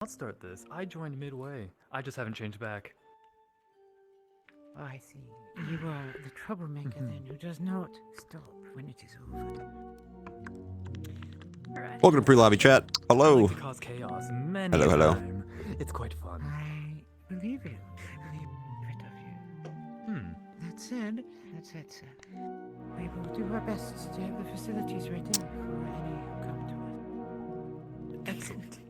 I'll start this. I joined midway. I just haven't changed back. Oh, I see. You are the troublemaker then, who does not stop when it is over. Alright. Welcome to pre-lobby chat. I Hello. like to cause chaos many Hello, a hello. time. It's quite fun. I believe you. I believe it of you. That said, sir, we will do our best to have the facilities ready for any who come to us. Excellent.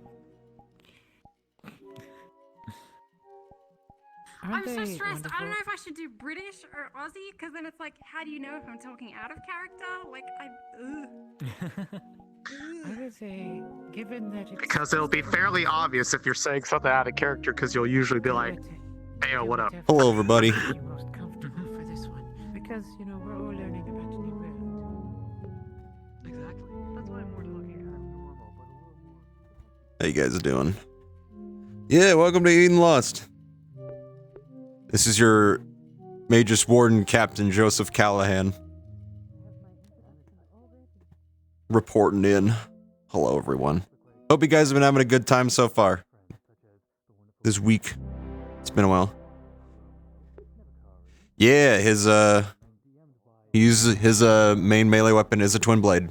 Aren't I'm so they stressed. I don't know wonderful? if I should do British or Aussie, because then it's like, how do you know if I'm talking out of character? Like, I would say, given that it's... Because it'll be fairly obvious if you're saying something out of character, because you'll usually be like, hey, what up? Hello, everybody. You're most comfortable for this one, because, you know, we're all learning about a new world. Exactly. That's why I'm more talking out of normal, but a little more. How you guys doing? Yeah, welcome to Eden Lost. This is your Magus Warden Captain Joseph Callahan. Reporting in. Hello, everyone. Hope you guys have been having a good time so far. This week. It's been a while. Yeah, his main melee weapon is a twin blade.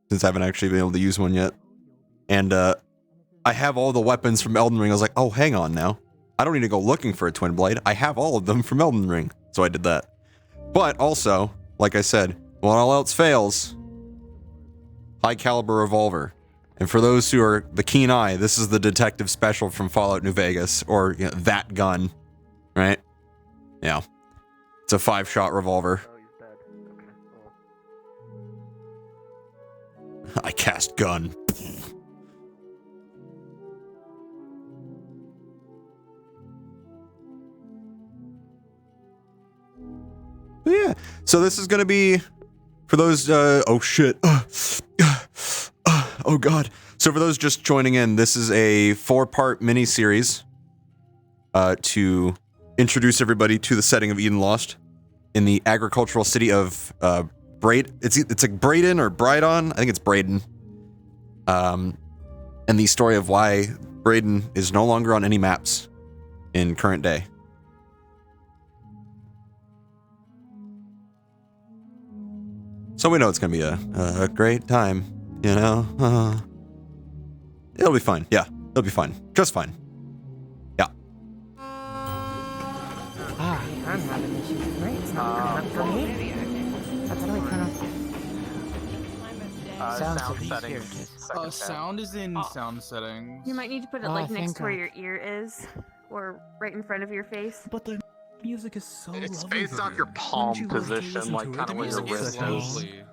Since I haven't actually been able to use one yet. And I have all the weapons from Elden Ring. I was like, oh, hang on now. I don't need to go looking for a twin blade. I have all of them from Elden Ring. So I did that. But also, like I said, when all else fails, high caliber revolver. And for those who are the keen eye, this is the detective special from Fallout New Vegas, or you know, that gun, right? Yeah. It's a 5-shot revolver. Oh, he's dead. Okay, cool. I cast gun. Yeah, so this is gonna be for those oh shit. Oh god. So for those just joining in, this is a 4-part mini-series to introduce everybody to the setting of Eden Lost in the agricultural city of Braidon. It's like Braden or Braidon. I think it's Braden. And the story of why Braden is no longer on any maps in current day. So we know it's gonna be a great time, you know. It'll be fine. Yeah, it'll be fine. Just fine. Yeah. Ah, I'm having issues with rates. Not coming up for me. That's really kind of... Sound Sound settings. Sound is in sound settings. You might need to put it Oh, like next thank to where God. your ear is, or right in front of your face. But the music is so It's lovely. based off here. your palm Wouldn't you love to position, listen like to it? kind of The where your music wrist is is. lovely.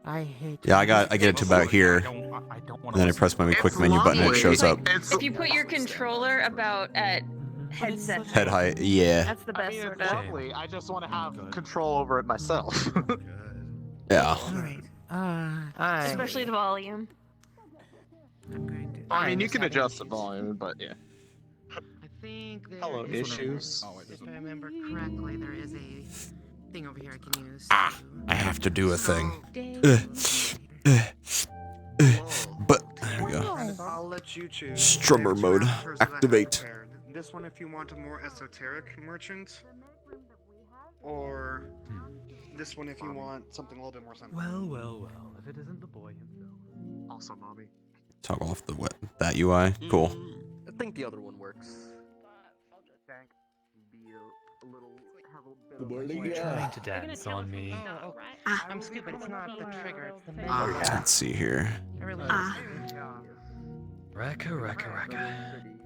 I hate... Yeah, I get it to about here. And then I press my quick It's menu button and it lovely. shows up. It's, If you put your controller about at headset, Head height. Yeah. that's the I best mean, sort it's of. lovely. I just want to have control over it myself. Yeah. Alright. I... Especially the volume. I'm going to... I mean, you can adjust the volume, but yeah. I think there Hello, is- issues. If I remember correctly, there is a thing over here I can use. I have to do a thing. But there we go. I'll let you choose. Strummer There's mode. two answers that I have Activate. prepared. This one if you want a more esoteric merchant, or this one if you want something a little bit more simple. Well. If it isn't the boy himself. Also, Bobby. Toggle off the that UI. Cool. I think the other one works. You're trying to dance on me. Oh, Ah. I'm stupid. It's not the trigger. It's the menu. Let's see here. I really Ah. Raka.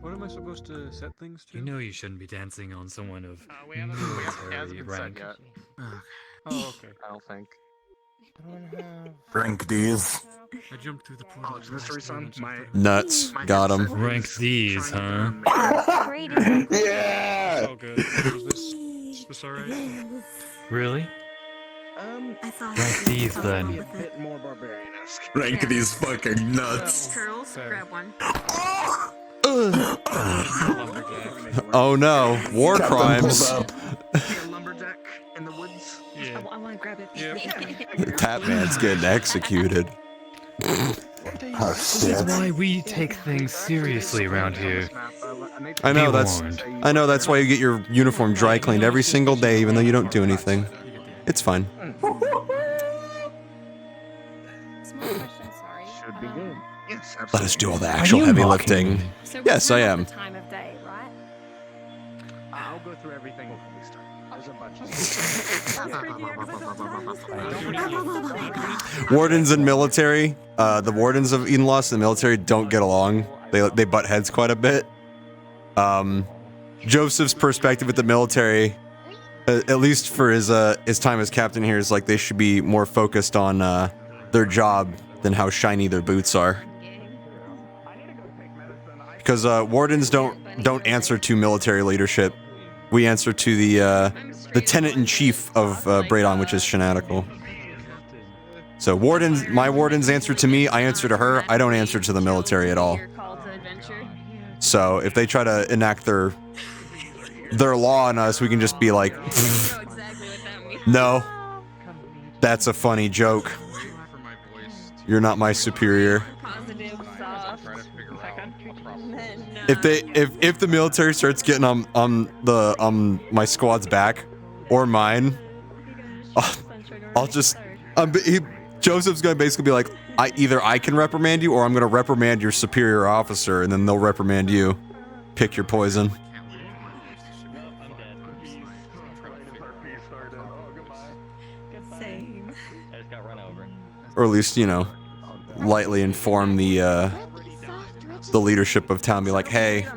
What am I supposed to set things to? You know you shouldn't be dancing on someone of We haven't military been said rank. yet. Oh, okay. I don't think. Rank these. I jumped through the portal. Oh, mystery son, Nuts. Got him. Rank these, huh? It's all good. Is this alright? Really? I thought Rank these then. Be a bit more barbarian-esque. Rank Yeah. these fucking nuts. Curls, Fair. grab one. Oh no. War crimes. Be a lumberjack in the woods. Yeah. I want to grab it. Yeah. The Tap Man's getting executed. Oh, This is why we take things seriously around here. I know Be that's warned. I know that's why you get your uniform dry cleaned every single day, even though you don't do anything. It's fine. Small question, sorry. Should be good. Yes, absolutely. Let us do all the Are actual you heavy mocking lifting. me? So we Yes, I turn off am. The time of day, right? I'll go through everything before we start. There's a bunch of Wardens and military, the wardens of Eden Lost and the military don't get along. They butt heads quite a bit. Joseph's perspective with the military, at least for his time as captain here, is like they should be more focused on their job than how shiny their boots are. Because wardens don't answer to military leadership. We answer to the tenant-in-chief of Braidon, which is Shenanical. So my wardens answer to me, I answer to her, I don't answer to the military at all. So if they try to enact their law on us, we can just be like, no, that's a funny joke. You're not my superior. If the military starts getting on my squad's back or mine, I'll just Joseph's gonna basically be like, either I can reprimand you or I'm gonna reprimand your superior officer, and then they'll reprimand you. Pick your poison. Same. Or at least, lightly inform the leadership of town. Be like, hey,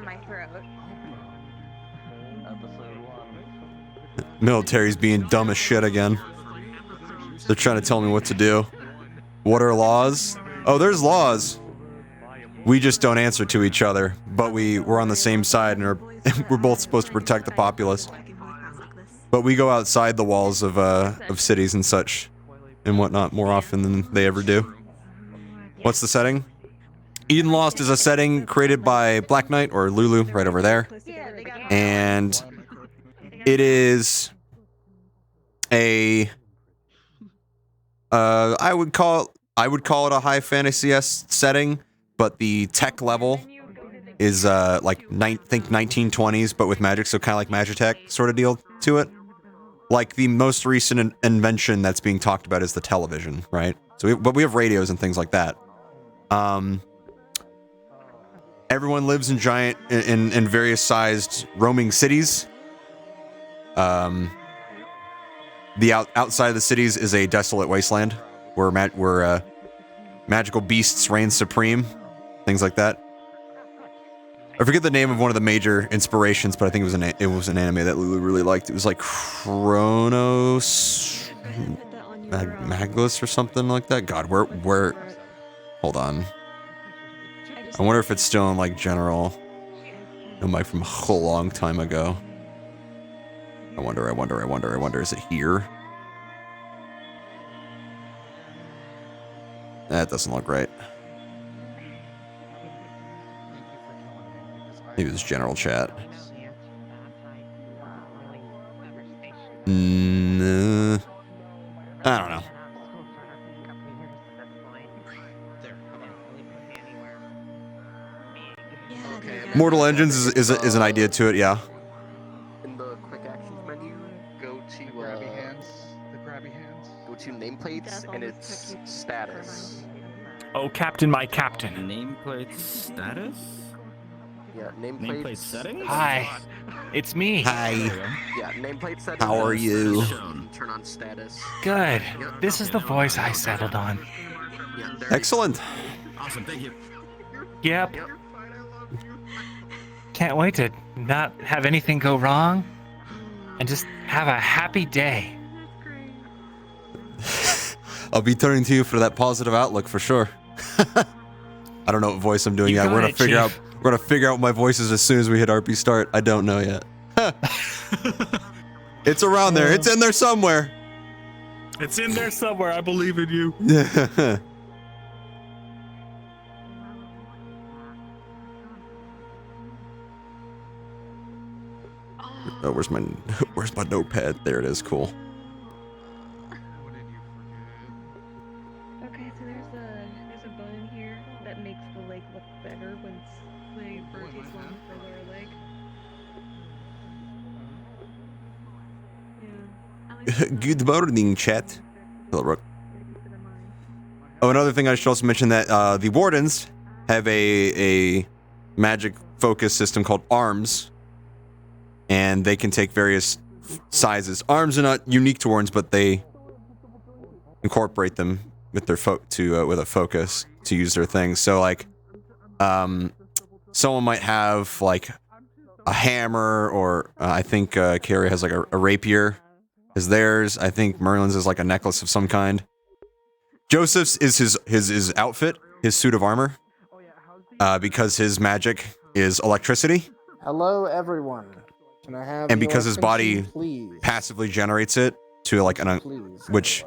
military's being dumb as shit again. They're trying to tell me what to do. What are laws? Oh, there's laws. We just don't answer to each other, but we're on the same side, and we're both supposed to protect the populace. But we go outside the walls of cities and such and whatnot more often than they ever do. What's the setting? Eden Lost is a setting created by Black Knight, or Lulu, right over there. And it is a I would call it a high fantasy-esque setting, but the tech level is think 1920s, but with magic, so kind of like Magitech sort of deal to it. Like the most recent invention that's being talked about is the television, right? But we have radios and things like that. Everyone lives in in various sized roaming cities. The outside of the cities is a desolate wasteland where magical beasts reign supreme, things like that. I forget the name of one of the major inspirations, but I think it was an anime that Lulu really liked. It was like Chronos Maglus or something like that. God, where? Hold on. I wonder if it's still in like general. It might from a whole long time ago. I wonder. Is it here? That doesn't look right. Maybe it's general chat. No. I don't know. Mortal Engines is an idea to it, yeah. In the quick actions menu, go to go to nameplates and its status. Oh, Captain, my Captain. Nameplate status? Yeah, Nameplate settings? Hi, it's me. Hi. Yeah, nameplate settings. How are you? Turn on status. Good. This is the voice I settled on. Yeah, Excellent. Awesome, thank you. Yep. Can't wait to not have anything go wrong and just have a happy day. I'll be turning to you for that positive outlook for sure. I don't know what voice I'm doing yet. We're gonna figure out what my voice is as soon as we hit RP start. I don't know yet. It's around there. It's in there somewhere. It's in there somewhere. I believe in you. Oh, where's my notepad? There it is. Cool. Okay, so there's a Good morning, chat. Hello, Rook. Oh, another thing I should also mention that the Wardens have a magic focus system called arms, and they can take various sizes. Arms are not unique to Wardens, but they incorporate them with their with a focus to use their things. So like, someone might have like a hammer, or I think Carrie has like a rapier. Is theirs? I think Merlin's is like a necklace of some kind. Joseph's is his outfit, his suit of armor, because his magic is electricity. Hello, everyone. Can I have and your because his body attention, please? passively generates it to like which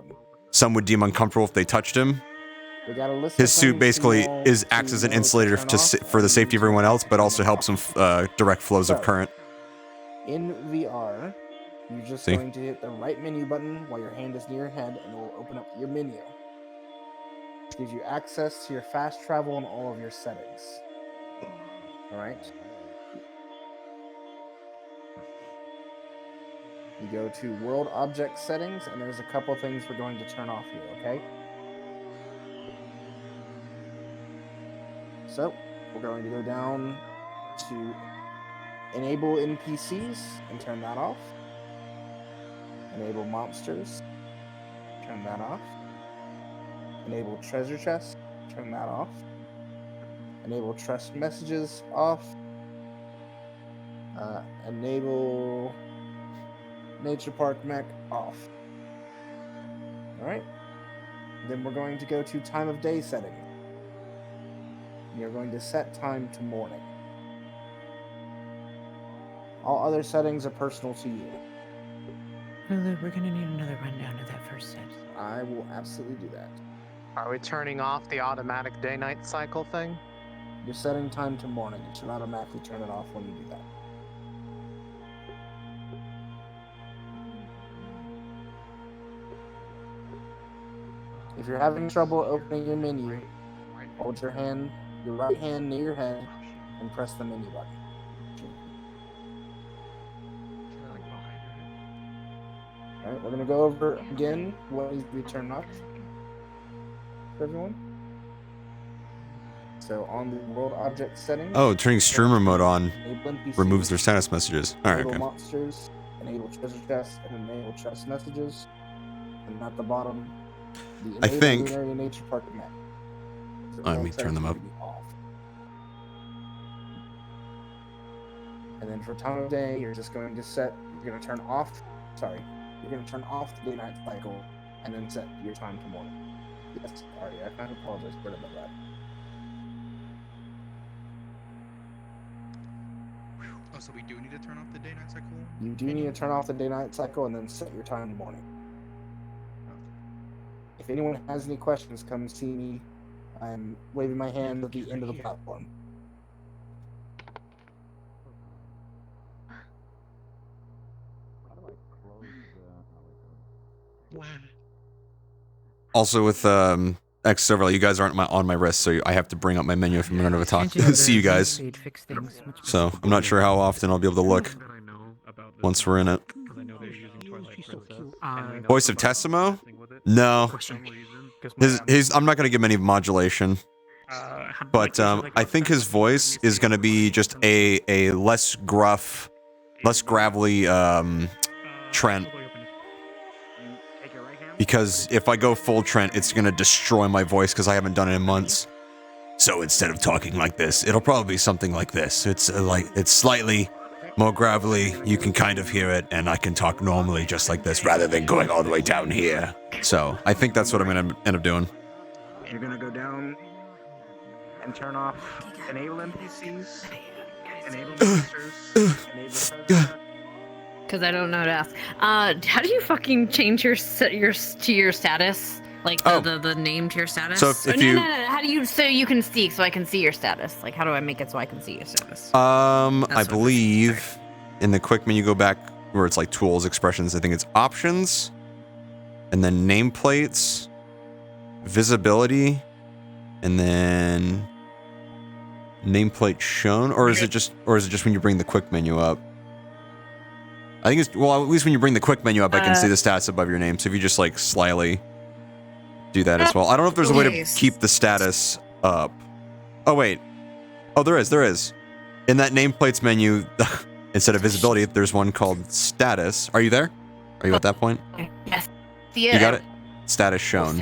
some would deem uncomfortable if they touched him. We got a list His of suit things basically you all acts as an know to insulator turn off for the safety of everyone else, but also helps him direct flows of current. In VR, you're just See? going to hit the right menu button while your hand is near your head, and it will open up your menu. It gives you access to your fast travel and all of your settings. Alright? You go to World Object Settings, and there's a couple things we're going to turn off here, okay? So, we're going to go down to Enable NPCs and turn that off. Enable Monsters, turn that off. Enable Treasure Chest, turn that off. Enable Trust Messages off. Enable Nature Park Mech off. Alright. Then we're going to go to Time of Day setting. You're going to set time to morning. All other settings are personal to you. Lulu, we're gonna need another rundown of that first set. I will absolutely do that. Are we turning off the automatic day-night cycle thing? You're setting time to morning. You should automatically turn it off when you do that. If you're having trouble opening your menu, hold your right hand near your head, and press the menu button. Alright, we're gonna go over again what needs to be turned off for everyone. So on the world object settings. Oh, turning streamer mode on enable NPCs, removes their status messages. All right, enable okay. monsters, enable treasure chests, and enable trust messages. And at the bottom, the I enable think. Lunar Nature Park map. So Let all me turn them settings up. need to be off. And then for time of day, you're just going to set. You're going to turn off. Sorry. You're going to turn off the day-night cycle and then set your time to morning. Yes, sorry, I kind of apologize for about that. Oh, so we do need to turn off the day-night cycle? You do need to turn off the day-night cycle and then set your time to morning. If anyone has any questions, come see me. I'm waving my hand at the end of the platform. Also with X overlay, you guys aren't on my wrist, so I have to bring up my menu if I'm going to talk. See you guys. So I'm not sure how often I'll be able to look once we're in it. Voice of Tessimo? No. I'm not going to give him any modulation. But I think his voice is going to be just a less gruff, less gravelly Trent. Because if I go full Trent, it's going to destroy my voice because I haven't done it in months. So instead of talking like this, it'll probably be something like this. It's it's slightly more gravelly. You can kind of hear it, and I can talk normally just like this rather than going all the way down here. So I think that's what I'm going to end up doing. You're gonna go down and turn off enable NPCs, enable monsters, enable Because I don't know to ask. How do you fucking change your status? Like the name to your status? So if you no. How do you so you can see so I can see your status? Like how do I make it so I can see your status? I believe in the quick menu, go back where it's like tools, expressions. I think it's options, and then nameplates, visibility, and then nameplate shown, or is it just when you bring the quick menu up? I think it's, well, at least when you bring the quick menu up, I can see the stats above your name. So if you just like slyly do that as well. I don't know if there's a way to keep the status up. Oh wait. Oh, there is. In that nameplates menu, instead of visibility, there's one called status. Are you there? Are you at that point? Yes. You got it? Status shown.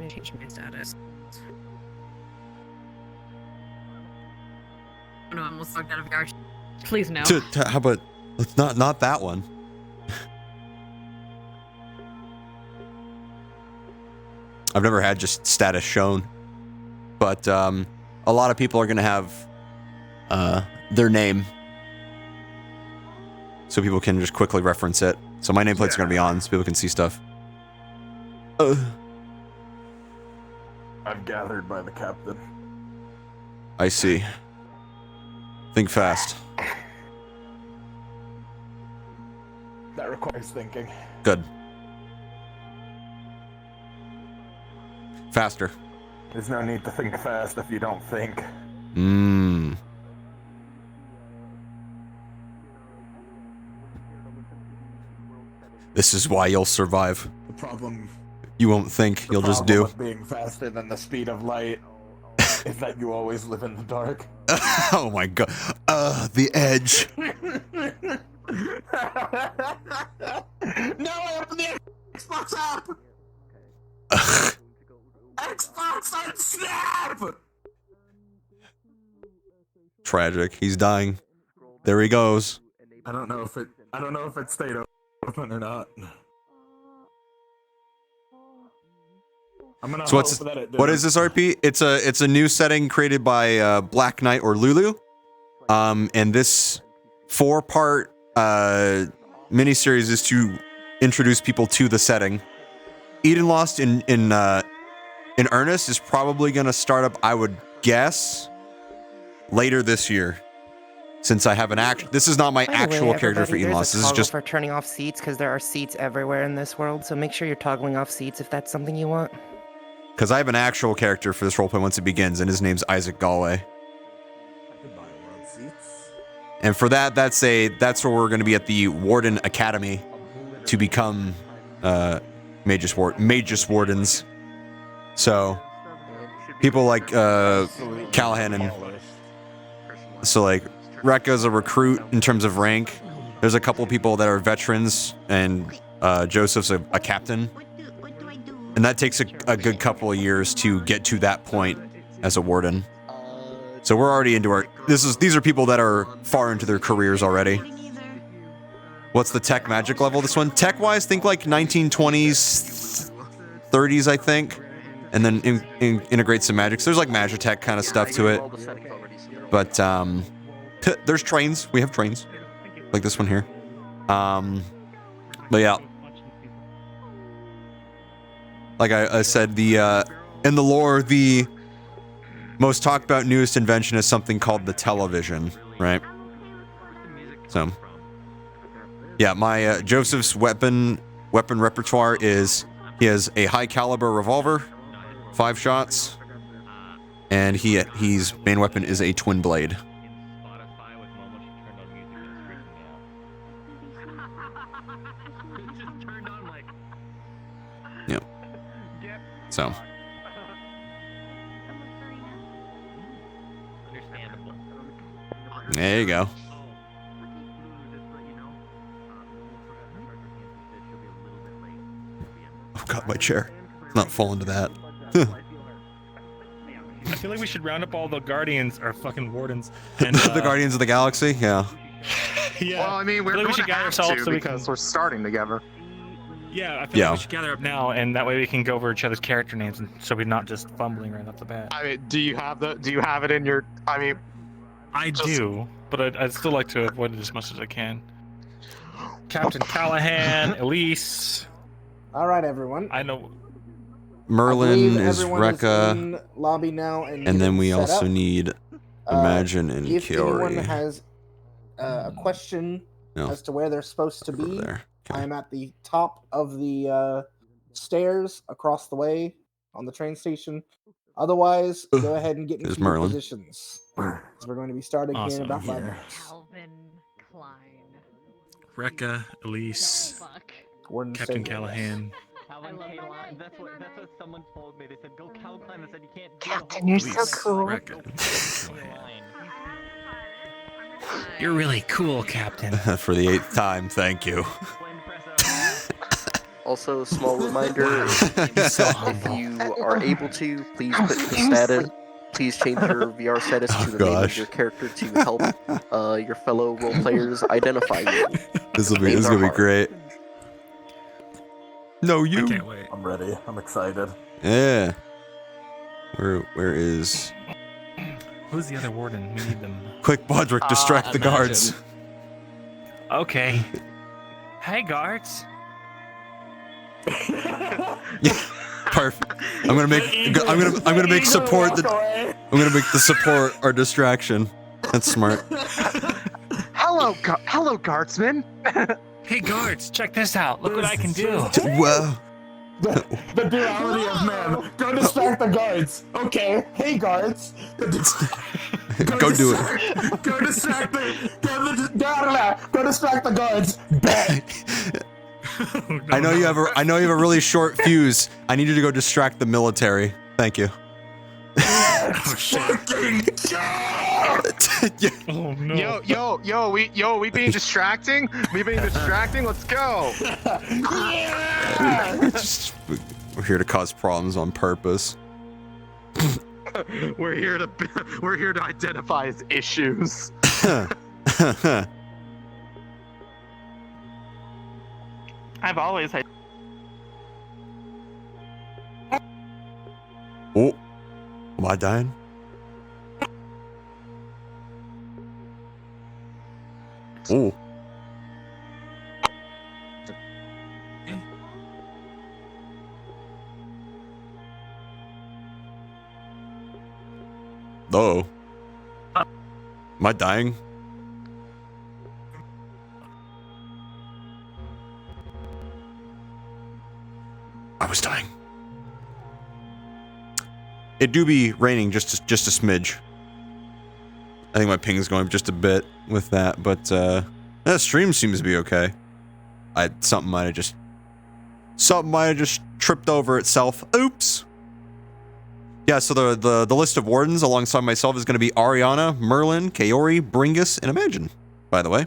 Change my status. Oh no, I almost logged out of VRChat. Please no. How about let's not that one. I've never had just status shown, but a lot of people are gonna have their name, so people can just quickly reference it. So my nameplate's gonna be on, so people can see stuff. I'm gathered by the captain. I see. Think fast. That requires thinking. Good. Faster. There's no need to think fast if you don't think. This is why you'll survive. The problem. You won't think, you'll just do. With being faster than the speed of light is that you always live in the dark. Oh my god. The edge. No, I opened the Xbox app! Xbox on Snap! Tragic. He's dying. There he goes. I don't know if it stayed open or not. I'm gonna So hope that it did. what is this RP? It's a new setting created by Black Knight or Lulu. And this 4-part miniseries is to introduce people to the setting. Eden Lost in earnest is probably gonna start up, I would guess, later this year. Since I have this is not my actual character for Eden Lost. This is just for turning off seats, because there are seats everywhere in this world. So make sure you're toggling off seats if that's something you want. because I have an actual character for this roleplay once it begins, and his name's Isaac Galway. And for that, that's where we're going to be at the Warden Academy to become Magus Wardens. So people like Callahan and so like Rekka's a recruit in terms of rank. There's a couple people that are veterans, and Joseph's a captain. And that takes a good couple of years to get to that point as a warden. So we're already into our... These are people that are far into their careers already. What's the tech magic level this one? Tech-wise, think like 1920s, 30s, I think. And then integrate some magic. So there's like Magitech kind of stuff to it. But there's trains. We have trains. Like this one here. But yeah. Like I said, in the lore, the most talked about newest invention is something called the television, right? So, yeah, my Joseph's weapon repertoire is he has a high caliber revolver, 5 shots, and his main weapon is a twin blade. Yep. So. There you go. Oh god, my chair. It's not falling to that. I feel like we should round up all the Guardians, or fucking Wardens. And, the Guardians of the Galaxy? Yeah. Yeah. Well, I mean, we're I feel like going we should gather ourselves so because we're starting together. Yeah, I feel like we should gather up now, and that way we can go over each other's character names, and so we're not just fumbling right off the bat. I mean, do you have it in your? I mean, I do, but I'd still like to avoid it as much as I can. Captain Callahan, Elise. All right, everyone. I know. Merlin is Rekka. In lobby now, and then we set also up. need Imagine and If anyone Kiori. has a question as to where they're supposed to be, I'm at the top of the stairs across the way on the train station. Otherwise, go ahead and get There's into your Merlin. positions. 'Cause we're going to be starting here in Awesome. about 5 minutes. Calvin Klein. Rekka, Elise, Warden Captain Stable, yes. Callahan. Calvin Klein. That's what someone told me. They said go Calvin Klein. They said you can't. Captain, you're so Elise, cool. Rekka, Callahan. You're really cool, Captain. For the 8th time, thank you. Also, small reminder: So if humble. you are able to, please put the status. Please change your VR status to the name of gosh. your character to help your fellow role players identify you. This will be Names are gonna be hard. great. No, I you. can't wait. I'm ready. I'm excited. Yeah. Where is? Who's the other warden? We need them. Quick, Bodrick, distract the guards. Okay. Hey, guards. Yeah, perfect. I'm gonna make support the. I'm gonna make the support our distraction. That's smart. Hello, guardsmen. Hey, guards, check this out. Look what I can do. Whoa. The duality of man. Go distract the guards. Okay. Hey, guards. Go do it. Go distract Go distract the guards. Bet. I know you have a really short fuse. I need you to go distract the military. Thank you. Oh shit. Yeah. Oh no. We being distracting? We being distracting? Let's go. We're here to cause problems on purpose. We're here to identify his issues. I've always had. Oh, am I dying? Oh. Oh. Am I dying? I was dying. It do be raining just a smidge. I think my ping is going up just a bit with that, but the stream seems to be okay. Something might have just tripped over itself. Oops. Yeah, so the list of wardens alongside myself is going to be Ariana, Merlin, Kaori, Bringus, and Imagine, by the way.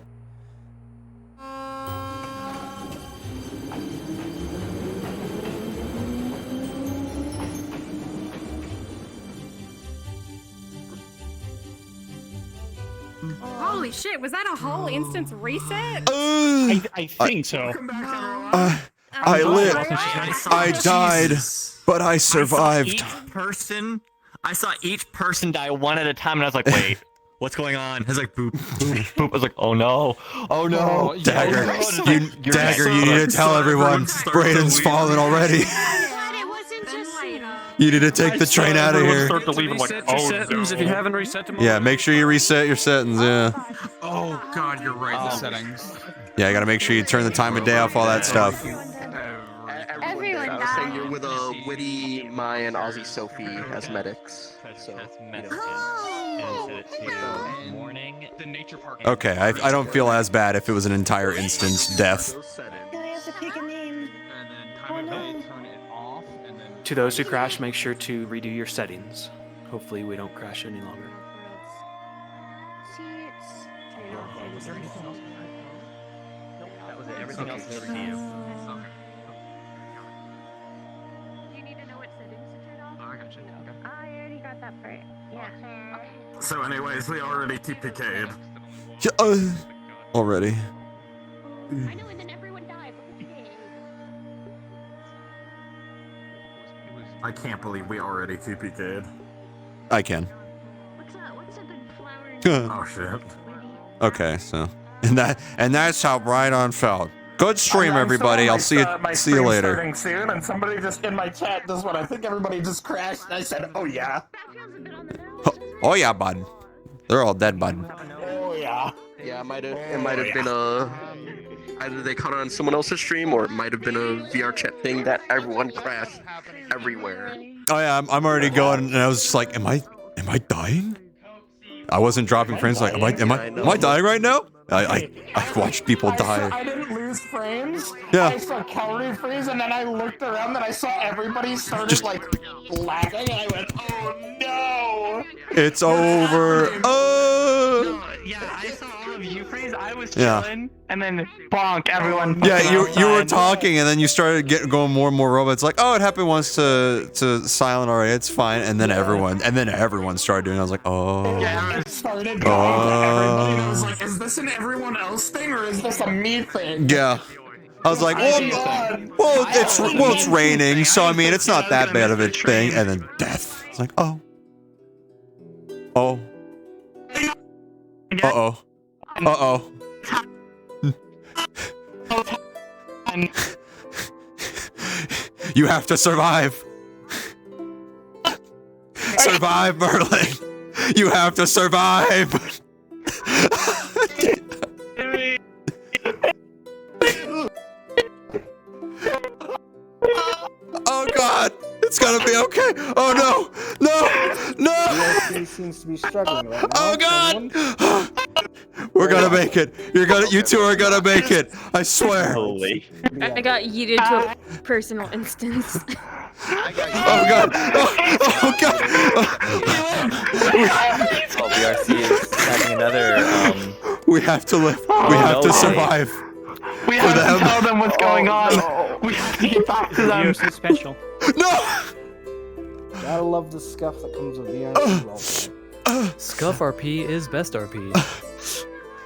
Holy shit, was that a whole instance reset? I think so. I lived. I died, but I survived. I saw each person die one at a time, and I was like, wait, what's going on? I was like, boop, boop, boop. I was like, oh no. Oh no. Dagger, you need to tell everyone Braden's fallen already. You need to take the train out of here. Start to leave. I'm like, oh no. If you haven't reset them, Yeah, make sure you reset your settings, yeah. Oh god, you're right. The settings. Yeah, I gotta make sure you turn the time of day off, all that stuff. Everyone died. I was saying you're with a Witty, Maya, and Ozzy Sophie as medics. So, Morning. The nature park. Okay, I don't feel as bad if it was an entire instance death. To those who crash, make sure to redo your settings. Hopefully we don't crash any longer. was there anything else? That was it. Everything else is over to you. I got you. Okay. I already got that part. Yeah. So anyways, we already TPK'd. Yeah, already. I know, and then everyone died. I can't believe we already TPK'd. I can. What's a good flower? Oh shit. Okay, so and that's how Braidon felt. Good stream, everybody. I'll see you later. Starting soon, and somebody just in my chat just when I think everybody just crashed, and I said, "Oh yeah." Oh yeah, bud. They're all dead, bud. Oh yeah. Yeah, it might have been a either they caught it on someone else's stream or it might have been a VRChat thing that everyone crashed everywhere. Oh yeah, I'm already going, and I was just like, am I dying? I wasn't dropping frames. Like, am I dying right now? I watched people die. I didn't lose frames. Yeah. I saw calorie freeze, and then I looked around, and I saw everybody started like laughing, and I went, "Oh no!" It's over. Oh. Yeah, I saw all of you freeze. I was Yeah. chilling, and then bonk, everyone. Yeah, fucking you were outside. talking, and then you started going more and more robots. Like, oh, it happened once to silent already. It's fine. And then everyone started doing it. I was like, oh. Yeah, it started going to everybody, and I was like, "Is this an everyone else thing, or is this a me thing?" Yeah. I was like, well, it's raining, so I mean, it's not that bad of a thing. And then death. It's like, oh. Oh. Uh-oh. Uh-oh. You have to survive. Survive, Merlin. You have to survive. Oh God, it's gonna be okay. Oh no, no, no. VRC seems to be struggling right now. Oh God. We're gonna make it. You two are gonna make it. I swear. Holy. I got yeeted to a personal instance. Oh God. Oh God. Oh, VRC is having another. We have to live. We have to survive. We have to tell them what's going on. We have to get back to them. VRC special. No. Gotta love the scuff that comes with VRC roleplay. Scuff RP is best RP.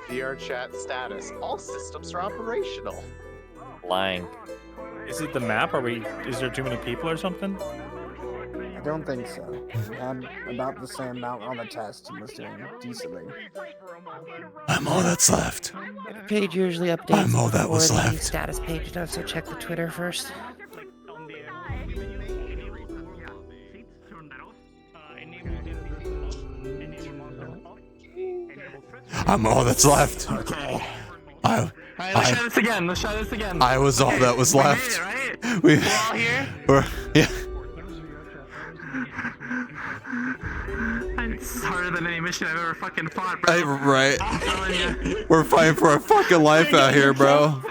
VRChat status. All systems are operational. Lying. Is it the map? Is there too many people or something? I don't think so. We had about the same amount on the test and was doing decently. I'm all that's left. The page usually updates I'm all that was before the left. status page does, so check the Twitter first. I'm all that's left. Okay. Alright, let's try this again. Let's try this again. I was all that was left. We're all here? Yeah. It's harder than any mission I've ever fucking fought, bro. Right. I'm telling you. We're fighting for our fucking life out here, bro.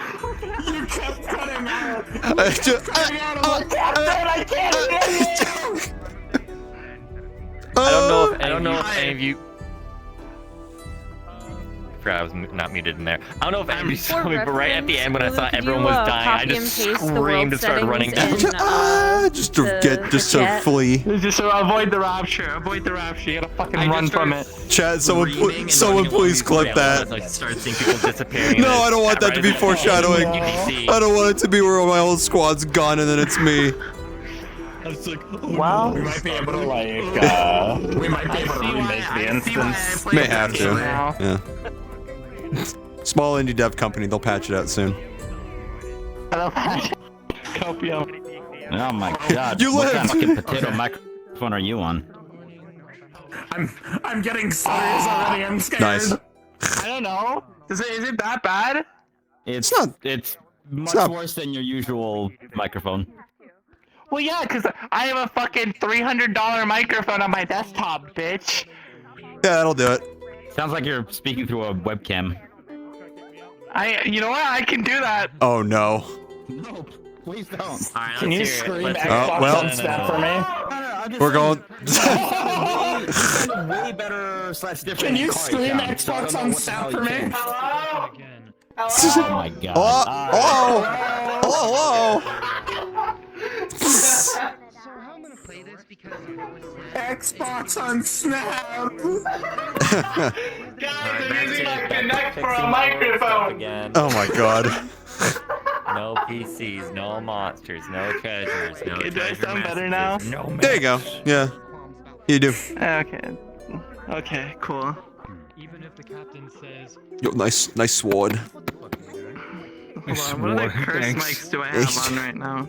You kept cutting out. I just- I can't I don't know if any of you. I forgot I was not muted in there. I don't know if any of you saw me, but right at the end when I saw everyone was dying, I just screamed and started running down. Just to flee. Just to avoid the rapture. Avoid the rapture. You gotta fucking run from it. Chat, someone please clip that. I started seeing people disappearing. No, I don't want that to be foreshadowing. I don't want it to be where my whole squad's gone and then it's me. Well, we might be able to we might be able to remake the instance. May have to. Yeah. Small indie dev company, they'll patch it out soon. Copium. Oh my God! You what lived. kind of fucking potato microphone are you on? I'm getting serious already. I'm scared. Nice. I don't know. Is it that bad? It's not. It's much not- worse than your usual microphone. Well, yeah, because I have a fucking $300 microphone on my desktop, bitch. Yeah, that'll do it. Sounds like you're speaking through a webcam. You know what? I can do that. Oh no. No, please don't. Can you scream Oh, Xbox well. on Snap for me? We're going. Way better / different. Can you car scream account, so I Xbox don't know on what the Snap hell for you me? think. Hello? Oh my God. Hello. Xbox on Snap. Guys, I'm using my Connect for a microphone. Again. Oh my God. No PCs, no monsters, no treasures, no Okay, do I treasure sound better messages, now? No There you go. Yeah. You do. Okay. Okay, cool. Even if the captain says, Yo, nice sword. Hold on, what other curse mics do I have on right now?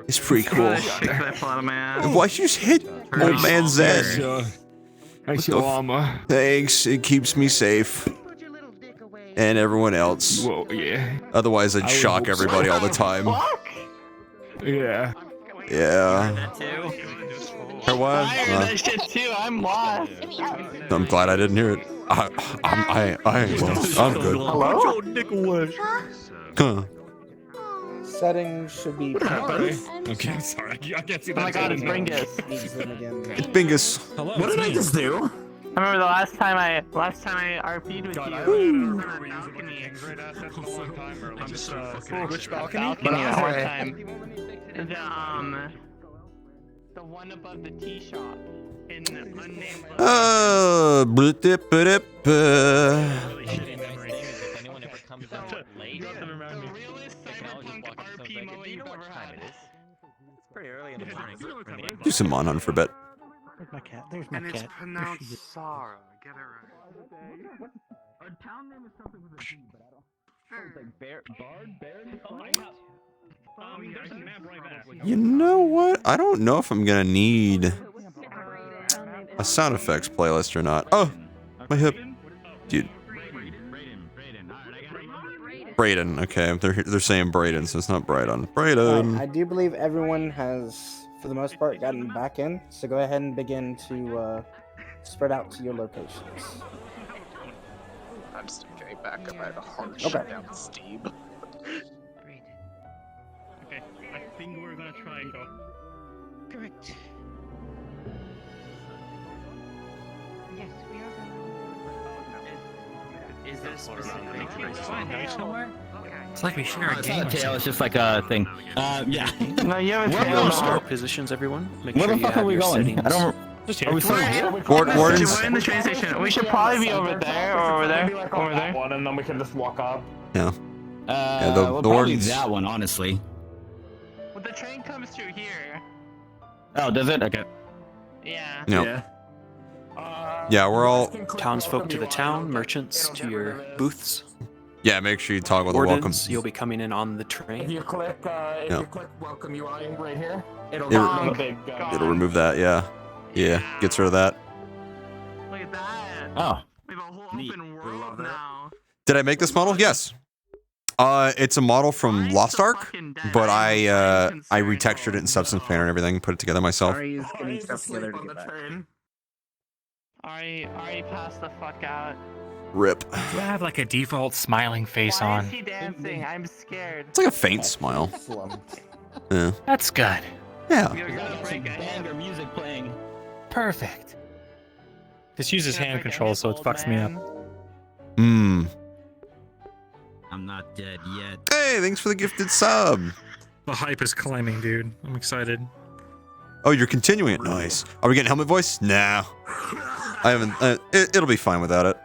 It's pretty cool. What shit could I pull out of my ass? Why'd you just hit old man Zed? Thanks, your armor. Thanks, it keeps me safe. and everyone else. Whoa, yeah. Otherwise, I'd shock everybody all the time. Yeah. Yeah. That too. Her what? I heard that shit too. I'm lost. I'm glad I didn't hear it. I'm good. Hello? Dick away. Huh. Settings should be. Okay, I'm sorry. I can't see that. Oh my god, it's Bringus. Bingus. What did I just do? I remember the last time I RP'd with you. Which balcony? The one above the tea shop in unnamed. Blip, blip, do some Mon Hunt for a bit. Where's my cat? There's my And it's cat. pronounced Sarah. Get it right. Our town name is something with a B, but I don't. Like Baird? There's a map right there. You know what? I don't know if I'm gonna need a sound effects playlist or not. Oh, my hip, dude. Braden. Okay, they're saying Braden, so it's not Braidon. Braden. I do believe everyone has, for the most part, gotten back in. So go ahead and begin to spread out to your locations. I'm still getting back up. I had a hard Okay. shutdown, Steve. Okay, I think we're gonna try and go. Correct. Yes, we are. Is this somewhere? It's like we share a It's game. not a tail, it's just like a thing. Yeah. No, you have a Where tail are we now. start? Positions, everyone. Make Where sure the you fuck have are we your going? settings. I don't. Just Are we still here? Wardens. We're in the train station. We should probably be over there or over there. Over there. One, and then we can just walk up. Yeah. Yeah, the probably wardens. that one, honestly. Well, the train comes through here. Oh, does it? Okay. Yeah. No. Yeah, we're all. Townsfolk to the town, merchants to your booths. Yeah, make sure you toggle the welcome. Wardens, you'll be coming in on the If train. you click, Yeah. welcome UI right here, it'll It'll- go to the big. It'll remove that. Yeah. Yeah. Gets rid of that. Look at that. Oh. We have a whole open world now. Did I make this model? Yes. It's a model from Lost Ark, but I retextured it in Substance Painter and everything, put it together myself. Ari's getting stuff together to get back. Ari, pass the fuck out. Rip. Do I have like a default smiling face Why on? is he dancing? I'm scared. It's like a faint smile. Yeah. That's good. Yeah. We're gonna break a hand. music playing. Perfect. This uses hand controls, so it fucks me up. Mmm. I'm not dead yet. Hey, thanks for the gifted sub. The hype is climbing, dude. I'm excited. Oh, you're continuing it. Nice. Are we getting helmet voice? Nah. I haven't. It'll be fine without it.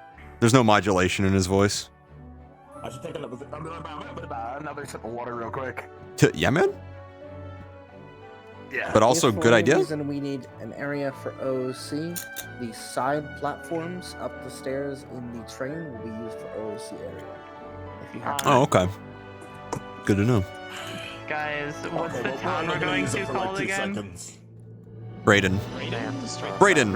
There's no modulation in his voice. I should take another sip of water real quick. Yeah, man. Yeah. But also, If for good any idea. reason we need an area for OOC, the side platforms up the stairs in the train will be used for OOC area. If you have Oh, okay. Good to know. Guys, what's the town we're going to called again? Braden. I have to start. Braden.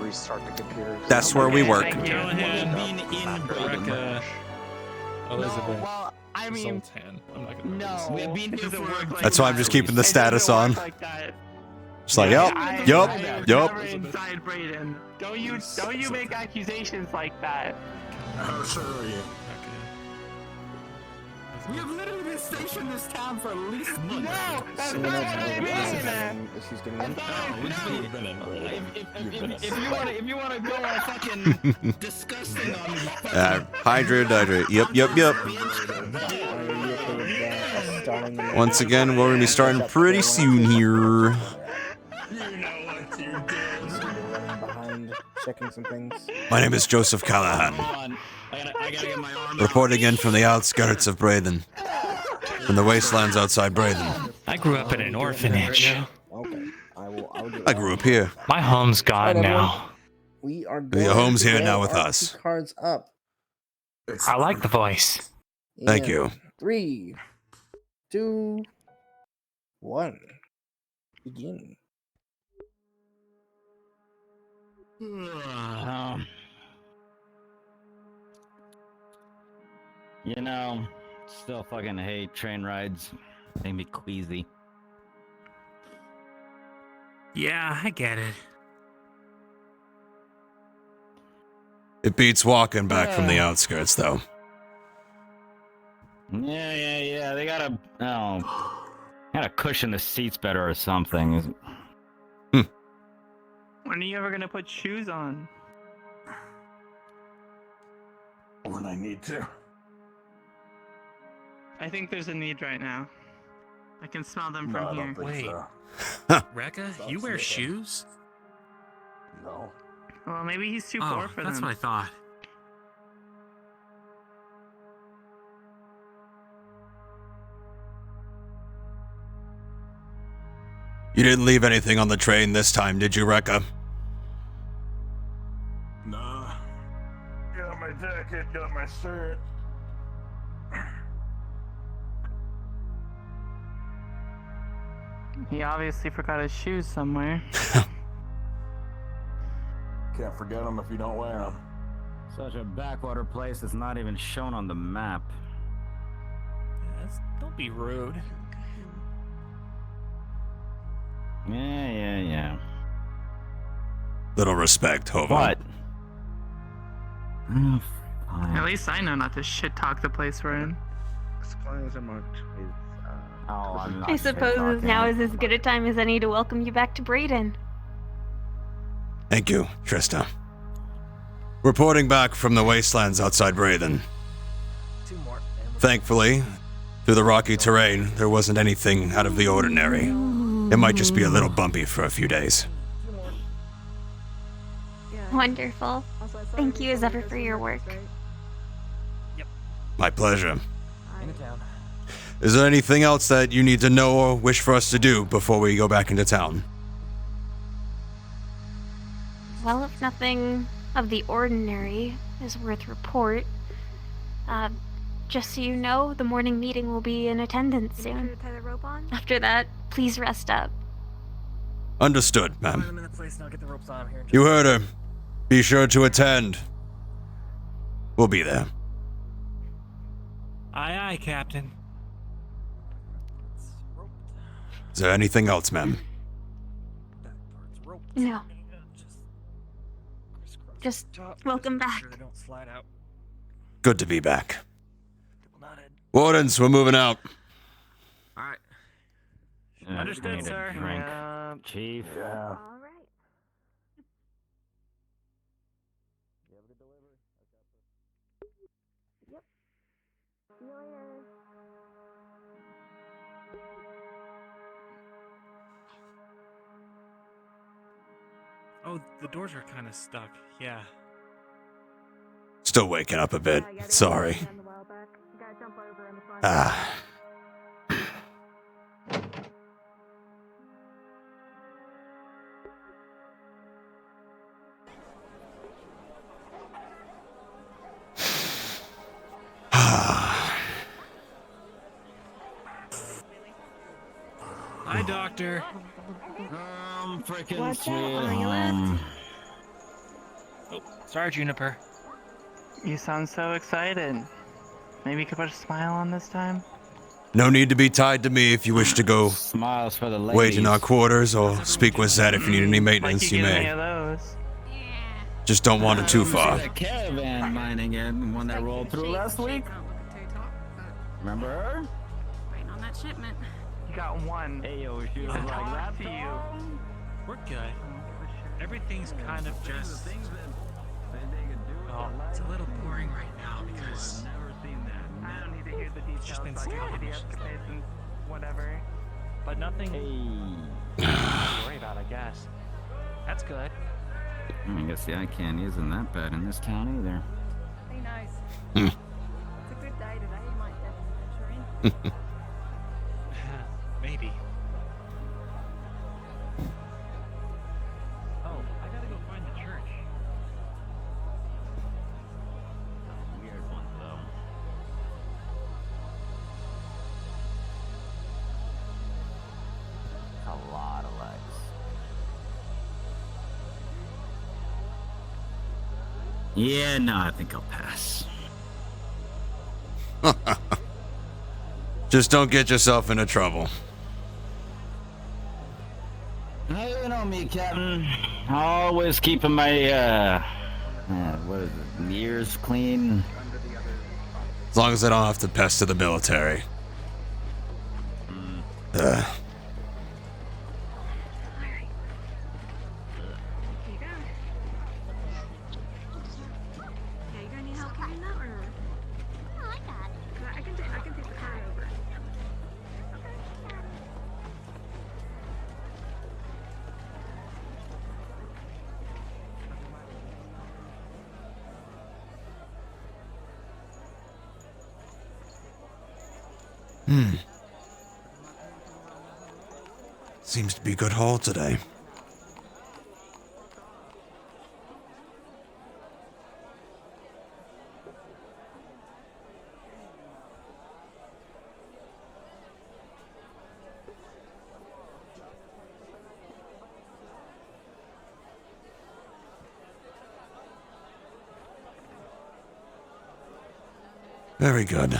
Restart the computer. That's where we work. Thank you. Rebecca, Elizabeth, Well, I mean, Zoltan. I'm not gonna. no. We've been here Doesn't for work like That's why I'm that. just keeping the It status doesn't on. work like that. Just like, I yep, yup, am yup. never inside Braden. Don't you make accusations like that. Oh, sure. We have literally been stationed in this town for at least months. No, that's So not that's what I what mean. she's getting in. If you wanna go on fucking disgusting on Hydrate. Yep. Once again, we're gonna be starting pretty soon here. Behind, checking some things. My name is Joseph Callahan. I gotta get my arm. Reporting in from the outskirts of Braden. From the wastelands outside Braden. I grew up in an orphanage. Okay, I will get I grew up here. My home's gone Alright, now. We are going Your home's to here roll now with our us. two cards up. I like the voice. Thank in you. 3, 2, 1. Begin. You know, still fucking hate train rides. Make me queasy. Yeah, I get it. It beats walking back from the outskirts, though. Yeah. They gotta cushion the seats better or something. When are you ever gonna put shoes on? When I need to. I think there's a need right now. I can smell them No, from I here. don't think Wait. so. Rekka, you wear shoes? No. Well, maybe he's too Oh, poor for that's them. what I thought. You didn't leave anything on the train this time, did you, Rekka? Nah. Got my jacket, got my shirt. He obviously forgot his shoes somewhere. Can't forget them if you don't wear them. Such a backwater place that's not even shown on the map. Don't be rude. Yeah. Little respect, Hova. What? At least I know not to shit talk the place we're in. Supplies are marked with. Oh, I'm not I suppose shit-talking. now is as good a time as any to welcome you back to Braden. Thank you, Trista. Reporting back from the wastelands outside Braden. Thankfully, through the rocky terrain, there wasn't anything out of the ordinary. It might just be a little bumpy for a few days. Wonderful. Thank you as ever for your work. My pleasure. Is there anything else that you need to know or wish for us to do before we go back into town? Well, if nothing of the ordinary is worth report, just so you know, the morning meeting will be in attendance soon. After that, please rest up. Understood, ma'am. You heard her. Be sure to attend. We'll be there. Aye, Captain. Is there anything else, ma'am? No. Just welcome back. Good to be back. Wardens, we're moving out. Alright. Understood, sir. Drink. Chief. Yeah. Oh, the doors are kind of stuck. Yeah. Still waking up a bit. Sorry. Ah. Hi, Doctor. Freaking sweet Oh, sorry, Juniper. You sound so excited. Maybe you could put a smile on this time? No need to be tied to me if you wish to go Smiles for the ladies. wait in our quarters or speak with Zed if you need any maintenance, Like you you get any may. of those. Just don't wander too far. That caravan mining in one that rolled through last week. Remember her? Waiting on that shipment. You got one. Hey yo, she was I like talked that to you. We're good. Everything's kind of just... Oh, it's a little boring right now because... I don't need to hear the details. It's just been like scouting the missions, though. escalating, whatever. But nothing to worry about, I guess. That's good. I guess the eye candy isn't that bad in this town either. Be nice. Hmm. It's a good day today. You might definitely venture in. Maybe. Oh, I gotta go find the church. Weird one though. A lot of legs. Yeah, no, I think I'll pass. Just don't get yourself into trouble. Hey, you know me, Captain. Always keeping my, what is it, ears clean. As long as I don't have to pester the military. Seems to be a good haul today. Very good.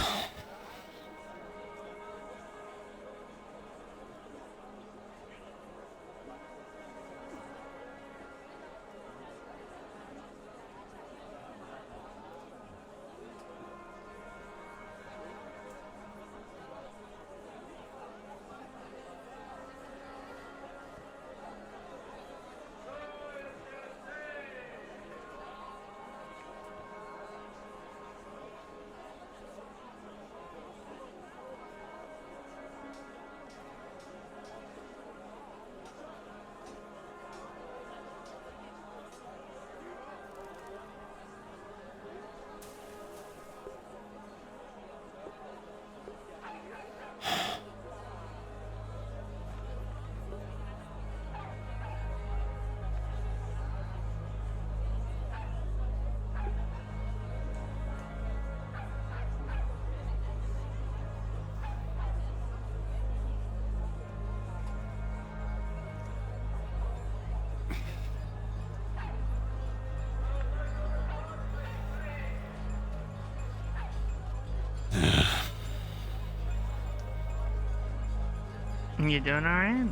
You doing alright?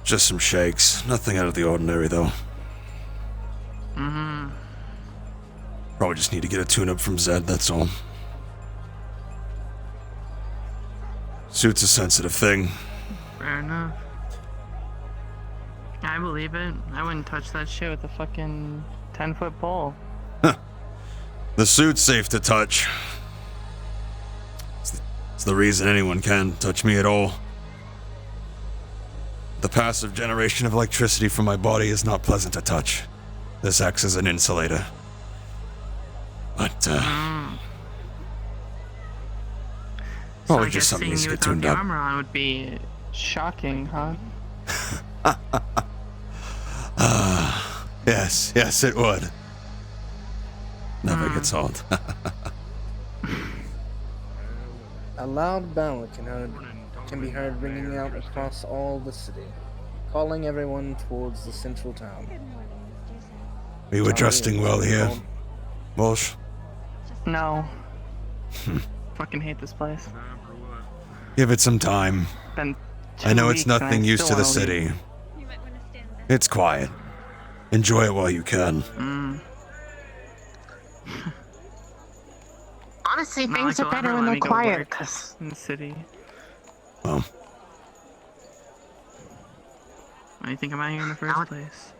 Just some shakes. Nothing out of the ordinary, though. Mm-hmm. Probably just need to get a tune-up from Zed, that's all. Suit's a sensitive thing. Fair enough. I believe it. I wouldn't touch that shit with a fucking 10-foot pole. The suit's safe to touch. It's the reason anyone can touch me at all. The passive generation of electricity from my body is not pleasant to touch. This acts as an insulator. But, probably just something needs to get tuned up. Armor on would be shocking, huh? Yes, it would. Never gets old. A loud bell can be heard ringing out across all the city, calling everyone towards the central town. We were adjusting well here, Walsh. No. Fucking hate this place. Give it some time. Been I know it's 2 weeks and nothing I used to still the wanna city. leave. It's quiet. Enjoy it while you can. Honestly, Not things like are you'll better ever when let they're me go quiet. work in the city. Well, Why do you think I'm out here in the first place?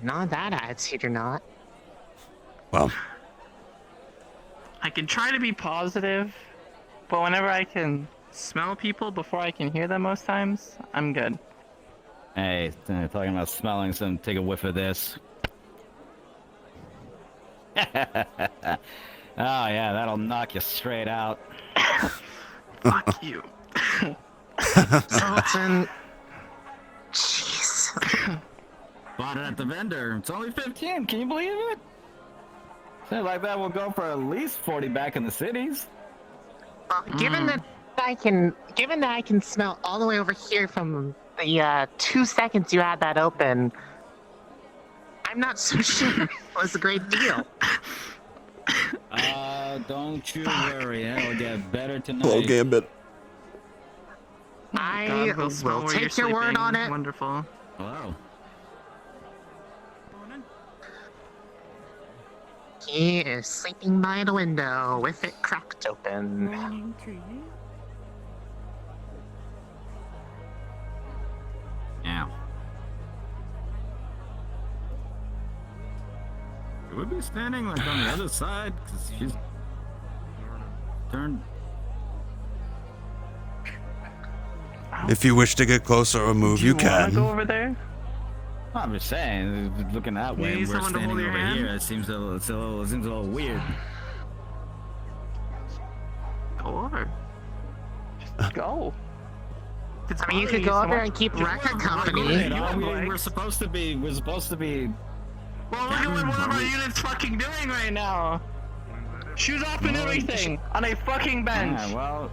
Not that attitude, you're not. well, I can try to be positive, but whenever I can smell people before I can hear them most times, I'm good. Hey, talking about smelling some, take a whiff of this. Oh yeah, that'll knock you straight out. Fuck you. Sultan. Jeez. Bought it at the vendor. It's only 15. Can you believe it? Something like that will go for at least 40 back in the cities. Given that I can smell all the way over here from the 2 seconds you had that open, I'm not so sure it was a great deal. Don't you worry. It'll get better tonight. Hello, Gambit. I will smell will where you're take your word sleeping. on it. Wonderful. Wow. He is sleeping by the window with it cracked open. Morning to you. Now. Should we be standing like on the other side? Because she's turned. If you wish to get closer or move, you wanna can. go over there? I'm just saying, looking that way, need and we're someone to standing hold your over hand? here. It seems it seems a little weird. Go over. Just go. I mean, you could go over and keep Rekka company. We're supposed to be. Well, look at what one of our units fucking doing right now. Shoes off and everything on a fucking bench. Yeah, well.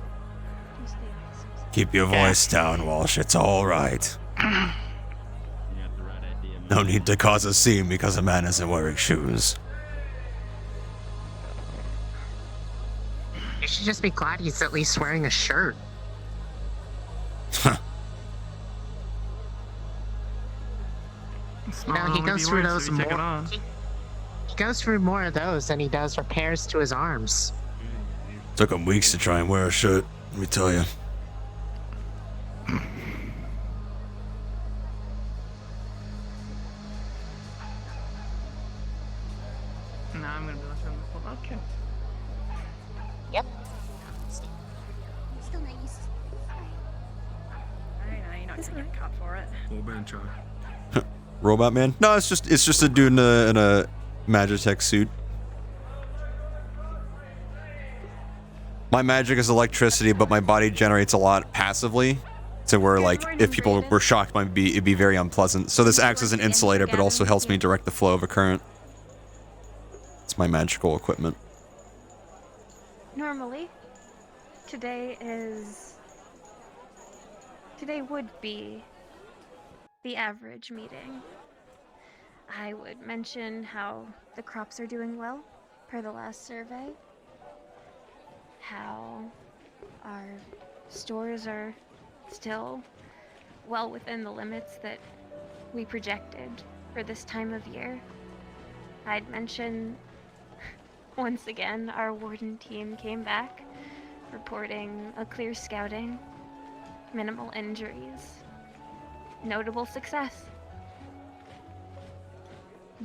Keep your voice down, Walsh. It's all right. No need to cause a scene because a man isn't wearing shoes. You should just be glad he's at least wearing a shirt. No, he goes through those more. He goes through more of those than he does repairs to his arms. Took him weeks to try and wear a shirt, let me tell you. Now I'm gonna be looking at the phone. Okay. Yep. Still not used to I know, you're not gonna get caught for it. Full bench eye. Robot man? No, it's just a dude in a Magitech suit. My magic is electricity, but my body generates a lot passively. So where like if people were shocked, it'd be very unpleasant. So this acts as an insulator, but also helps me direct the flow of a current. It's my magical equipment. Normally, today would be the average meeting. I would mention how the crops are doing well, per the last survey. How our stores are still well within the limits that we projected for this time of year. I'd mention, once again, our warden team came back, reporting a clear scouting, minimal injuries, notable success.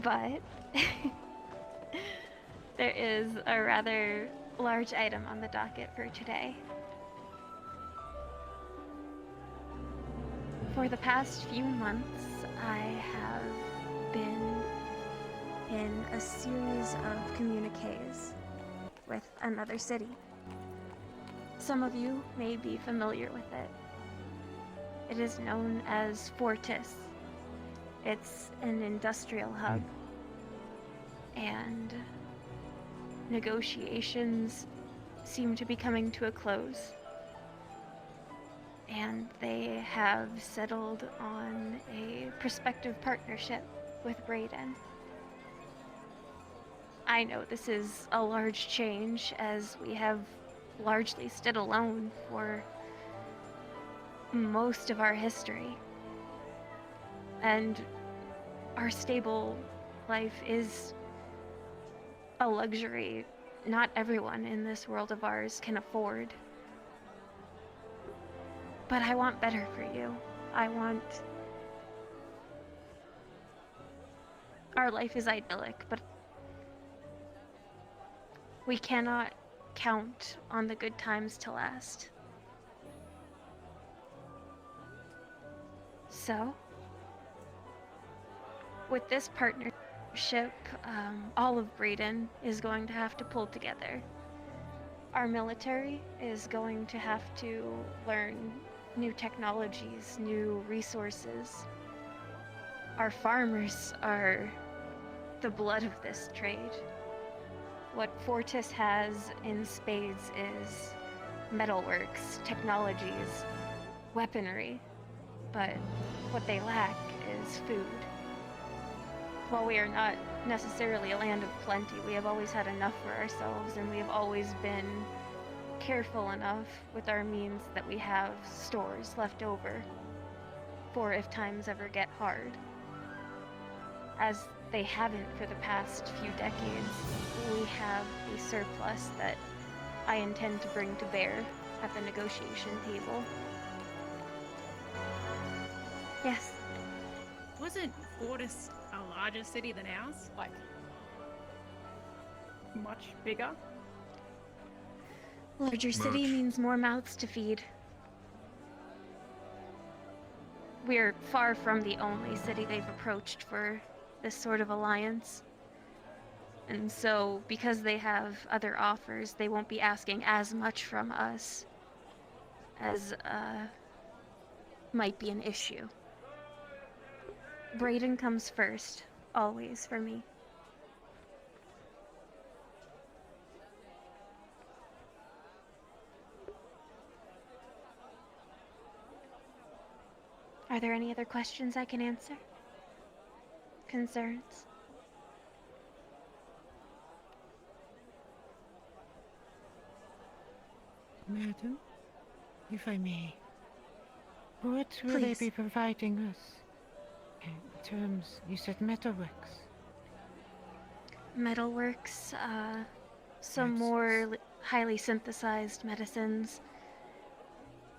But there is a rather large item on the docket for today. For the past few months, I have been in a series of communiques with another city. Some of you may be familiar with it. It is known as Fortis. It's an industrial hub. And negotiations seem to be coming to a close. And they have settled on a prospective partnership with Braden. I know this is a large change, as we have largely stood alone for most of our history. And our stable life is a luxury not everyone in this world of ours can afford. But I want better for you. Our life is idyllic, but we cannot count on the good times to last. So, with this partnership, all of Braden is going to have to pull together. Our military is going to have to learn new technologies, new resources. Our farmers are the blood of this trade. What Fortis has in spades is metalworks, technologies, weaponry, but what they lack is food. While we are not necessarily a land of plenty. We have always had enough for ourselves, and we have always been careful enough with our means that we have stores left over for if times ever get hard. As they haven't for the past few decades, we have a surplus that I intend to bring to bear at the negotiation table. Yes. Wasn't Fortis a larger city than ours? Like, much bigger? Larger city means more mouths to feed. We're far from the only city they've approached for this sort of alliance. And so, because they have other offers, they won't be asking as much from us as, might be an issue. Braden comes first, always, for me. Are there any other questions I can answer? Concerns? Madam, if I may, what will they be providing us? In terms, you said metalworks. Metalworks, some more highly synthesized medicines.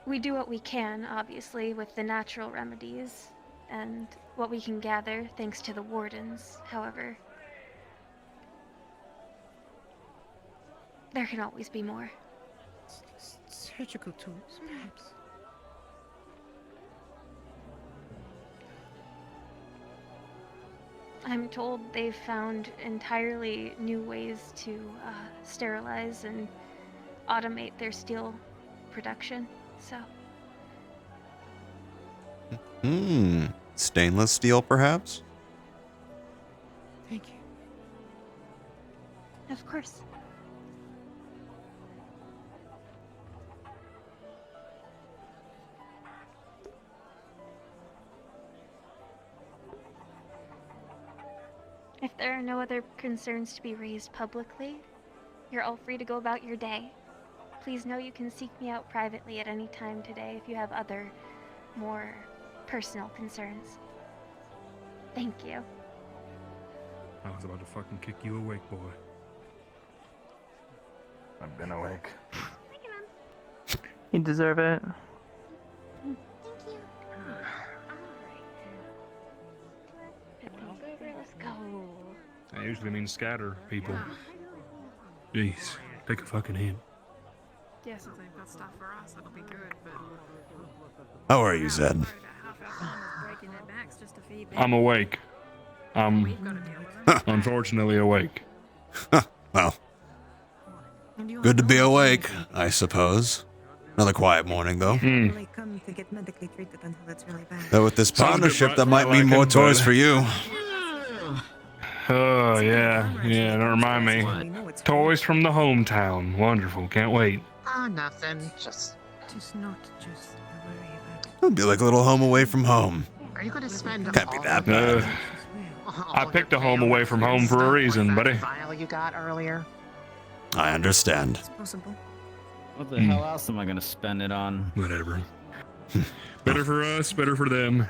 We do what we can, obviously, with the natural remedies, and what we can gather thanks to the wardens. However, there can always be more. Surgical tools, perhaps. I'm told they've found entirely new ways to sterilize and automate their steel production, so... Stainless steel, perhaps? Thank you. Of course. If there are no other concerns to be raised publicly, you're all free to go about your day. Please know you can seek me out privately at any time today if you have other, more personal concerns. Thank you. I was about to fucking kick you awake, boy. I've been awake. You deserve it. Let's go. That usually means scatter people. Jeez, take a fucking hint. Yes, if they've got stuff for us, that'll be good, but... How are you, Zed? breaking their backs just to feed them. I'm awake. Unfortunately awake. Well, good to be awake, I suppose. Another quiet morning, though. Come to get medically treated until it's really bad. Though with this Sounds partnership, good, that might mean more toys for you. Oh, yeah. Yeah, don't remind me. Toys from the hometown. Wonderful. Can't wait. Oh, nothing. Just not just worry about it. It'll be like a little home away from home. Are you going to spend Can't be that bad. I picked a home away from home for a reason, buddy. file you got earlier? I understand. Possible. What the hell else am I gonna spend it on? Whatever. Better for us, better for them.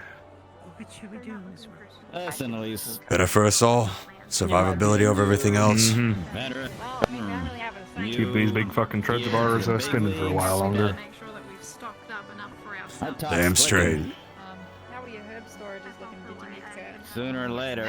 What should we do in this world? Listen, Elise. Better for us all. Survivability over everything else. Better. Keep these big fucking treads of ours spinning for a while longer. Make sure that we've stocked up enough for ourselves. Damn straight. How are your herb storages looking? Did you need to... Sooner or later,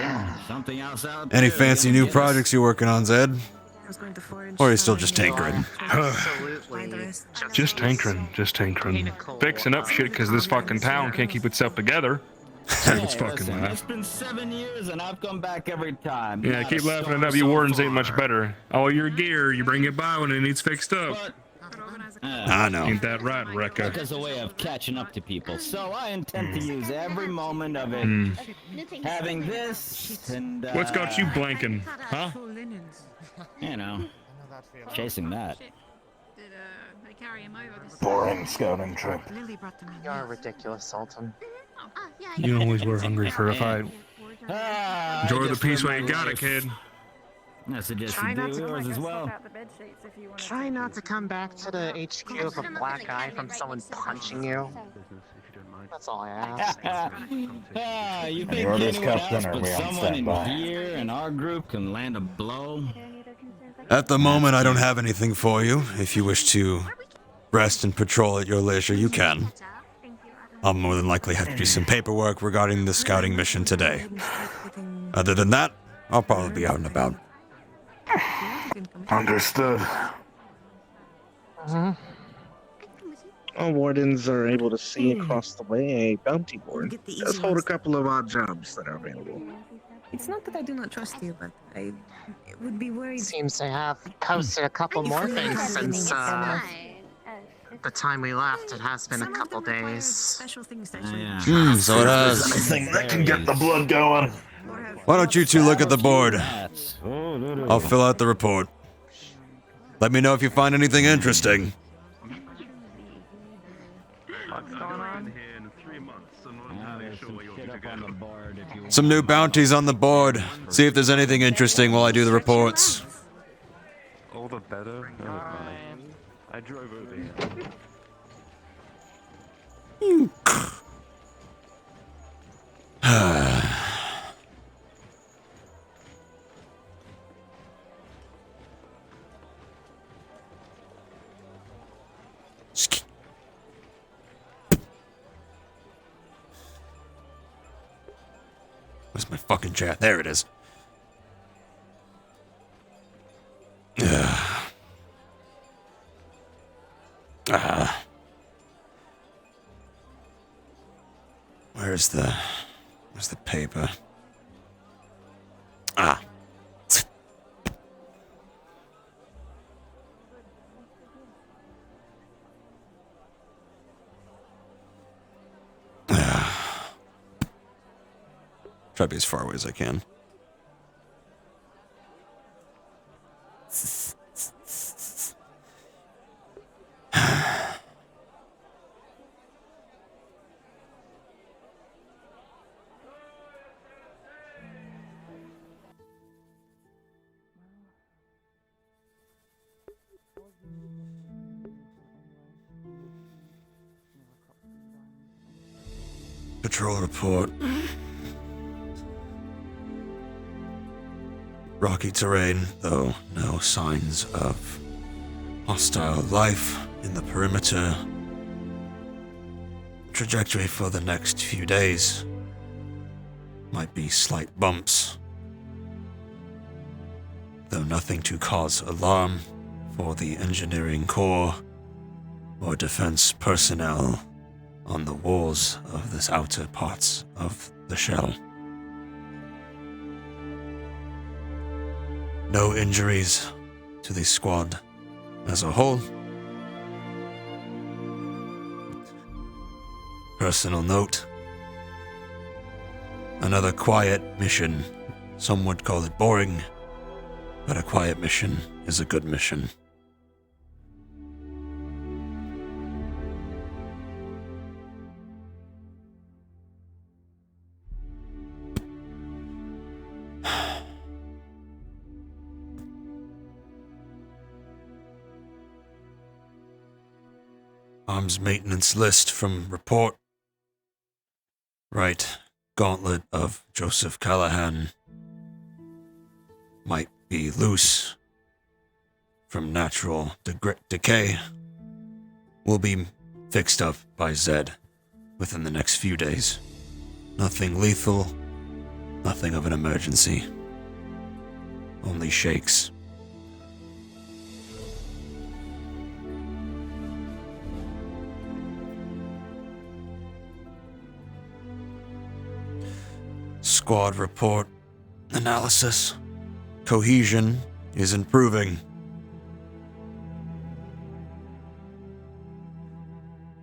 something else out Any there fancy gonna new get projects you're working on, Zed? I was going to forage. Or are you still just tinkering? Absolutely. Just tinkering, just tinkering. Fixing up shit because this fucking town can't keep itself together. Let's fucking Listen, laugh. it's been 7 years and I've come back every time. Yeah, Not keep a laughing at storm W. so Wardens ain't far. much better. All your gear, you bring it by when it needs fixed up. I know. Ain't that right, Rekka? As a way of catching up to people, so I intend to use every moment of it. Having this and What's got you blanking, huh? You know, chasing that. Did they carry him over this... Boring scouting trip. You're ridiculous, Sultan. You always were hungry for a fight. Enjoy the peace while you got it, kid. I suggest Try you not do to yours as well. Try not to come back to the HQ with a black eye from someone punching you. That's all I ask. You The think orders, anyone Captain, else are but we on someone in standby? here in our group can land a blow? At the moment, I don't have anything for you. If you wish to rest and patrol at your leisure, you can. I'll more than likely have to do some paperwork regarding the scouting mission today. Other than that, I'll probably be out and about. Understood. All wardens are able to see across the way a bounty board. Does hold a couple of odd jobs that are available. It's not that I do not trust you, but I would be worried. Seems to have posted a couple more things since the time we left. It has been a couple days. Special things that So it has. Anything that can get the blood going. Why don't you two look at the board? I'll fill out the report. Let me know if you find anything interesting. Some new bounties on the board. See if there's anything interesting while I do the reports. All the better. I drove over here. Where's my fucking chat? There it is. Where's the paper? Ah. Try to be as far away as I can. Patrol report. Rocky terrain, though no signs of hostile life in the perimeter. Trajectory for the next few days might be slight bumps, though nothing to cause alarm for the engineering corps or defense personnel on the walls of this outer parts of the shell. No injuries to the squad as a whole. Personal note. Another quiet mission. Some would call it boring, but a quiet mission is a good mission. Arms maintenance list from report. Right gauntlet of Joseph Callahan might be loose from natural decay. Will be fixed up by Zed within the next few days. Nothing lethal, nothing of an emergency. Only shakes. Squad report analysis. Cohesion is improving.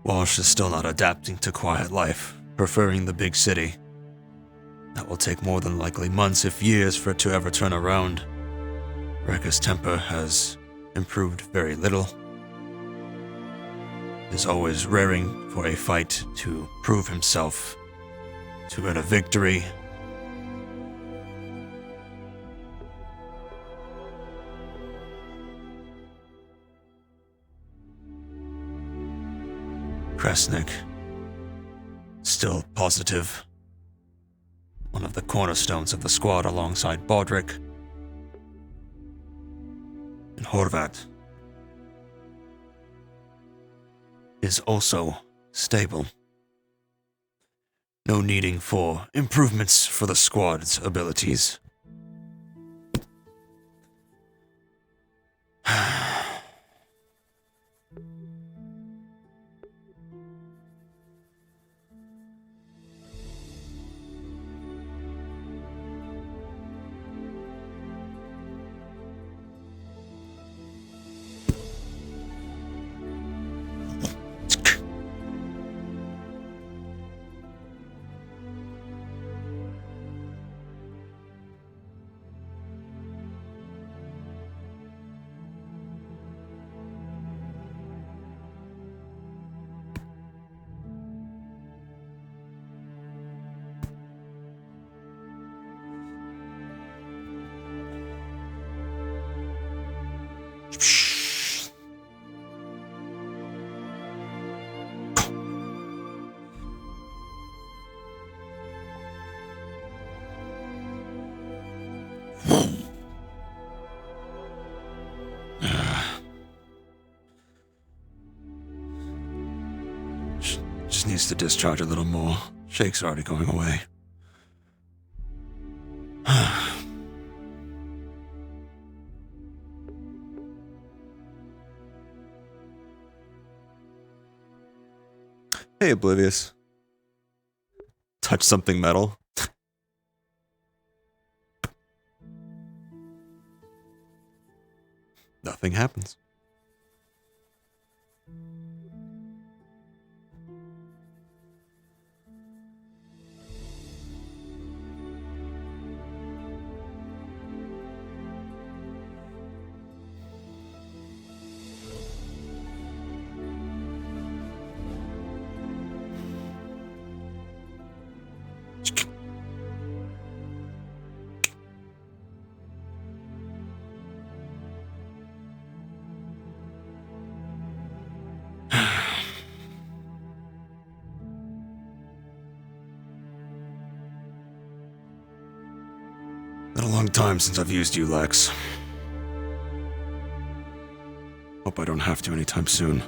Walsh is still not adapting to quiet life, preferring the big city. That will take more than likely months, if years, for it to ever turn around. Rekka's temper has improved very little. Is always raring for a fight to prove himself, to win a victory, Kresnik. Still positive. One of the cornerstones of the squad alongside Bodrick and Horvat is also stable. No needing for improvements for the squad's abilities. Just needs to discharge a little more. Shake's already going away. Hey, Oblivious. Touch something metal. Nothing happens. Been a long time since I've used you, Lex. Hope I don't have to anytime soon.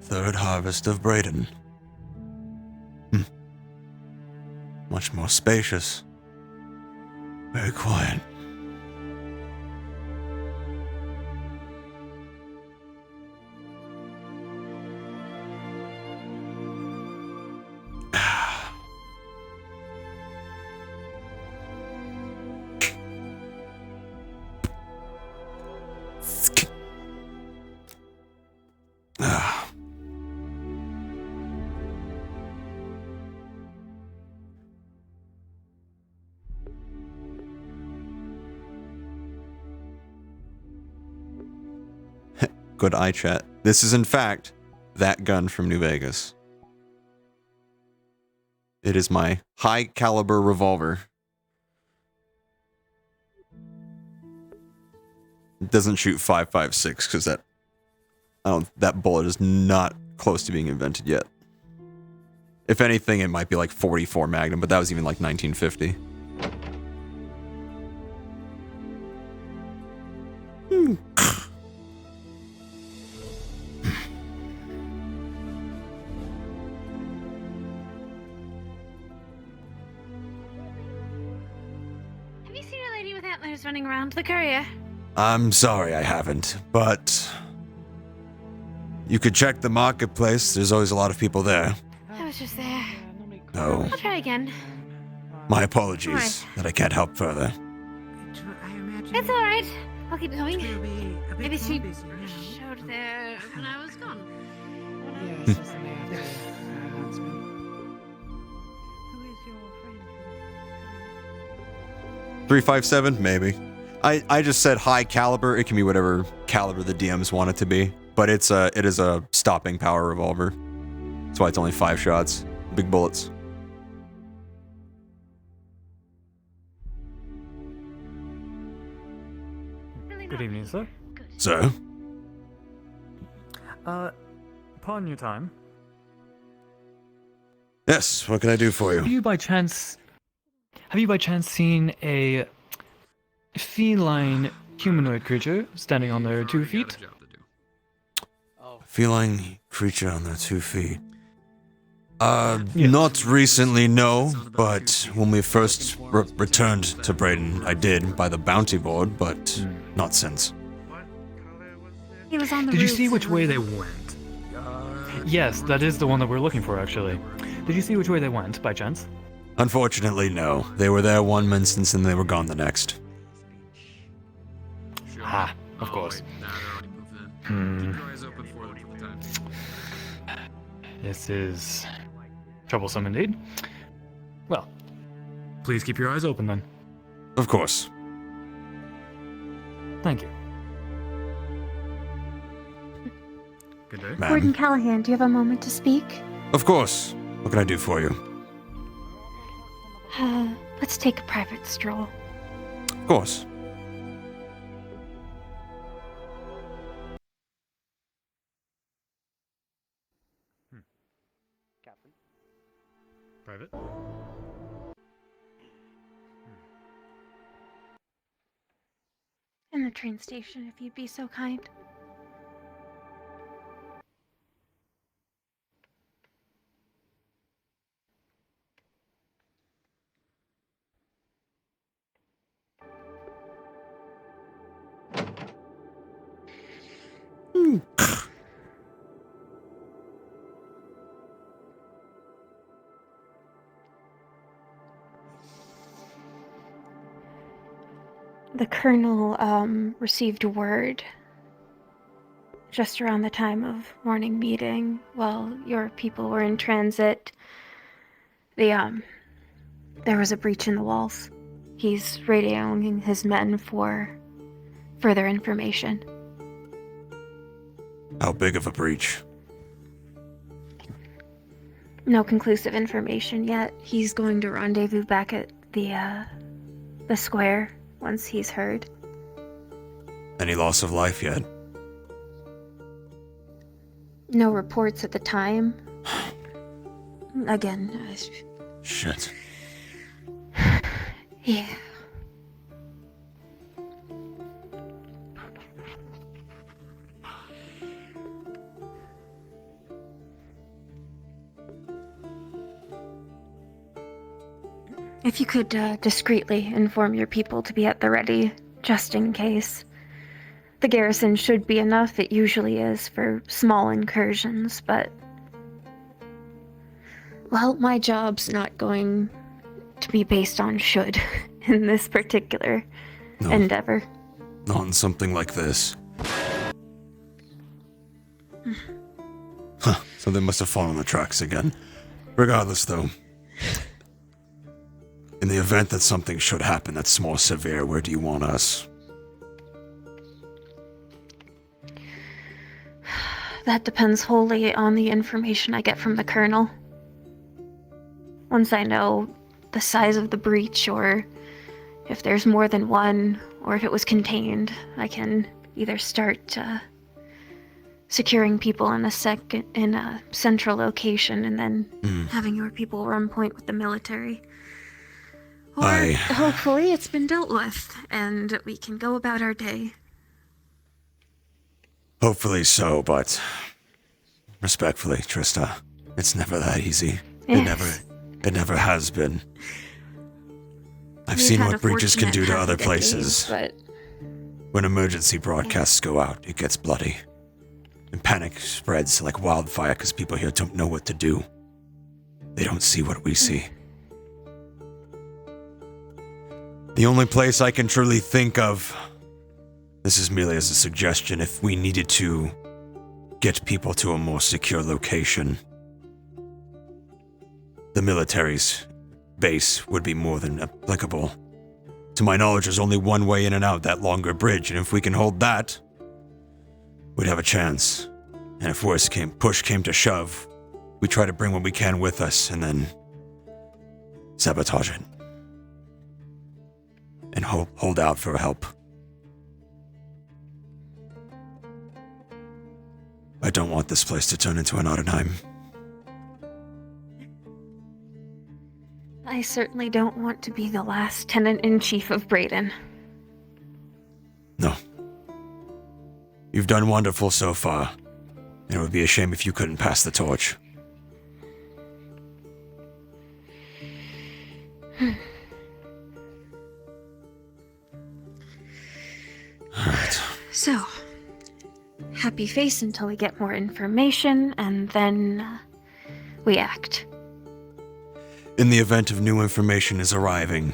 Third harvest of Braidon. Much more spacious. Very quiet. Good eye chat. This is in fact that gun from New Vegas. It is my high caliber revolver. It doesn't shoot 5.56 because that bullet is not close to being invented yet. If anything, it might be like 44 Magnum, but that was even like 1950. Have you seen a lady with antlers running around the courier? I'm sorry I haven't, but you could check the marketplace. There's always a lot of people there. I was just there. No, I'll try again. my apologies that I can't help further. It's alright. I'll keep going. Maybe she showed there when I was gone. 357, maybe. I just said high caliber. It can be whatever caliber the DMs want it to be, but it is a stopping power revolver. That's why it's only 5 shots, big bullets. Good evening, sir. Sir? Pardon your time. Yes, what can I do for you? Have you by chance seen a feline humanoid creature standing on their 2 feet? Feline creature on their 2 feet. Not recently, no, but when we first returned to Braden, I did, by the bounty board, but not since. He was on the Did you roof. see which way they went? Yes, that is the one that we're looking for, actually. Did you see which way they went, by chance? Unfortunately, no. They were there one instance and they were gone the next. Ah, of course. This is troublesome indeed. Well, please keep your eyes open then. Of course. Thank you. Good day. Gordon Callahan, do you have a moment to speak? Of course. What can I do for you? Let's take a private stroll. Of course. Private? In the train station, if you'd be so kind. The Colonel received word just around the time of morning meeting while your people were in transit. There was a breach in the walls. He's radioing his men for further information. How big of a breach? No conclusive information yet. He's going to rendezvous back at the square once he's heard. Any loss of life yet? No reports at the time. Again, Shit. yeah. If you could discreetly inform your people to be at the ready, just in case. The garrison should be enough, it usually is for small incursions, but... Well, my job's not going to be based on should in this particular endeavor. Not on something like this. Huh, so they must have fallen on the tracks again. Regardless, though. In the event that something should happen that's more severe, where do you want us? That depends wholly on the information I get from the Colonel. Once I know the size of the breach, or if there's more than one, or if it was contained, I can either start securing people in a central location and then having your people run point with the military. Or hopefully it's been dealt with and we can go about our day. Hopefully so, but respectfully, Trista, it's never that easy. It never has been. I've seen what breaches can do to other places. But When emergency broadcasts go out, it gets bloody. And panic spreads like wildfire because people here don't know what to do. They don't see what we see. The only place I can truly think of, this is merely as a suggestion, if we needed to get people to a more secure location, the military's base would be more than applicable. To my knowledge, there's only one way in and out that longer bridge, and if we can hold that, we'd have a chance. And if push came to shove, we try to bring what we can with us and then sabotage it. And hold out for help. I don't want this place to turn into an Ottenheim. I certainly don't want to be the last tenant-in-chief of Braden. No. You've done wonderful so far, and it would be a shame if you couldn't pass the torch. Alright. So, happy face until we get more information, and then we act. In the event of new information is arriving,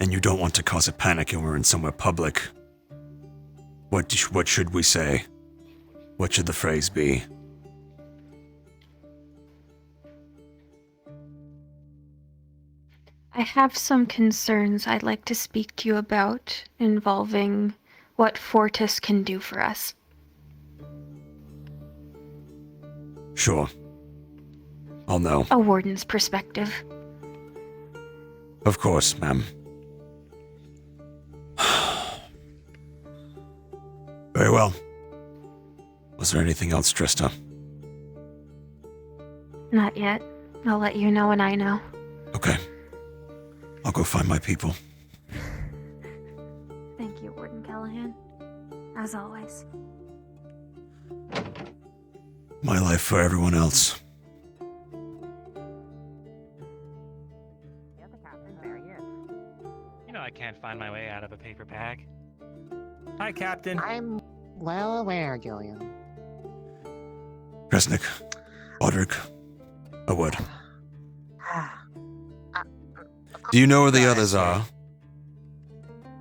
and you don't want to cause a panic and we're in somewhere public, what should we say? What should the phrase be? I have some concerns I'd like to speak to you about involving what Fortis can do for us. Sure. I'll know. A warden's perspective. Of course, ma'am. Very well. Was there anything else, Trista? Not yet. I'll let you know when I know. Okay. I'll go find my people. Thank you, Warden Callahan. As always. My life for everyone else. You know I can't find my way out of a paper bag. Hi, Captain. I'm well aware, Gillian. Kresnik. Audric. A word. Do you know where the others are?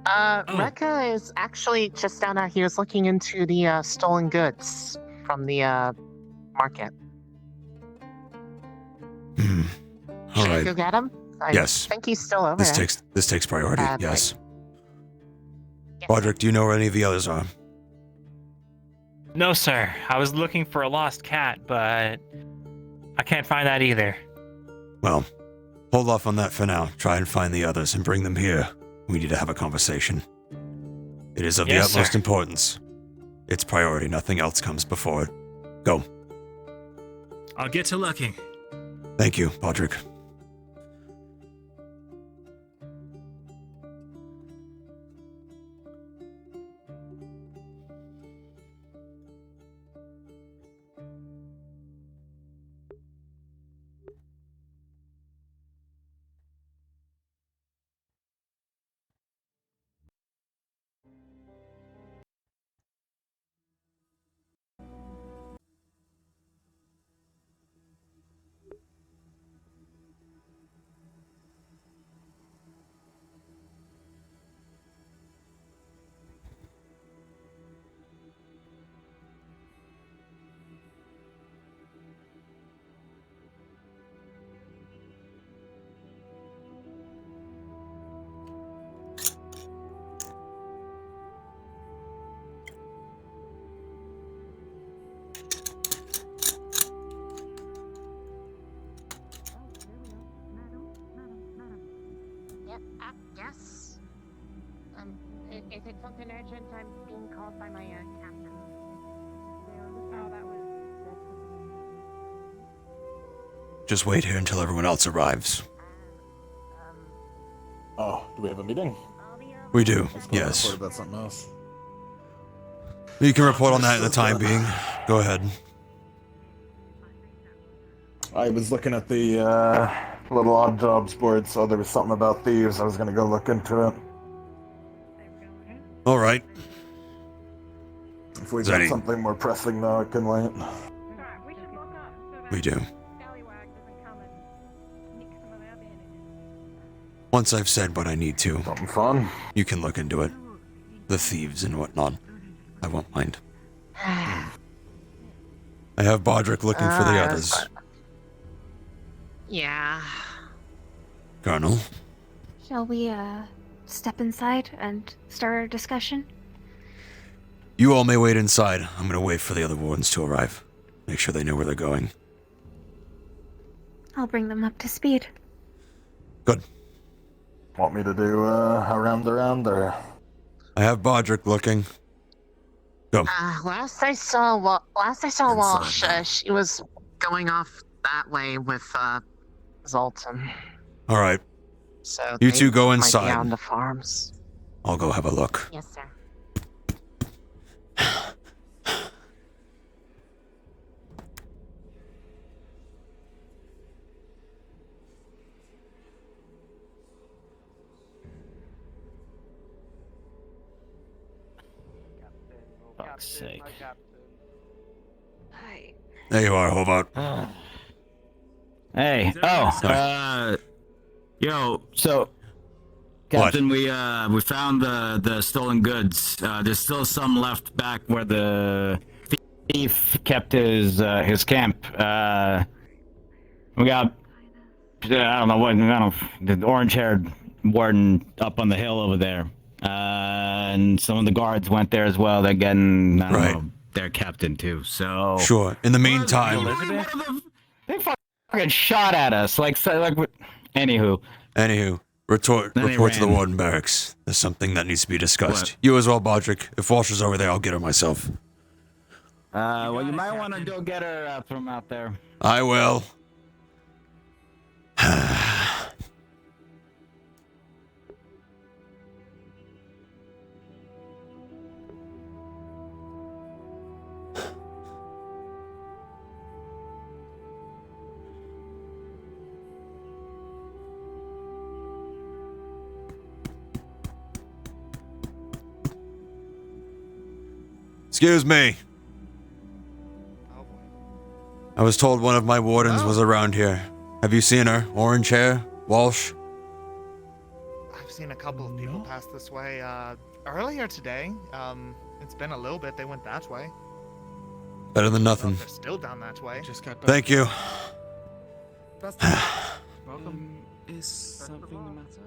Rekka is actually just down out here. He was looking into the stolen goods from the market. All Should I right. go get him? I Yes. think he's still over there. This takes priority. Yes. Audric, do you know where any of the others are? No, sir. I was looking for a lost cat, but I can't find that either. Well, hold off on that for now. Try and find the others and bring them here. We need to have a conversation. It is of the Yes, utmost sir. importance. It's priority. Nothing else comes before it. Go. I'll get to looking. Thank you, Audric. Yep, yes. Is it something urgent? I'm being called by my captain. Oh, that just wait here until everyone else arrives. Oh, do we have a meeting? We do, Let's yes. report about something else. You can report on that in the time being. Go ahead. I was looking at the little odd jobs board, so there was something about thieves. I was gonna go look into it. All right. If we Is got any- something more pressing, though, it can wait. We do. Once I've said what I need to, something fun. You can look into it. The thieves and whatnot. I won't mind. I have Bodrick looking for the others. Yeah. Colonel, Shall we, step inside and start our discussion? you all may wait inside. I'm gonna wait for the other wardens to arrive. Make sure they know where they're going. I'll bring them up to speed. Good. Want me to do a round around, or? I have Bodrick looking. Go. Last I saw Walsh, she was going off that way with Zoltan. All right. So You they two go might be inside. on the farms. I'll go have a look. Yes, sir. Fuck's sake. Hi. There you are, Hobart. Hey, yo, so, Captain, we found the stolen goods. There's still some left back where the thief kept his camp. We got, the orange-haired warden up on the hill over there. And some of the guards went there as well. They're getting, I don't know, their captain too, so... Sure. In the meantime... They fucking shot at us, anywho. Report Then they to the ran. warden barracks. There's something that needs to be discussed. What? You as well, Bodrick. If Walsh is over there, I'll get her myself. Well, you might want to go get her from out there. I will. Excuse me. I was told one of my wardens was around here. Have you seen her? Orange hair? Walsh? I've seen a couple of people pass this way earlier today. It's been a little bit. They went that way. Better than nothing. They're still down that way. Thank you. Welcome. Is something the matter?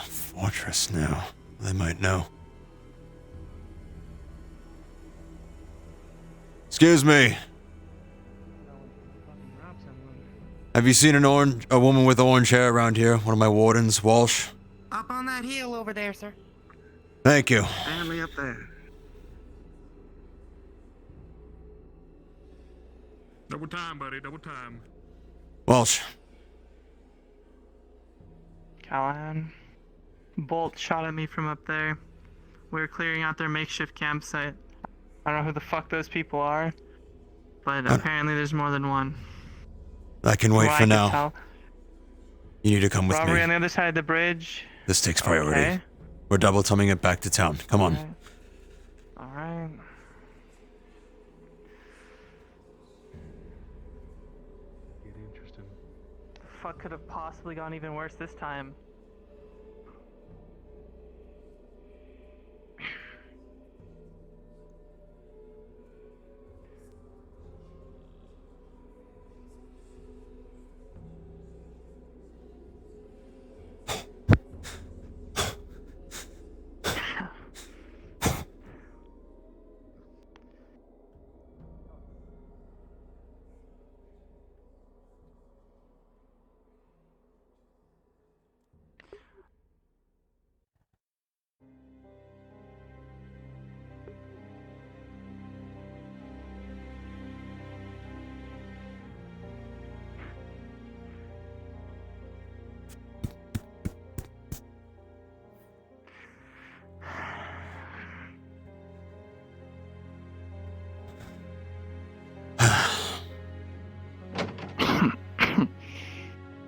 Fortress now. They might know. Excuse me. Have you seen a woman with orange hair around here? One of my wardens, Walsh? Up on that hill over there, sir. Thank you. Family up there. Double time, buddy. Double time. Walsh. Callahan. Bolt shot at me from up there. We were clearing out their makeshift campsite. I don't know who the fuck those people are, but apparently there's more than one. I can wait From what I for can now. tell. You need to come with Robbery me. on the other side of the bridge. This takes priority. Okay. We're double tumming it back to town. Come on. Alright. The fuck could have possibly gone even worse this time?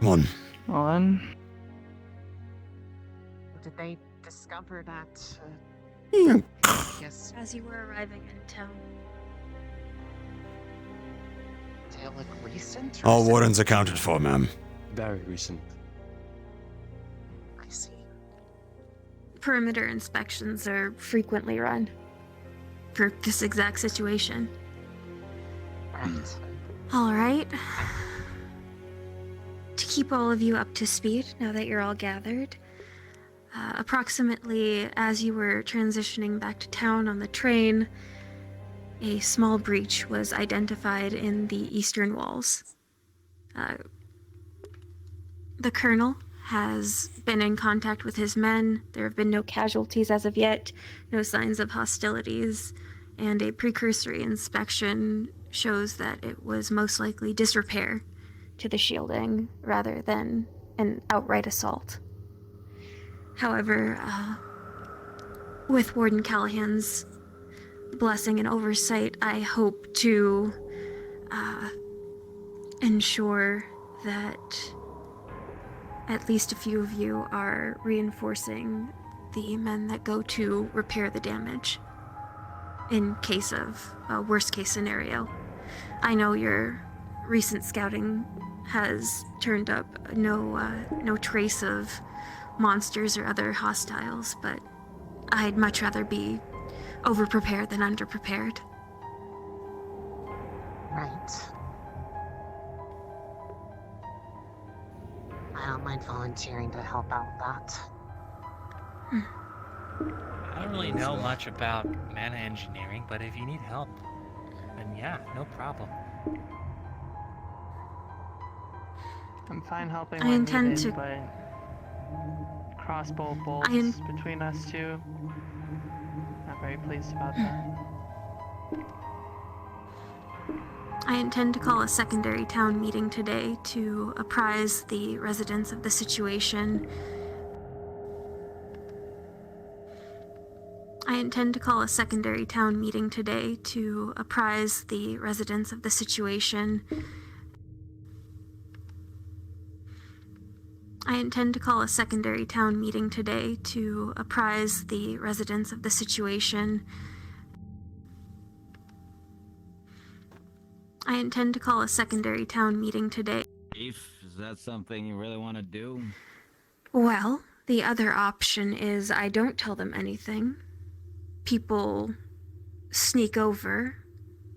one. Well then, Did they discover that? Yes. As you were arriving in town. Did it look recent? or All is it- wardens accounted for, ma'am. Very recent. I see. Perimeter inspections are frequently run for this exact situation. Right. All right. To keep all of you up to speed, now that you're all gathered, approximately as you were transitioning back to town on the train, a small breach was identified in the eastern walls. The colonel has been in contact with his men. There have been no casualties as of yet, no signs of hostilities, and a precursory inspection shows that it was most likely disrepair to the shielding rather than an outright assault. However, with Warden Callahan's blessing and oversight, I hope to ensure that at least a few of you are reinforcing the men that go to repair the damage in case of a worst case scenario. I know your recent scouting has turned up no trace of monsters or other hostiles, but I'd much rather be overprepared than underprepared. Right. I don't mind volunteering to help out with that. I don't really know much about mana engineering, but if you need help, then yeah, no problem. I'm fine helping I when intend needed, to- but crossbow bolts between us two. Not very pleased about that. I intend to call a secondary town meeting today to apprise the residents of the situation. I intend to call a secondary town meeting today to apprise the residents of the situation. I intend to call a secondary town meeting today to apprise the residents of the situation. I intend to call a secondary town meeting today. Chief, is that something you really want to do? Well, the other option is I don't tell them anything. People sneak over,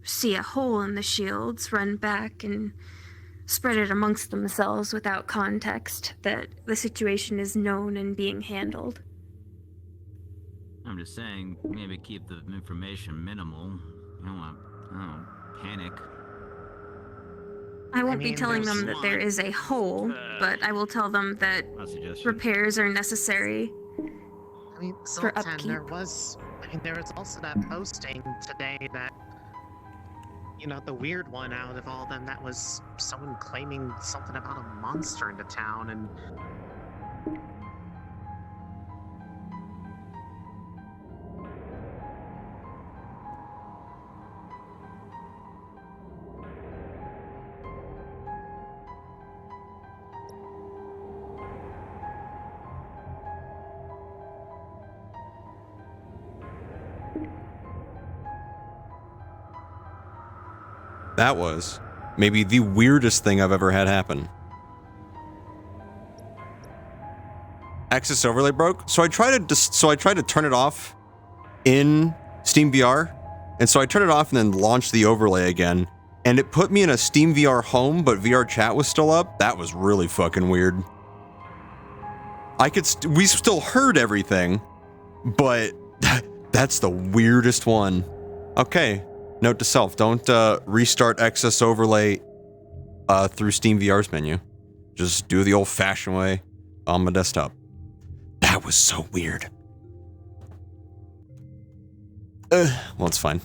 see a hole in the shields, run back, and spread it amongst themselves without context that the situation is known and being handled. I'm just saying, maybe keep the information minimal. I don't want panic. I won't be telling them that there is a hole, but I will tell them that repairs are necessary. I mean, For Zoltan, upkeep. there was also that posting today that, the weird one out of all them, that was someone claiming something about a monster in the town, and That was maybe the weirdest thing I've ever had happen. Access overlay broke, so I tried to turn it off in Steam VR, and so I turned it off and then launched the overlay again, and it put me in a Steam VR home, but VRChat was still up. That was really fucking weird. We still heard everything, but that's the weirdest one. Okay. Note to self, don't restart Excess Overlay through Steam VR's menu. Just do it the old-fashioned way on my desktop. That was so weird. Well, it's fine.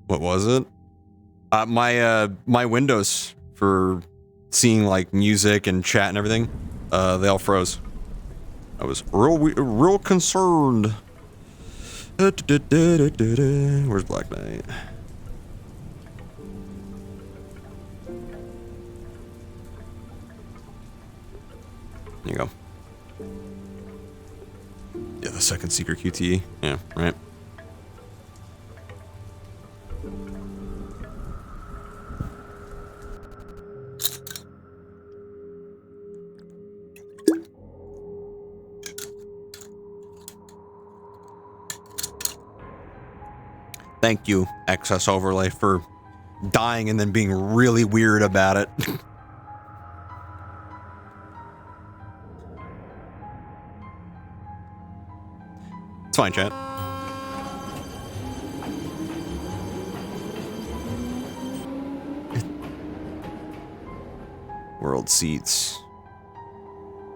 What was it? My windows for seeing like music and chat and everything, they all froze. I was real concerned. Where's Black Knight? There you go. Yeah, the second secret QTE. Yeah, right. Thank you, Excess Overlay, for dying and then being really weird about it. It's fine, chat. World seats.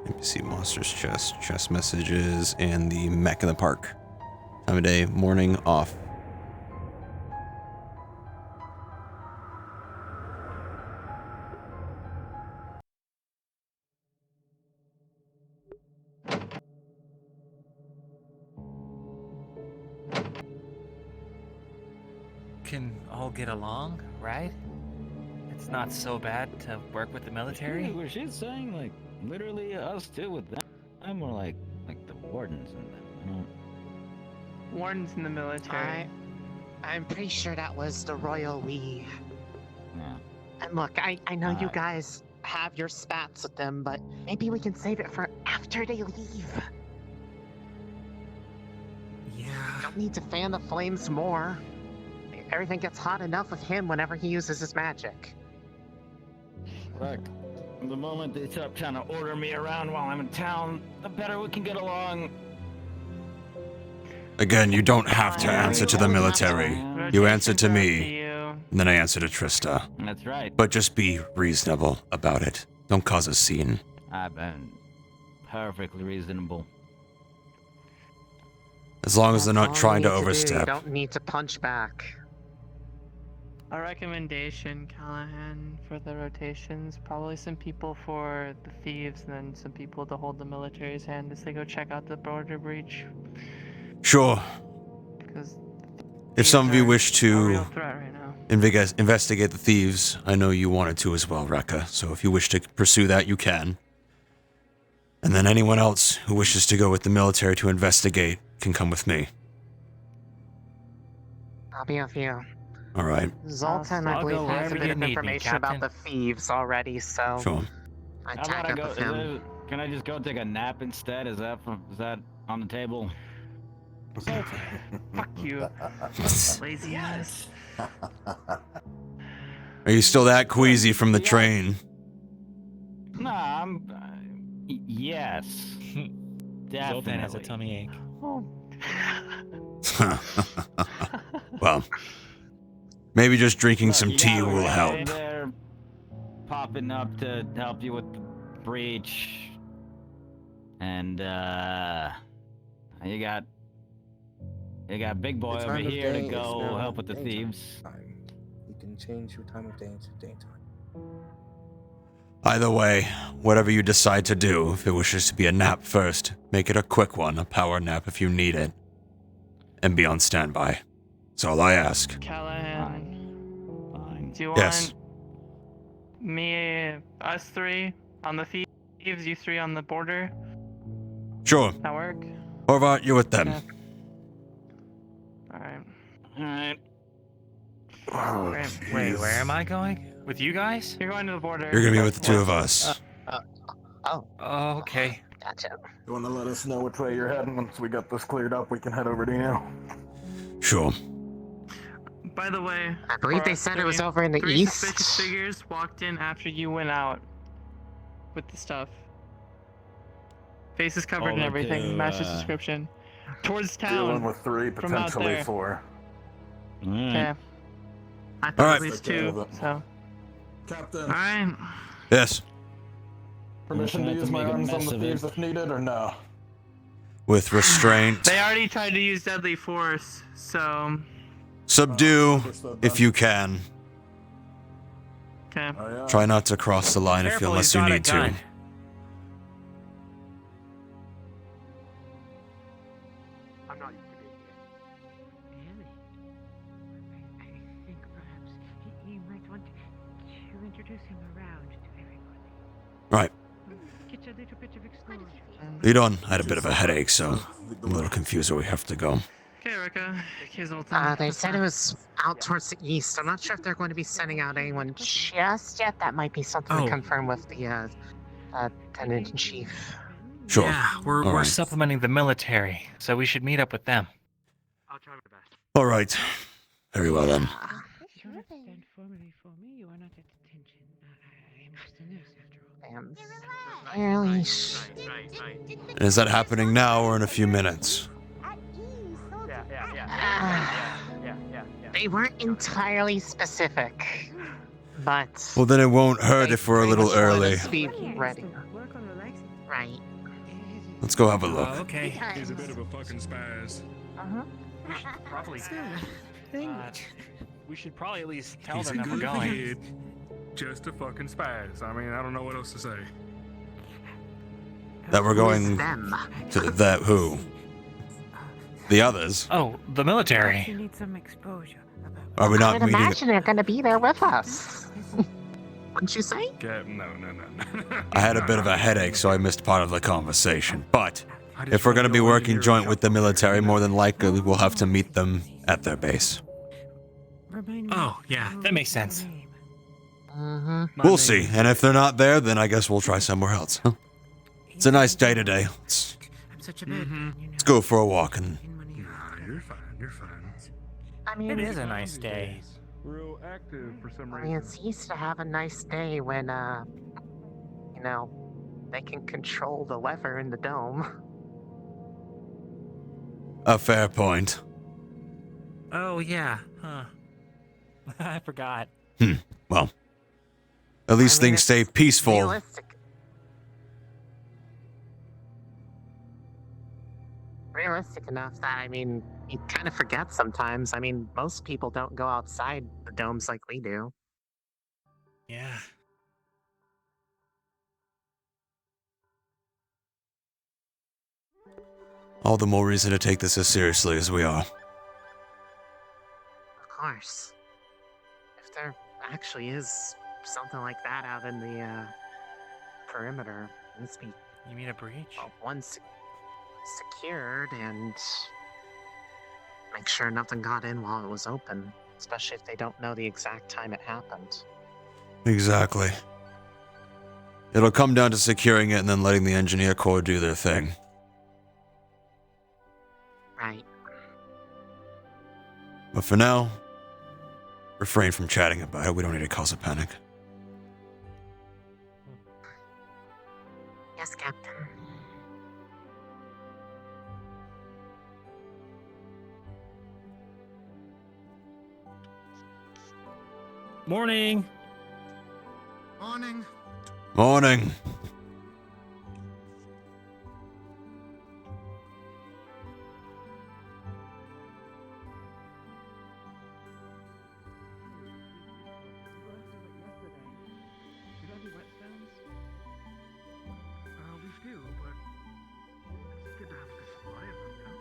NPC monsters chest messages, and the mech in the park. Time of day, morning, off. Can all get along, right? It's not so bad to work with the military. What she's saying, like, literally us too with them. I'm more like the wardens and them. I don't... Warden's in the military. I'm pretty sure that was the royal we. Yeah. And look, I know you guys have your spats with them, but maybe we can save it for after they leave. Yeah. Don't need to fan the flames more. Everything gets hot enough with him whenever he uses his magic. Look, the moment they stop trying to order me around while I'm in town, the better we can get along. Again, you don't have to answer to the military. You answer to me, and then I answer to Trista. That's right. But just be reasonable about it. Don't cause a scene. I've been perfectly reasonable. As long as they're not All trying you to need do, overstep. You don't need to punch back. A recommendation, Callahan, for the rotations. Probably some people for the thieves, and then some people to hold the military's hand as they go check out the border breach. Sure. Because If some of you wish a to real threat right now. investigate the thieves, I know you wanted to as well, Rekka. So if you wish to pursue that, you can. And then anyone else who wishes to go with the military to investigate can come with me. I'll be with you. All right. Zoltan, I I'll believe, go has a wherever bit you of need me, information about Captain. the thieves already, so Sure. I How tag about I up with him. Can I just go take a nap instead? Is that on the table? Fuck you. Lazy ass. Are you still that queasy from the train? Nah, I'm. Yes. Definitely. Zoltan has a tummy ache. Oh. Well, maybe just drinking Look, some you tea got will Ray help. there popping up to help you with the breach. And you got Big Boy The over time of here to day is go now help with the daytime. thieves. You can change your time of day to daytime. Either way, whatever you decide to do, if it wishes to be a nap first, make it a quick one, a power nap if you need it. And be on standby. That's all I ask. Callahan. Fine. Do you Yes. want us three on the thieves, you three on the border? Sure. That work? Horvat, you're with them. Yeah. Alright. Alright. Wait, where am I going? With you guys? You're going to the border. You're gonna be with the two of us. Oh, okay. Gotcha. You want to let us know which way you're heading? Once we got this cleared up, we can head over to you. Sure. By the way, I believe they said it was over in the three east. suspicious figures walked in after you went out with the stuff. Faces covered and Over everything. to, Matches description. Towards town. Dealing with 3, from out potentially there. 4. Okay. I thought Alright. at least 2, so. Captain. Alright. Yes. Permission to use my arms on the thieves if needed, or no? With restraint. They already tried to use deadly force, so. Subdue if you can. Okay. Try not to cross the line Careful, unless he's you got a need to. gun. I'm not used to being here. Really? I think perhaps he might want to introduce him around to everybody. Right. Get a little bit of exposure. Lead on. I had a bit of a headache, so I'm a little confused where we have to go. Okay, Rika. Kizulton. They said it was out towards the east. I'm not sure if they're going to be sending out anyone just yet. That might be something to confirm with the Tenant-in-Chief. Sure. Yeah, we're All right. supplementing the military, so we should meet up with them. I'll try my best. All right. Very well then. You do not stand formally for me. You are not at detention. I am just a nurse after all. Barely. Is that happening now or in a few minutes? They weren't entirely specific, but Well, then it won't hurt if we're a little early. be ready. Right. Let's go have a look. Okay. He's a bit of a fucking spaz. We should probably at least tell He's them a that we're good going. kid, just a fucking spaz. I mean, I don't know what else to say. That we're going them? to that who? The others? Oh, the military. You need some exposure. Are we not I would meeting? imagine they're going to be there with us. Wouldn't you say? No. I had a bit of a headache, so I missed part of the conversation. But if we're going to be working joint with the military, more than likely we'll have to meet them at their base. Oh, yeah, that makes sense. We'll see. And if they're not there, then I guess we'll try somewhere else. Huh? It's a nice day today. Let's go for a walk and. Nah, you're fine. You're fine. I mean, It is a nice day. Real active for some I mean, reason. it's used to have a nice day when, they can control the weather in the dome. A fair point. Oh, yeah. Huh. I forgot. Well, at least I mean, things stay it's peaceful. Realistic enough that, I mean, you kind of forget sometimes. I mean, most people don't go outside the domes like we do. Yeah. All the more reason to take this as seriously as we are. Of course. If there actually is something like that out in the, perimeter, it needs to be You mean a breach? secured and make sure nothing got in while it was open, especially if they don't know the exact time it happened. Exactly. It'll come down to securing it and then letting the engineer corps do their thing. Right. But for now, refrain from chatting about it. We don't need to cause a panic. Yes, Captain. Morning. Morning. Morning. We do, but it's good to have a good supply of them, you know?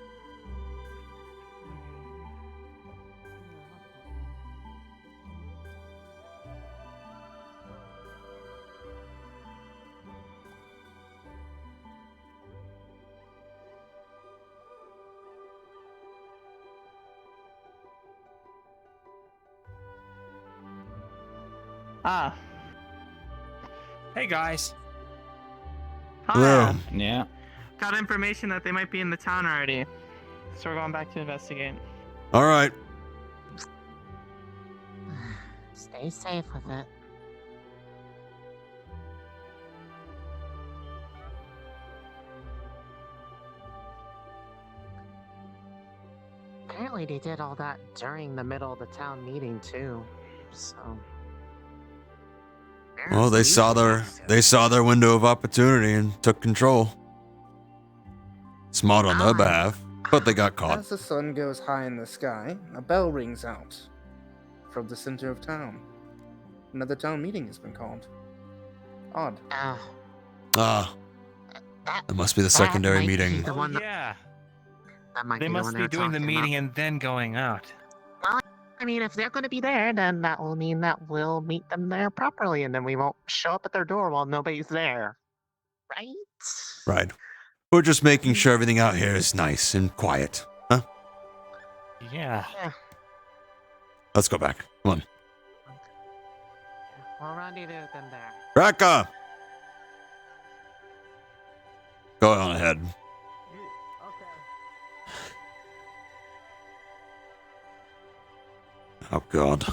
Ah. Hey, guys. Hello. Yeah. Got information that they might be in the town already. So we're going back to investigate. All right. Stay safe with it. Apparently they did all that during the middle of the town meeting too, so... Well, they saw their window of opportunity and took control. Smart on their behalf, but they got caught. As the sun goes high in the sky, a bell rings out from the center of town. Another town meeting has been called. Odd. Ah. It must be the secondary meeting. Yeah. That might They be the must one be they're doing the talking meeting about. and then going out. Well, I mean, if they're going to be there, then that will mean that we'll meet them there properly, and then we won't show up at their door while nobody's there. Right? Right. We're just making sure everything out here is nice and quiet. Huh? Yeah. Let's go back. Come on. We'll rendezvous them there. Raka! Go on ahead. Oh, God.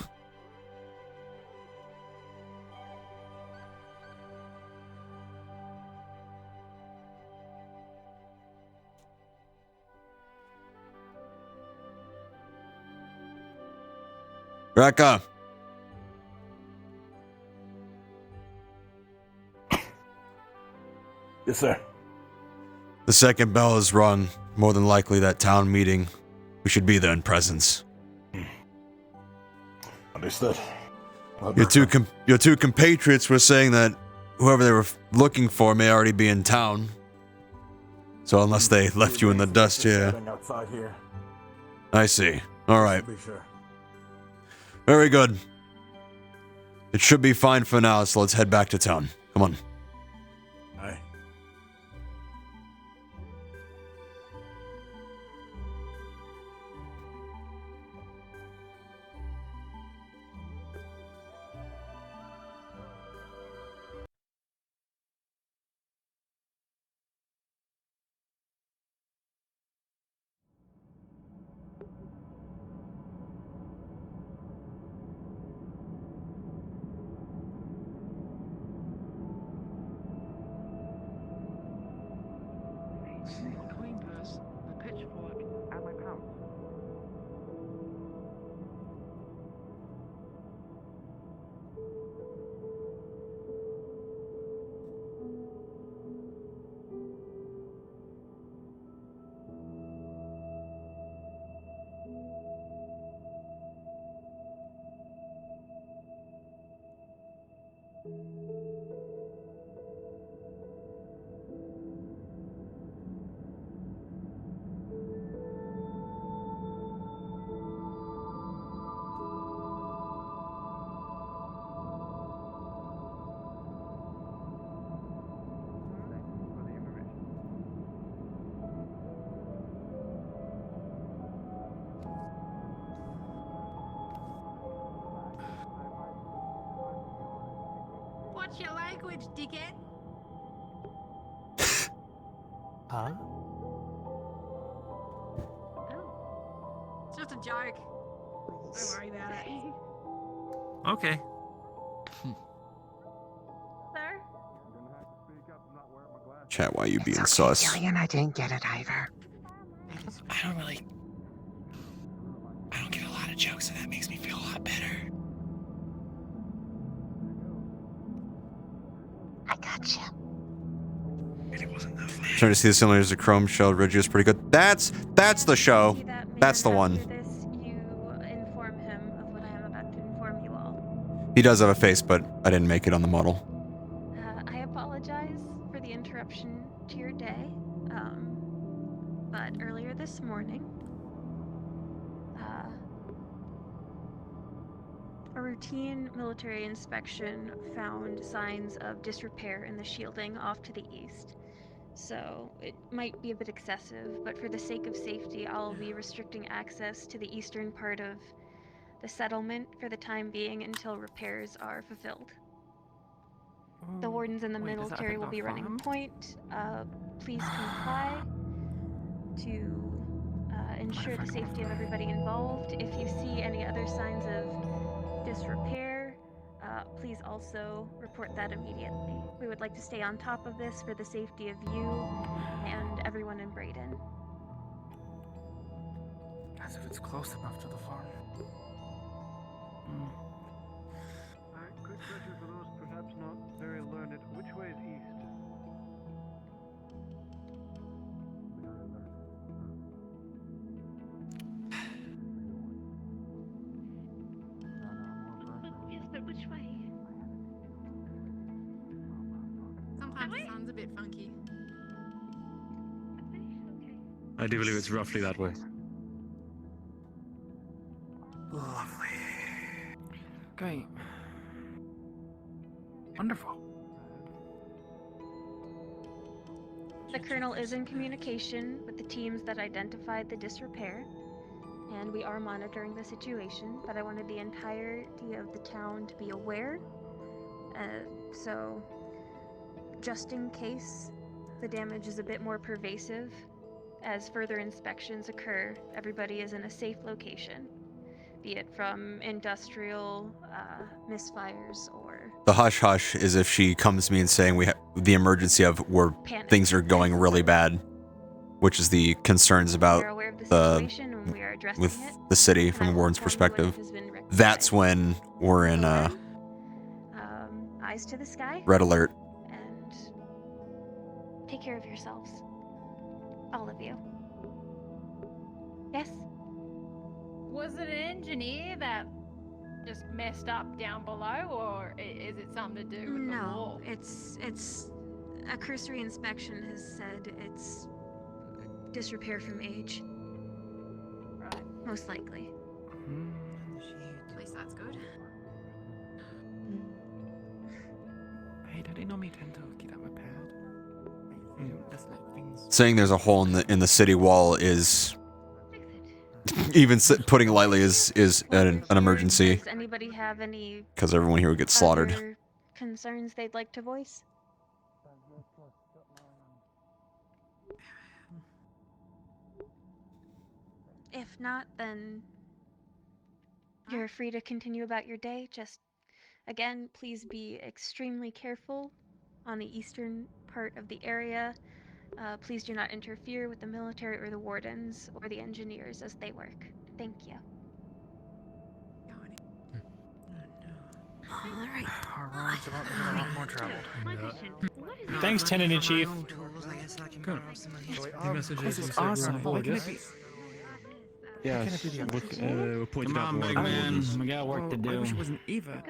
Raka! Yes, sir. The second bell is rung. More than likely that town meeting. We should be there in presence. Understood. Your two compatriots were saying that whoever they were looking for may already be in town. So unless they left you in the dust here. Outside here. I see. All right. Be sure. Very good. It should be fine for now, so let's head back to town. Come on. Aye. Coin purse, a pitchfork, and my pound. Watch your language, dickhead. Huh? Oh. It's just a joke. Don't worry about it. Okay. Sir? Chat, why you being sus? Jillian, I didn't get it either. I don't get a lot of jokes, and that makes me feel a lot better. I got you. And it wasn't that funny. Trying to see the similarities of Chrome Shell Regius pretty good. That's the show. That's the one. After this, you inform him of what I am about to inform you all. He does have a face, but I didn't make it on the model. I apologize for the interruption to your day, but earlier this morning, a routine military inspection found signs of disrepair in the shielding off to the east. So it might be a bit excessive, but for the sake of safety, I'll be restricting access to the eastern part of the settlement for the time being until repairs are fulfilled. The wardens and the military will be running point. Please comply to ensure the safety of everybody involved. If you see any other signs of disrepair, please also report that immediately. We would like to stay on top of this for the safety of you and everyone in Braidon. As if it's close enough to the farm. Quick question for those perhaps not very learned. Which way is east? Yes, but which way? Sometimes the sun's a bit funky. I do believe it's roughly that way. Lovely. Great. Wonderful. The Colonel is in communication with the teams that identified the disrepair, and we are monitoring the situation, but I wanted the entirety of the town to be aware. So, just in case the damage is a bit more pervasive, as further inspections occur, everybody is in a safe location, be it from industrial misfires or... The hush hush is if she comes to me and saying we have the emergency of where Panic. things are going really bad, which is the concerns about We're aware of the the situation and we are addressing with it. the city from a warden's perspective. That's when we're in Eyes to the sky. red alert. And take care of yourselves. All of you. Yes? Was it an engineer that just messed up down below, or is it something to do with the wall? No, it's a cursory inspection has said it's disrepair from age. Right. Most likely. At least that's good. Hey, did they normally tend to get up repaired? Just like things. Saying there's a hole in the city wall is even putting it lightly is an emergency Does anybody have any because everyone here would get slaughtered. other concerns they'd like to voice? If not, then you're free to continue about your day. Just, again, please be extremely careful on the eastern part of the area. Please do not interfere with the military or the wardens or the engineers as they work. Thank you. Alright. Our roads about to get a lot more traveled. Thanks, Tenant in Chief. Good. This is awesome. What can it be? Yes, we pointed Come out on, big more man. wardens. We got work to I do. wish it wasn't either.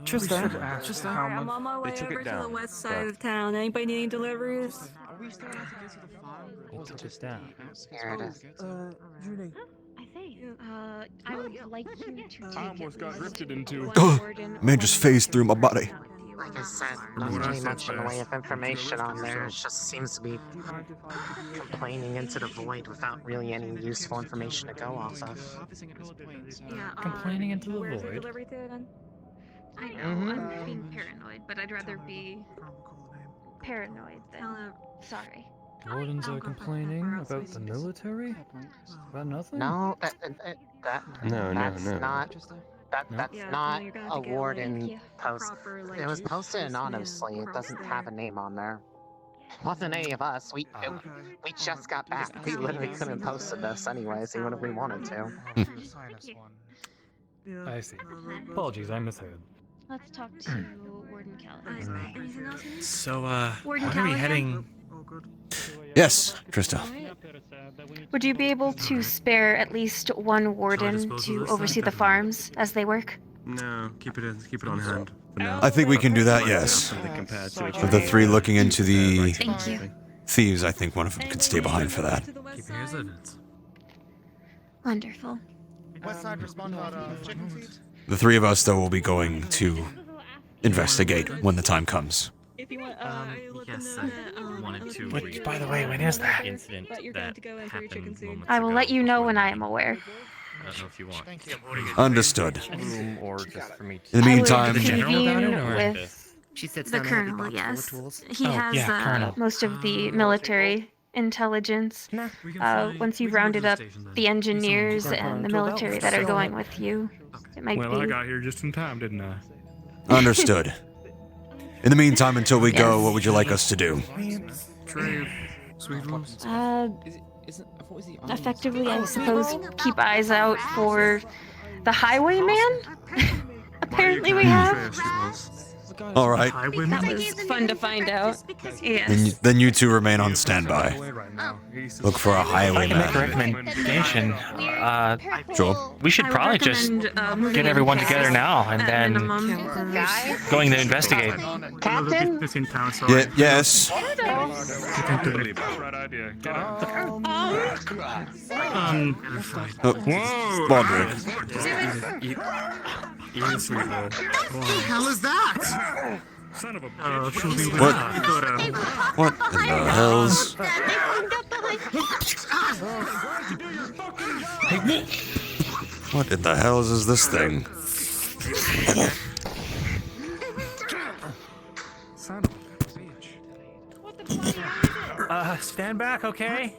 Just, let me ask. Trista, I'm on my way over to the west side of town. Anybody needing deliveries? Are we still allowed to get to the farm? They took us down. Here it is. Julie. I would like you to take almost got drifted into. Man just phased through my body. Like I said, not really much in the way of information on there. It just seems to be complaining into the void without really any useful information to go off of. Yeah. Complaining into the where's void. delivery to then? I know, I'm being paranoid, but I'd rather be paranoid than sorry. Wardens are complaining about the military? About nothing? No, that's No. that's Yeah, not you're gonna a have to get, warden post. proper, like, It was posted just anonymously. It doesn't have a name on there. Wasn't any of us. We just got back. We literally couldn't post this anyways, even if we wanted to. I see. Apologies, I misheard. Let's talk to Warden Callahan. Anything else you need? So, Warden when are we Callahan? heading? Yes, Trista. Would you be able to spare at least one warden to oversee the farms as they work? No, keep it on hand for now. I think we can do that, yes. Something compared to each Of the three looking into the Thank you. thieves, I think one of them could stay behind for that. Keeping his evidence. Wonderful. West side respond about chicken feet. The three of us, though, will be going to investigate when the time comes. If you want, Yes, I wanted to. Which, by the way, when is that? Incident But you're going that to go in for your chicken happened soup. moments I will ago let you know before when the I am aware. I don't know if you want. Thank you. Understood. Room or just for me to In the I meantime, would convene or- with She said the colonel, yes. He Oh, has yeah, Colonel. most of the military intelligence. Once you've rounded up the engineers and the military that are going with you, it might Well, I be... got here just in time, didn't I? understood. In the meantime, until we go, Yes. what would you like us to do? True. Sweet ones. Effectively, I suppose, keep eyes out for the highwayman? Apparently we have. All right. That was fun to find out. Yes. Then you two remain on standby. Look for a If I can make a highwayman. recommendation, Sure. we should I would probably just recommend, get everyone together now and at then minimum. going to investigate. Captain? Yes. Baldrick. What the hell is that? What in the hells? What in the hells is this thing? Stand back, okay?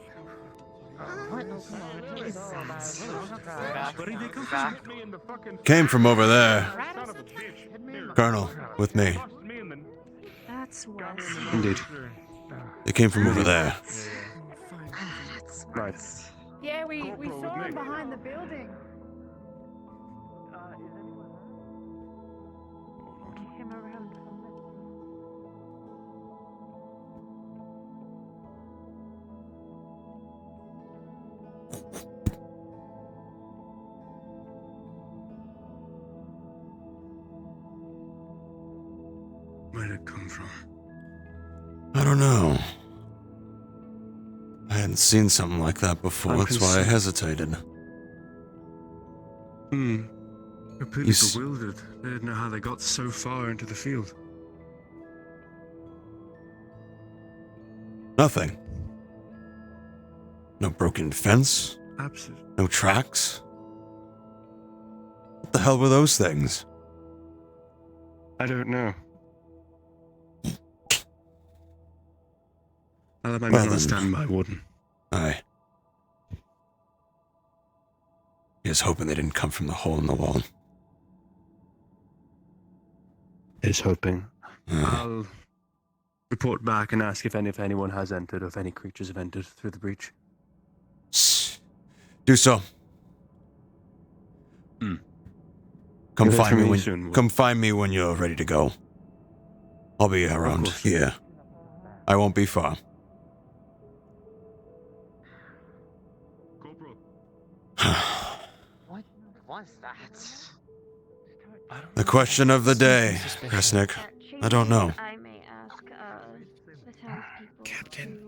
Came from over there. Colonel, with me. That's Wes. Indeed. They came from over there. Right. Yeah, we saw him behind the building. Where did it come from? I don't know. I hadn't seen something like that before. That's why I hesitated. Completely bewildered. They didn't know how they got so far into the field. Nothing. No broken fence. Absolutely. No tracks. What the hell were those things? I don't know. I'll have my Well men on then. standby, Warden. Aye. Here's hoping they didn't come from the hole in the wall. Is hoping. I'll report back and ask if anyone has entered or if any creatures have entered through the breach. Do so. You'll Come hear find from me me when soon. come find me when you're ready to go. I'll be around here. I won't be far. What was that? The question of the day, Kresnik. I don't know. I may ask the townspeople. Captain.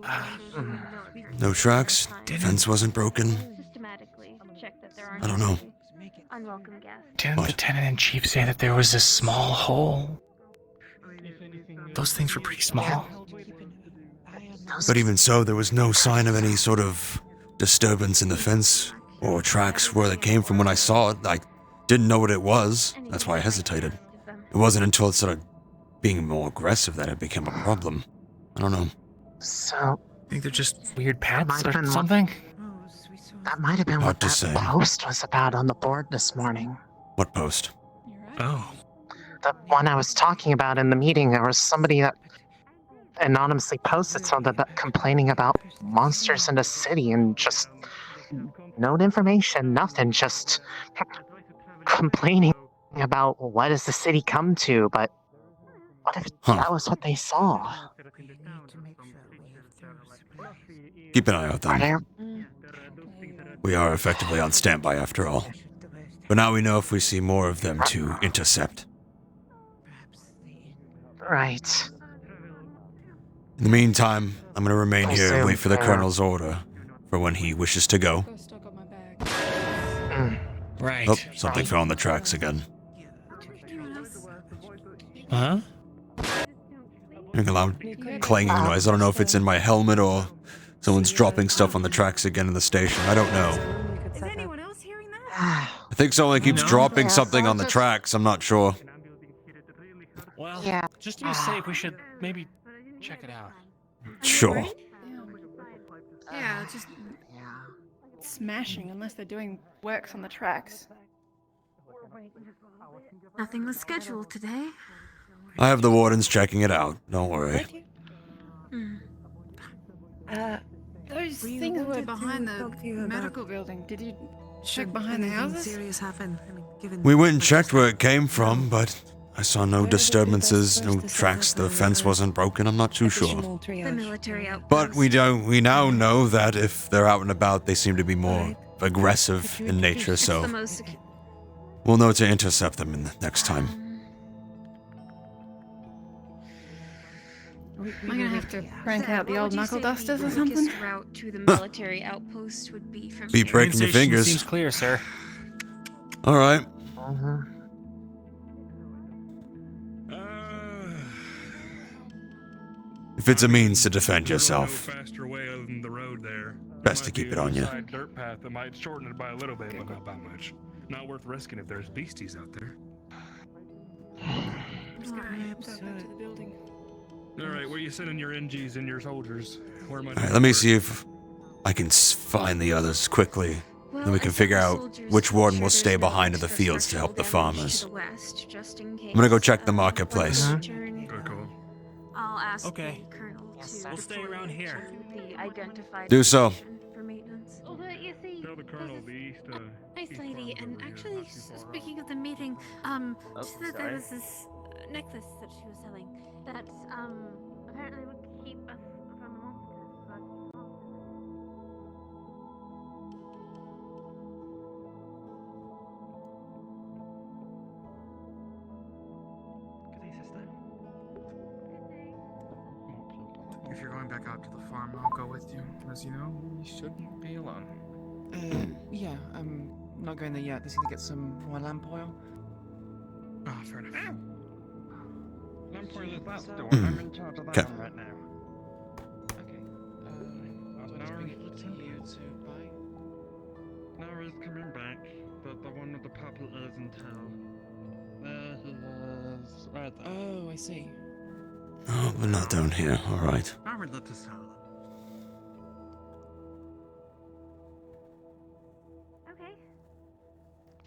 No tracks. Fence wasn't broken. Systematically check that there aren't I don't know. any unwelcome guests. Didn't the Lieutenant-in-Chief say that there was a small hole? Those things were pretty small. But even so, there was no sign of any sort of disturbance in the fence or tracks where they came from when I saw it. I didn't know what it was. That's why I hesitated. It wasn't until it started being more aggressive that it became a problem. I don't know. So, I think they're just weird might pets have or been something. that might have been Hard what to that say. post was about on the board this morning. What post? Oh. The one I was talking about in the meeting, there was somebody that anonymously posted something about complaining about monsters in the city and just no information, nothing, just complaining about what does the city come to, but what if that was what they saw? Keep an eye out Are then. there We are effectively on standby after all. But now we know if we see more of them to intercept. right? In the meantime, I'm gonna remain here and Assume wait for the fair. Colonel's order for when he wishes to go. Right. Oh, something fell on the tracks again. Huh? Hearing a loud clanging noise. I don't know if it's in my helmet or someone's dropping stuff on the tracks again in the station. I don't know. Is anyone else hearing that? I think someone keeps dropping something on the tracks. I'm not sure. Well, Yeah. just to be safe, we should maybe check it out. Sure. Yeah, just smashing unless they're doing works on the tracks. Nothing was scheduled today. I have the wardens checking it out. Don't worry. Those things were behind the medical building. Did you check behind the houses? Serious happened. I mean, given We went and checked where it came from, but I saw no disturbances, no tracks. The fence wasn't broken. I'm not too sure. The military outpost. But we now know that if they're out and about, they seem to be more aggressive in nature. It's the So most we'll know to intercept them in the next time. Am I gonna have to crank out the old knuckle dusters or The something? quickest route to the military outpost would be from Be here. breaking your fingers. Seems clear, sir. All right. If it's a means to defend yourself, Faster way other than the road there. best to keep it on you. Side dirt path that might shorten it by a little bit, but not by much. Not worth risking if there's beasties out there. All right, where you sending your NGs and your soldiers? Where am I? All right, let me see if I can find the others quickly. Then we can figure out which warden will stay behind in the fields to help the farmers. I'm gonna go check the marketplace. I'll ask Okay. the colonel to We'll stay around here. the identified Do so. location for maintenance. Although you see, Tell the colonel the east. nice lady, and actually, speaking of the meeting, she said there was this necklace that she was selling that apparently would keep us from monsters. If you're going back out to the farm, I'll go with you. As you know, you shouldn't be alone. Yeah, I'm not going there yet. Just gonna get some for my lamp oil. Ah, fair enough. Lamp oil is that store. Hmm. I'm in charge of that Okay. one right now. Nara's coming back, but the one with the purple ears and tail. There he is. Right there. Oh, I see. Oh, we're not down here. All right. I would love to sell them. Okay.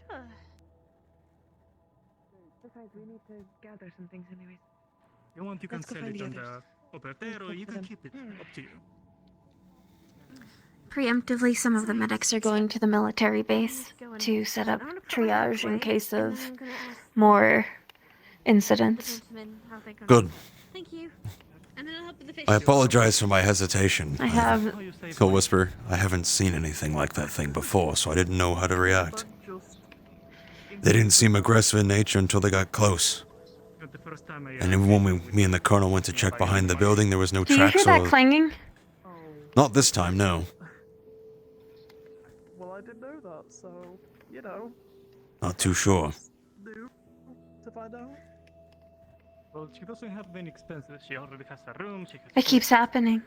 Sure. Besides, we need to gather some things anyways. You want, you can Let's go sell find it the on the others. operator, or you can keep it. Up to you. Preemptively, some of the medics are going to the military base to set up triage in case of more incidents. Good. Thank you. And then I'll help with the fish. I apologize for my hesitation. I have. He'll whisper, I haven't seen anything like that thing before, so I didn't know how to react. They didn't seem aggressive in nature until they got close. And even when me and the colonel went to check behind the building, there was no Do you hear tracks that or... clanging? Not this time, no. Well, I didn't know that, so, you know, Not too sure. to find out. Well, she doesn't have many expenses. She already has a room. She It keeps happening.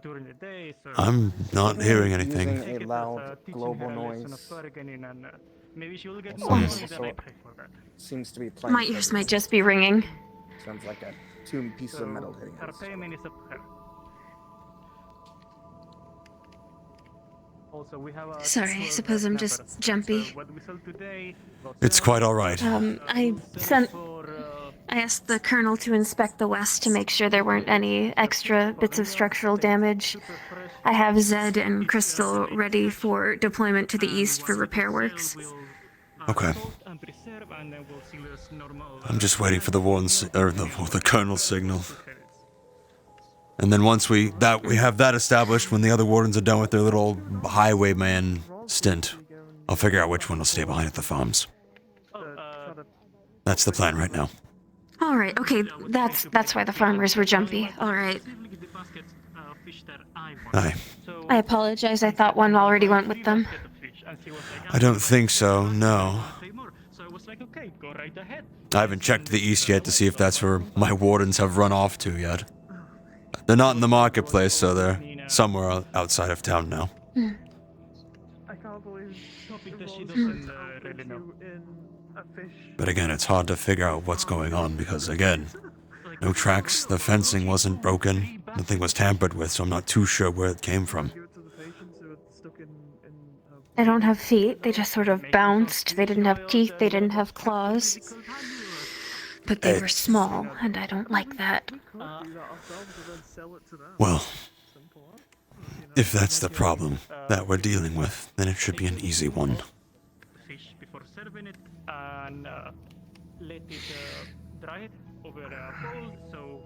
during the day, so I'm not hearing anything. Using a loud global noise. Maybe she will get Oh. more money than I pay for that. Seems to be playing. My ears might just be ringing. Sounds like a two pieces of metal hitting. Her it. payment is up to her. Also, we have a Sorry, I suppose I'm just jumpy. what we sell today, It's quite alright. I asked the colonel to inspect the west to make sure there weren't any extra bits of structural damage. I have Zed and Crystal ready for deployment to the east for repair works. Okay. I'm just waiting for the warden's, or the colonel's signal. And then once we have that established, when the other wardens are done with their little highwayman stint, I'll figure out which one will stay behind at the farms. That's the plan right now. All right, okay, that's why the farmers were jumpy. All right. Aye. I apologize. I thought one already went with them. I don't think so, no. I haven't checked to the east yet to see if that's where my wardens have run off to yet. They're not in the marketplace, so they're somewhere outside of town now. I can't believe that she doesn't really know. But again, it's hard to figure out what's going on because, again, no tracks, the fencing wasn't broken, nothing was tampered with, so I'm not too sure where it came from. They don't have feet. They just sort of bounced. They didn't have teeth. They didn't have claws. But they were small, and I don't like that. Well, if that's the problem that we're dealing with, then it should be an easy one. Fish before serving it, and let it right? Over Pole, so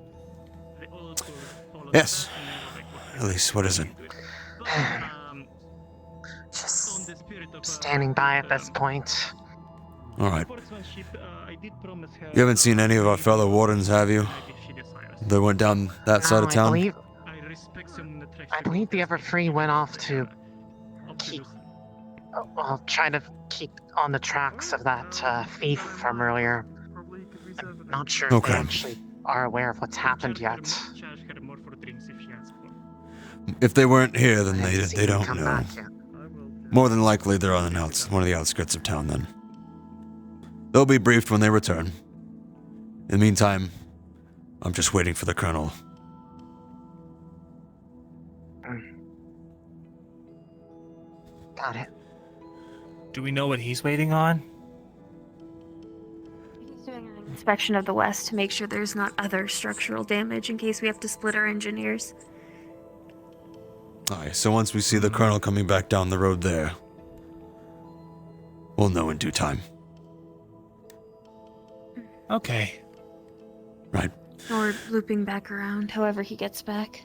they all could follow Yes. the path and they were like, what At least, what is it? But, on the spirit of Standing by at this point. All right. sportsmanship, I did promise her. You haven't seen any of our fellow wardens, have you? They went down that side of town. I believe the other three went off to try to keep on the tracks of that thief from earlier. I'm not sure if they actually are aware of what's happened yet. If they weren't here, then they don't know. More than likely, they're on one of the outskirts of town. Then they'll be briefed when they return. In the meantime, I'm just waiting for the colonel. Got it. Do we know what he's waiting on? He's doing an inspection of the west to make sure there's not other structural damage in case we have to split our engineers. Alright, so once we see the colonel coming back down the road there, we'll know in due time. Okay. Right. Or looping back around, however he gets back.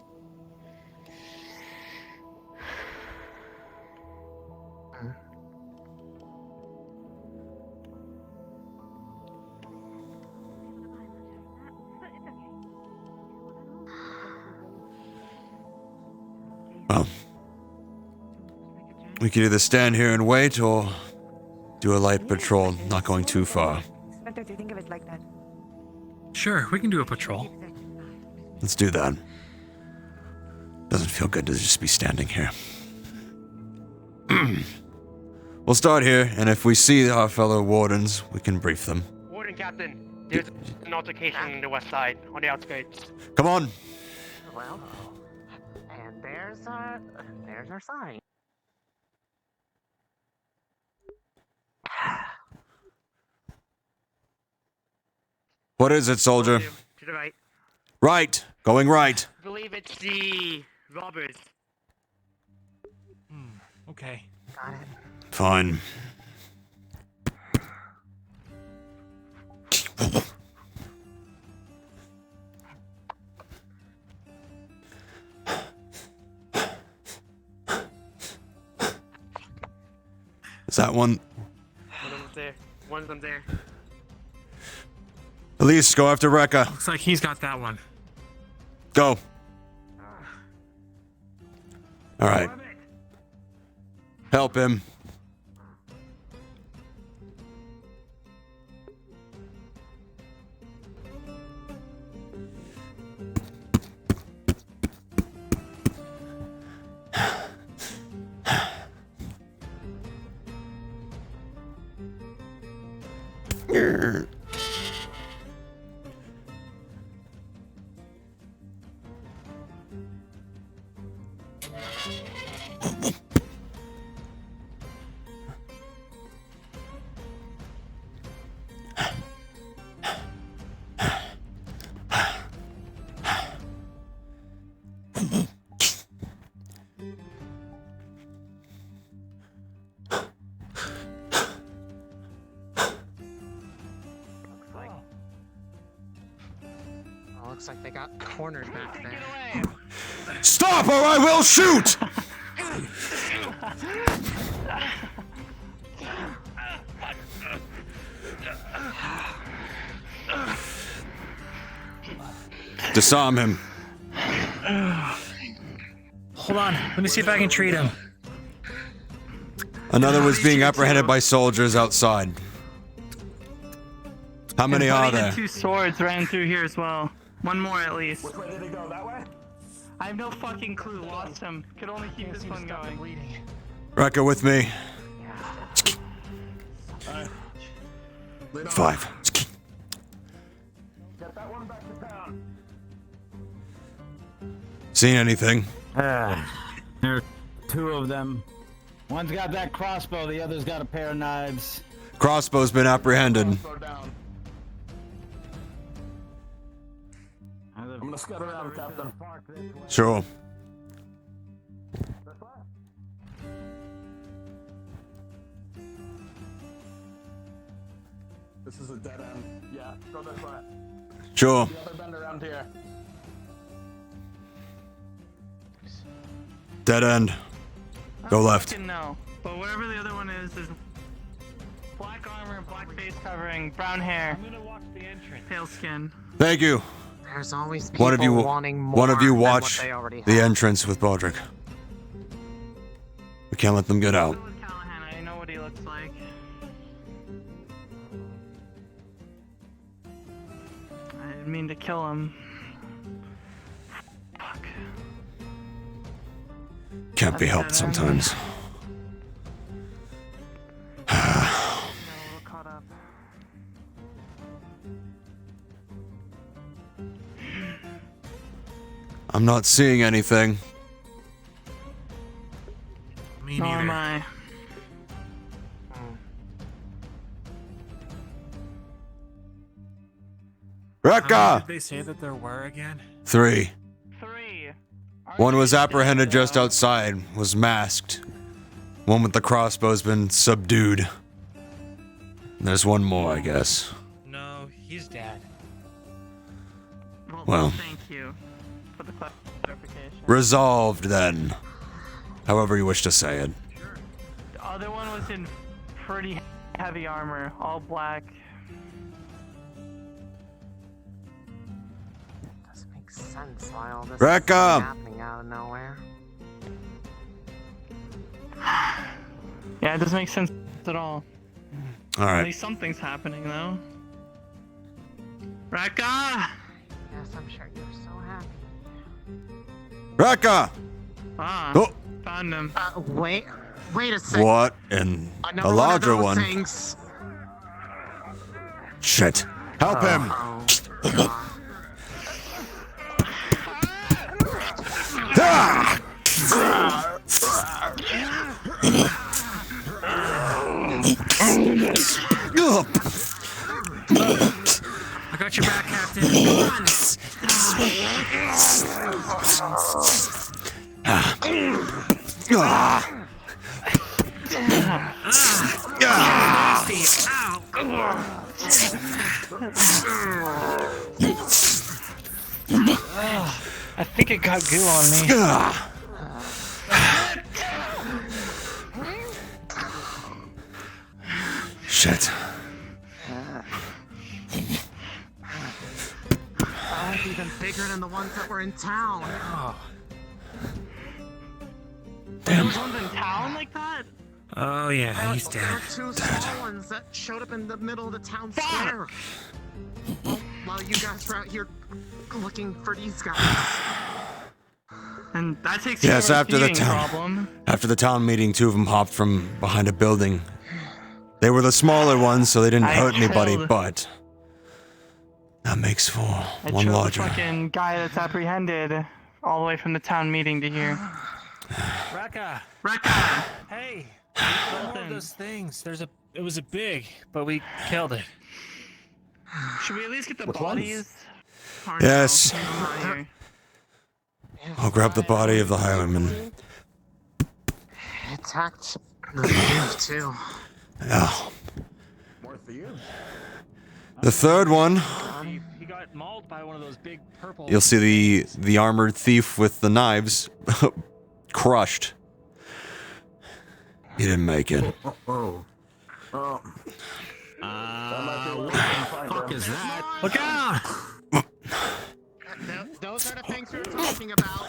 Well, we could either stand here and wait or do a light patrol, not going too far. Inspector, do you think of it like that? Sure, we can do a patrol. Let's do that. Doesn't feel good to just be standing here. We'll start here, and if we see our fellow wardens, we can brief them. Warden Captain, there's an altercation on the west side, on the outskirts. Come on! Well, and there's our sign. What is it, soldier? To the right. Right! Going right! I believe it's the robbers. Okay. Got it. Fine. Is that one? One of them's there. One of them there. Elise, go after Rekka. Looks like he's got that one. Go. Alright. Help him. Looks like they got cornered back there. Stop or I will shoot! Disarm him. Hold on, let me see if I can treat him. Another was being apprehended by soldiers outside. How many And are Buddy there? had 2 swords ran through here as well. One more at least. Which way did it go? That way? I have no fucking clue. Lost him. Could only keep this one going. Rekka with me. 5. Get that one back to town. Seen anything? There are 2 of them. One's got that crossbow, the other's got a pair of knives. Crossbow's been apprehended. I'm gonna scout around, Captain. Sure. This is a dead end. Yeah. Go this way. Sure. The other bend around here. Dead end. Go left. Fucking no. But whatever the other one is, there's black armor, black face covering, brown hair. I'm gonna watch the entrance. Pale skin. Thank you. There's always people One of you, wanting more one of you than what watch they already the have. entrance with Bodrick. We can't let them get out. I know what he looks like. I didn't mean to kill him. Fuck. Can't be helped sometimes. I'm not seeing anything. Me Nor am neither. I. How many Rekka! did they say that there were again? 3. One was apprehended just outside, was masked. One with the crossbow's been subdued. There's one more, I guess. No, he's dead. Well, Thank you for the clarification. resolved then. However you wish to say it. The other one was in pretty heavy armor, all black. Doesn't make sense why all this Rekka! is happening out of nowhere. Yeah, it doesn't make sense at all. At Alright. least something's happening though. Rekka! Yes, I'm sure you're so happy. Rekka! Ah, Oh. found him. Wait a second. What in Another a larger one. one? Of those things. Shit. Help him! Ah! I got your back, Captain. Come I think it got goo on me. Shit. Oh, even bigger than the ones that were in town. Damn. Those ones in town like that? Oh yeah, he's There dead. were two small ones that showed up in the middle of the town square. While you guys were out here looking for these guys. And that takes Yes, care of after the thieving town. problem. After the town meeting, 2 of them hopped from behind a building. They were the smaller ones, so they didn't hurt anybody, killed- but that makes for I one chose larger. the fucking guy that's apprehended all the way from the town meeting to here. Rekka! Rekka! Hey! One of those things. It was a big, but we killed it. Should we at least get the Which bodies? Or Yes. no? I'm not here. I'll grab the body of the highwayman. It attacked the roof too. Yeah. More for you. The third one, He got mauled by one of those big purple. you'll see the armored thief with the knives crushed. He didn't make it. Oh. What the fuck is that? Look out! Those are the things we were talking about.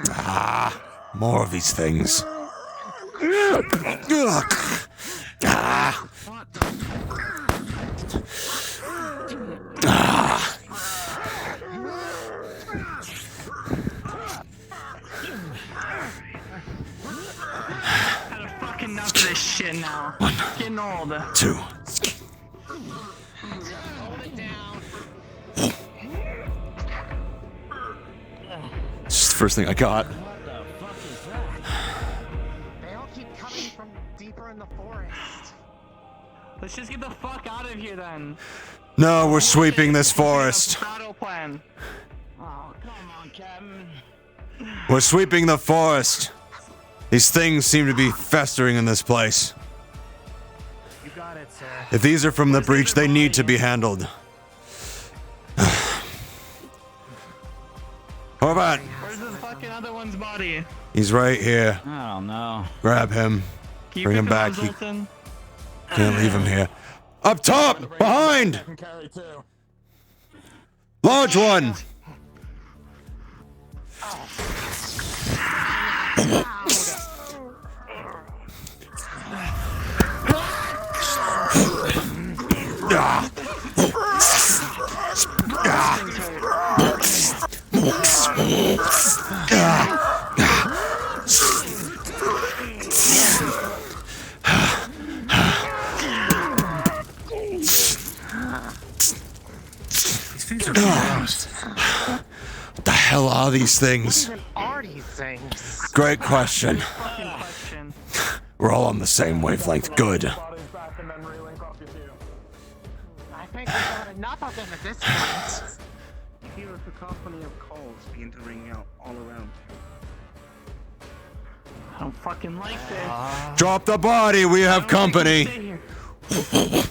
Ah, more of these things. Ah. Ah. Had a fucking enough of this shit now. Getting old. 2. It's the first thing I got. They all keep coming from deeper in the forest. Let's just get the fuck out of here then. No, we're sweeping this forest. Battle plan. Oh, come on, Captain. We're sweeping the forest. These things seem to be festering in this place. You got it, sir. If these are from the breach, they need to be handled. Hold on. Where's the fucking other one's body? He's right here. I don't know. Grab him. Keep Bring him back. He can't leave him here. Up top! Behind! Large one! These things are gross. What the hell are these things? What are these things? Great question. We're all on the same wavelength. Good. I think we've had enough of them at this point. You hear a cacophony of calls begin to ring out all around. I don't fucking like this. Drop the body. We have company. I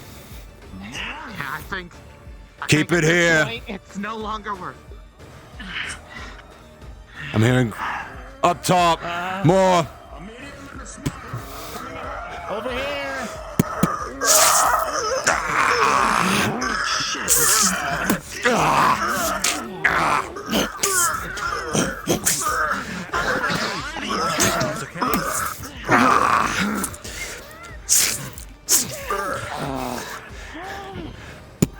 think. Keep it here. It's no longer worth. I'm hearing up top. More. Over here.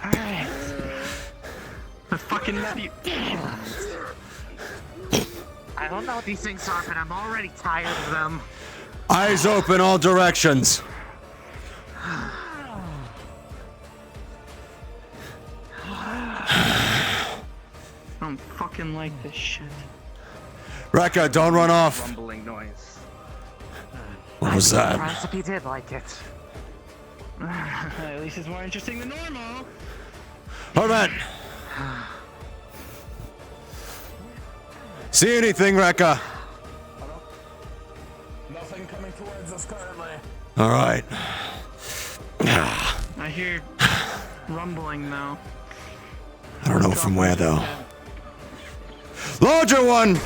Alright. The fucking nephew. I don't know what these things are, but I'm already tired of them. Eyes open all directions. I don't fucking like this shit. Rekka, don't run off. Rumbling noise. What was that? Surprised if he did like it. At least it's more interesting than normal. Hold on. See anything, Rekka? Nothing coming towards us currently. All right. I hear rumbling though. I don't know from where though. Larger one.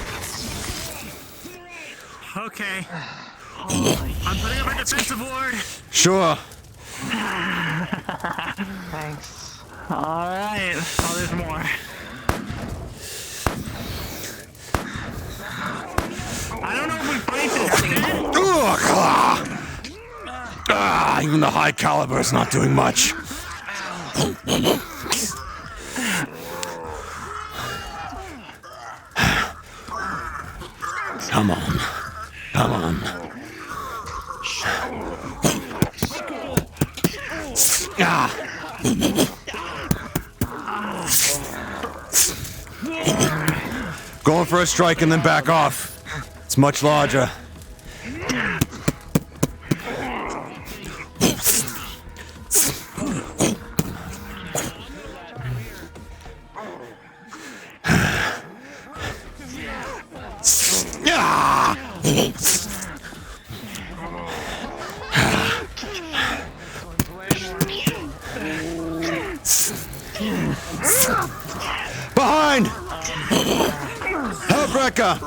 Okay. I'm putting up a defensive ward. Sure. Thanks. Alright. Oh, there's more. I don't know if we fight this. Even the high caliber is not doing much. Come on. Come on. Going for a strike and then back off. It's much larger. Behind! Help, Rekka!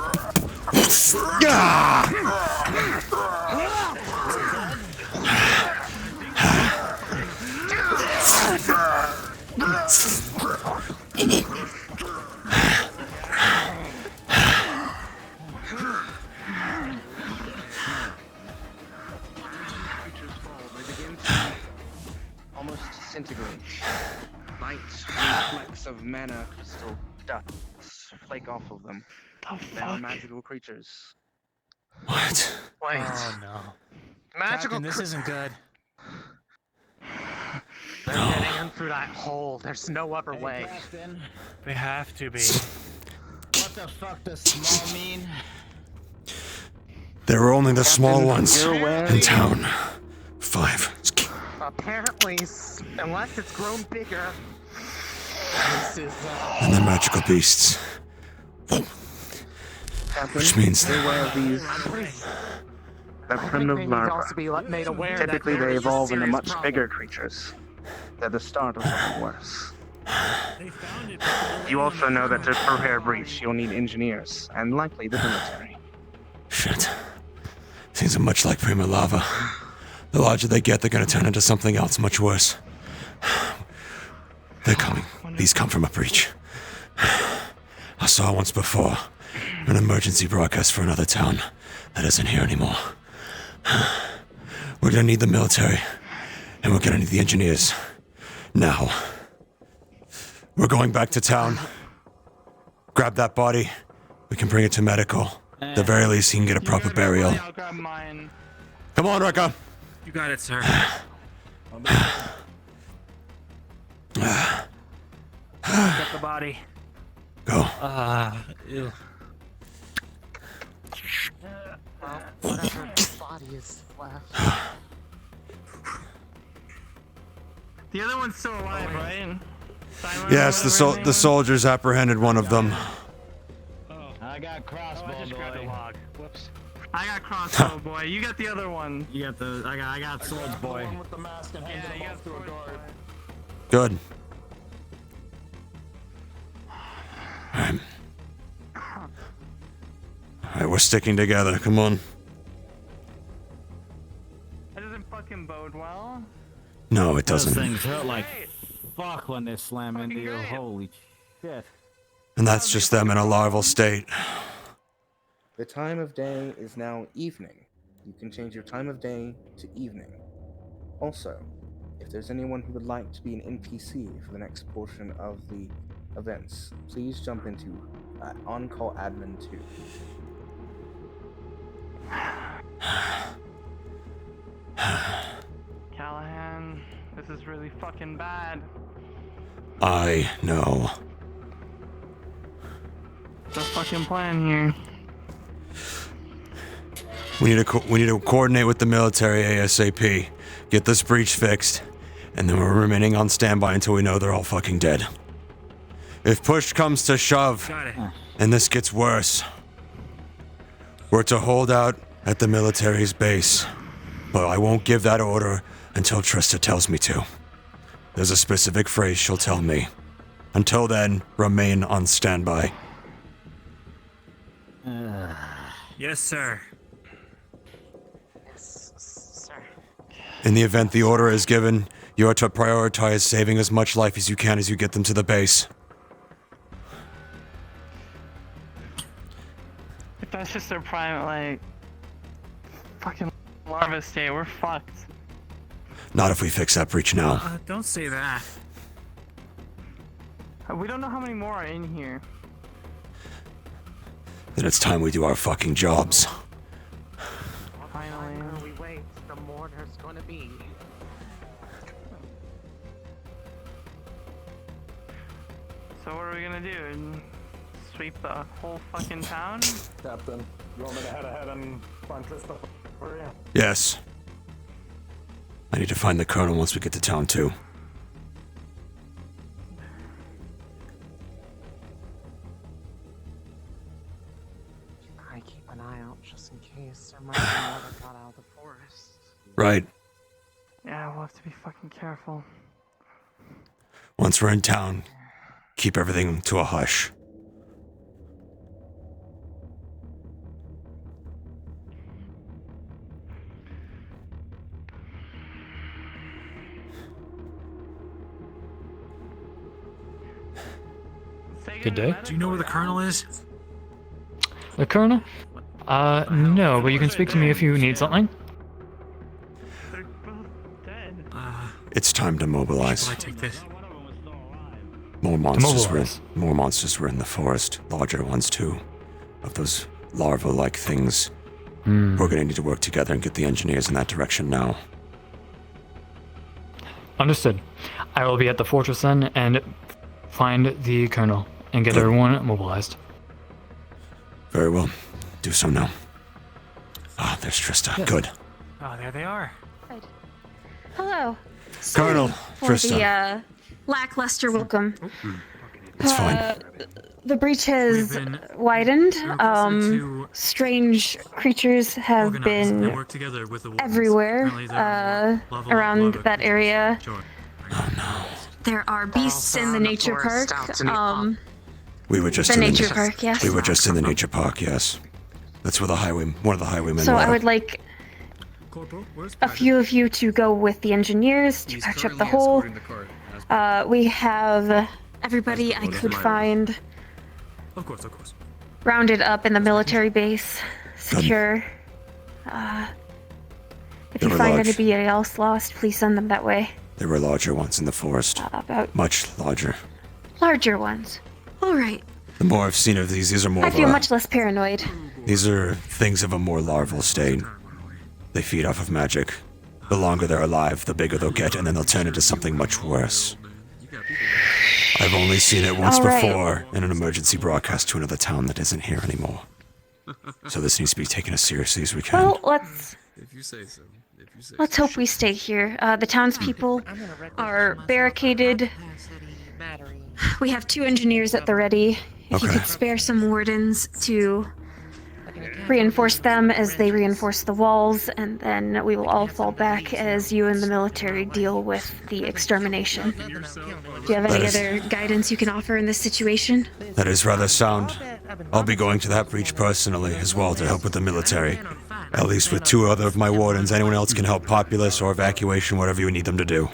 Almost disintegrate. Light reflects of mana crystal dust flake off of them. They are magical creatures. What? Wait. Oh no. Magical. Captain, this isn't good. They're getting in through that hole. There's no other way. They have to be. What the fuck does small mean? There were only the small ones you're aware- in town. 5. Apparently, unless it's grown bigger, this is. And they're magical beasts. Which means they're aware of these. They're primitive larvae. Typically, they evolve into much bigger creatures. They're the start of something worse. You also know that to prepare a breach, you'll need engineers, and likely the military. Shit. Things are much like prima lava. The larger they get, they're gonna turn into something else much worse. They're coming. These come from a breach. I saw once before an emergency broadcast for another town that isn't here anymore. We're gonna need the military, and we're gonna need the engineers. Now. We're going back to town. Grab that body. We can bring it to medical. At the very least, he can get a proper burial. I'll grab mine. Come on, Rekka. You got it, sir. Get the body. Go. Ew. Whatever body is left. The other one's still alive, right? Silent Yes, the soldiers apprehended one of them. I got crossbow boy. Whoops. I got crossbow boy. You got the other one. You got the I got swords boy. Yeah, you got sword boy. Good. Alright. Alright, we're sticking together. Come on. That doesn't fucking bode well. No, it Those doesn't. things hurt like fuck when they slam into you. Holy shit. And that's just them in a larval state. The time of day is now evening. You can change your time of day to evening. Also, if there's anyone who would like to be an NPC for the next portion of the events, please jump into On-Call Admin 2. Callahan, this is really fucking bad. I know. What's the fucking plan here? We need to coordinate with the military ASAP. Get this breach fixed, and then we're remaining on standby until we know they're all fucking dead. If push comes to shove, and this gets worse, we're to hold out at the military's base. But I won't give that order until Trista tells me to. There's a specific phrase she'll tell me. Until then, remain on standby. Yes, sir. In the event the order is given, you are to prioritize saving as much life as you can as you get them to the base. If that's just their private, like, fucking larva state, we're fucked. Not if we fix that breach now. Don't say that. We don't know how many more are in here. Then it's time we do our fucking jobs. Finally. The longer we wait, the more there's gonna be. So what are we gonna do? Sweep the whole fucking town? Captain, you want me to head ahead and find Trista for you? Yes. I need to find the colonel once we get to town too. I keep an eye out just in case there might be more that got out of the forest. Right. Yeah, we'll have to be fucking careful. Once we're in town, keep everything to a hush. Good day. Do you know where the colonel is? The colonel? No, but you can speak to me if you need something. It's time to mobilize. Shall I take this? More monsters were in the forest. Larger ones too. Of those larva-like things. We're gonna need to work together and get the engineers in that direction now. Understood. I will be at the fortress then and find the colonel and get everyone mobilized. Very well. Do so now. Ah, there's Trista. Yes. Good. Oh, there they are. Hello. Colonel, For Trista. the lackluster welcome. It's fine. The breach has widened. Strange creatures have been everywhere around that area. Oh no. there are beasts in the nature park. We were just The in nature park, yes. We were just in the nature park, yes. That's where one of the highwaymen So were. I would like a few of you to go with the engineers to patch up the hole. We have everybody I could find Of course. rounded up in the military base, secure. If you find anybody else lost, please send them that way. There were larger ones in the forest. Much larger. Larger ones. All right. The more I've seen of these are more I of feel a- much less paranoid. These are things of a more larval state. They feed off of magic. The longer they're alive, the bigger they'll get, and then they'll turn into something much worse. I've only seen it once before in an emergency broadcast to another town that isn't here anymore. So this needs to be taken as seriously as we can. Well, let's If you say so. If you say let's hope we stay here. The townspeople are barricaded. We have 2 engineers at the ready. If you could spare some wardens to reinforce them as they reinforce the walls, and then we will all fall back as you and the military deal with the extermination. Do you have any other guidance you can offer in this situation? That is rather sound. I'll be going to that breach personally as well to help with the military. At least with 2 other of my wardens. Anyone else can help populace or evacuation, whatever you need them to do.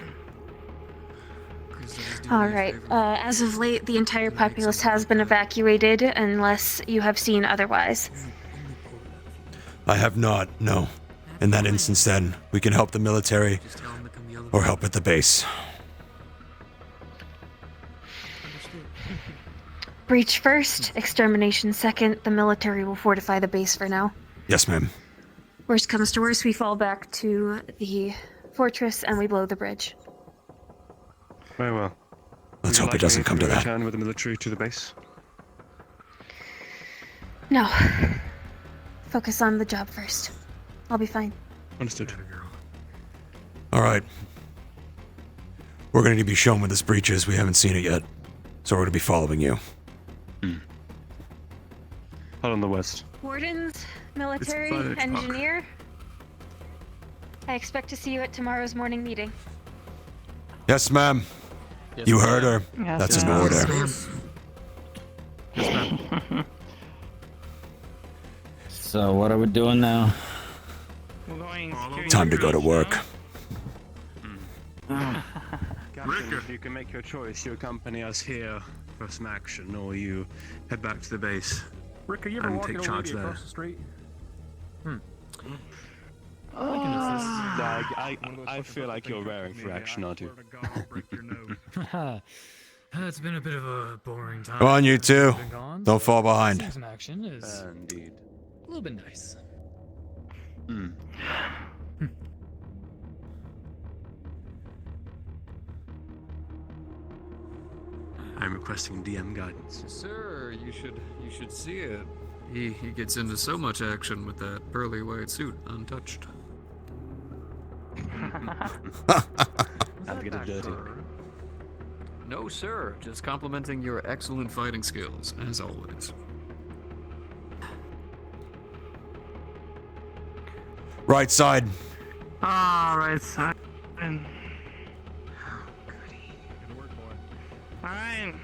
All right. As of late, the entire populace has been evacuated, unless you have seen otherwise. I have not, no. In that instance, then, we can help the military or help at the base. Breach first, extermination second. The military will fortify the base for now. Yes, ma'am. Worst comes to worst, we fall back to the fortress and we blow the bridge. Very well. Let's hope it doesn't come to that. Return with the military to the base. No. Focus on the job first. I'll be fine. Understood. All right. We're going to be shown where this breach is. We haven't seen it yet. So we're going to be following you. Out on the west. Wardens, military, 5 o'clock. engineer. I expect to see you at tomorrow's morning meeting. Yes, ma'am. You heard her. Yes, That's an ma'am. order. So what are we doing now? Time to go to work. Captain, you can make your choice. You accompany us here for some action, or you head back to the base Rick, are you ever and walking take a charge lady there. across the street? I feel like you're raring for action, aren't you? It's been a bit of a boring time. Come on, you two. Been gone, Don't so fall behind. seeing some action is Indeed. a little bit nice. I'm requesting DM guidance. Sir, you should see it. He gets into so much action with that pearly white suit, untouched. Have to get it dirty. No, sir. Just complimenting your excellent fighting skills, as always. Right side. Ah, right side. Alright.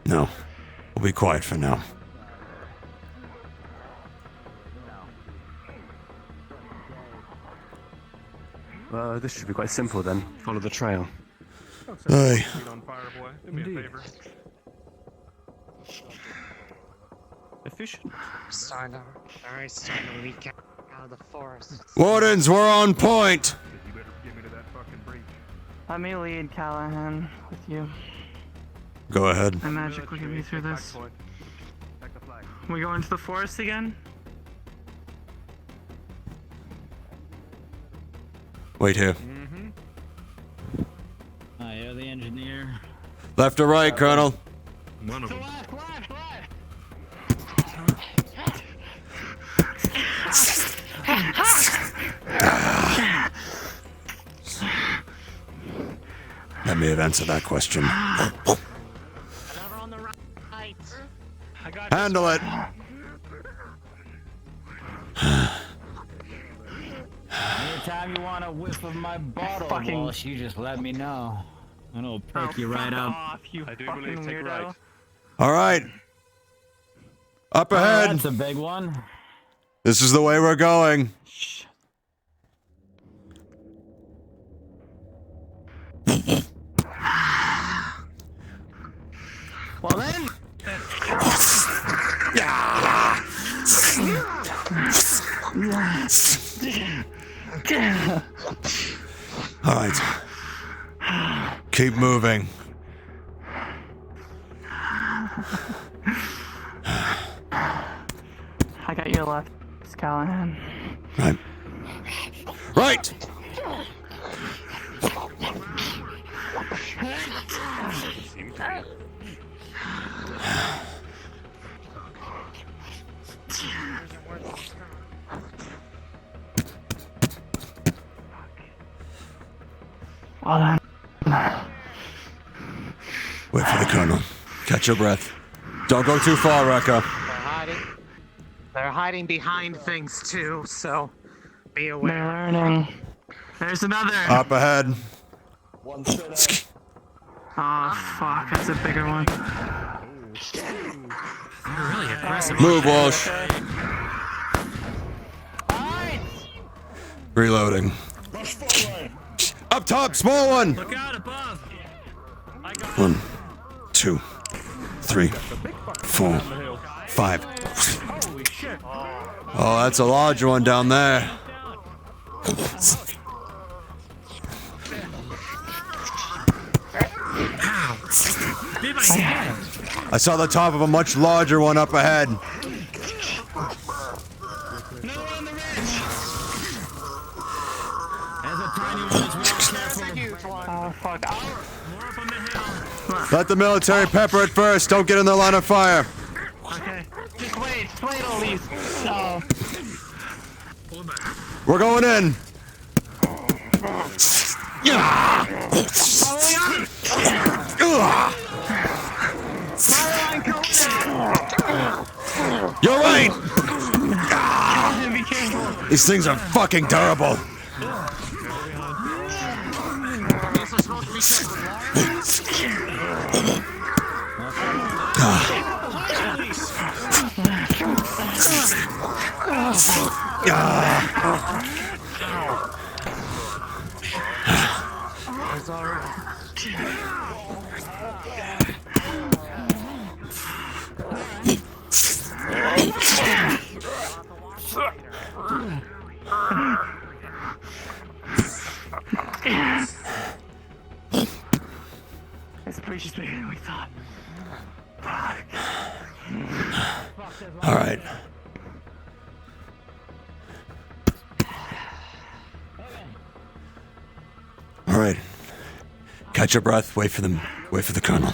No. We'll be quiet for now. This should be quite simple then. Follow the trail. Aye. Efficient. Very starting to leak out of the forest. Wardens, we're on point. Let me lead, Callahan, with you. Go ahead. My magic will get me through this. We go into the forest again? Wait here. You're the engineer. Left or right, Colonel? One of them. That may have answered that question. Handle it. You're Anytime you want a whiff of my bottle, Fucking- Walsh, you just let me know. And it'll perk you right fuck up. off, you I do fucking believe take weirdo. right. All right. Up Oh, ahead. that's a big one. This is the way we're going. Well then. All right. Keep moving. I got your left, Callahan. Right. Right. Well done. Wait for the colonel. Catch your breath. Don't go too far, Rekka. They're hiding behind things too, so be aware. They're learning. There's another. Up ahead. Oh fuck, that's a bigger one. You're really aggressive. Move, Walsh. Reloading. Up top, small one. Look out above. 1, 2, 3, 4, 5. Oh, that's a large one down there. I saw the top of a much larger one up ahead. Oh fuck. Let the military pepper it first. Don't get in the line of fire. Okay. Just wait at least. Oh. We're going in. You're right. These things are fucking terrible. It's precious bigger than we thought. All right. All right. Catch your breath. Wait for them. Wait for the colonel.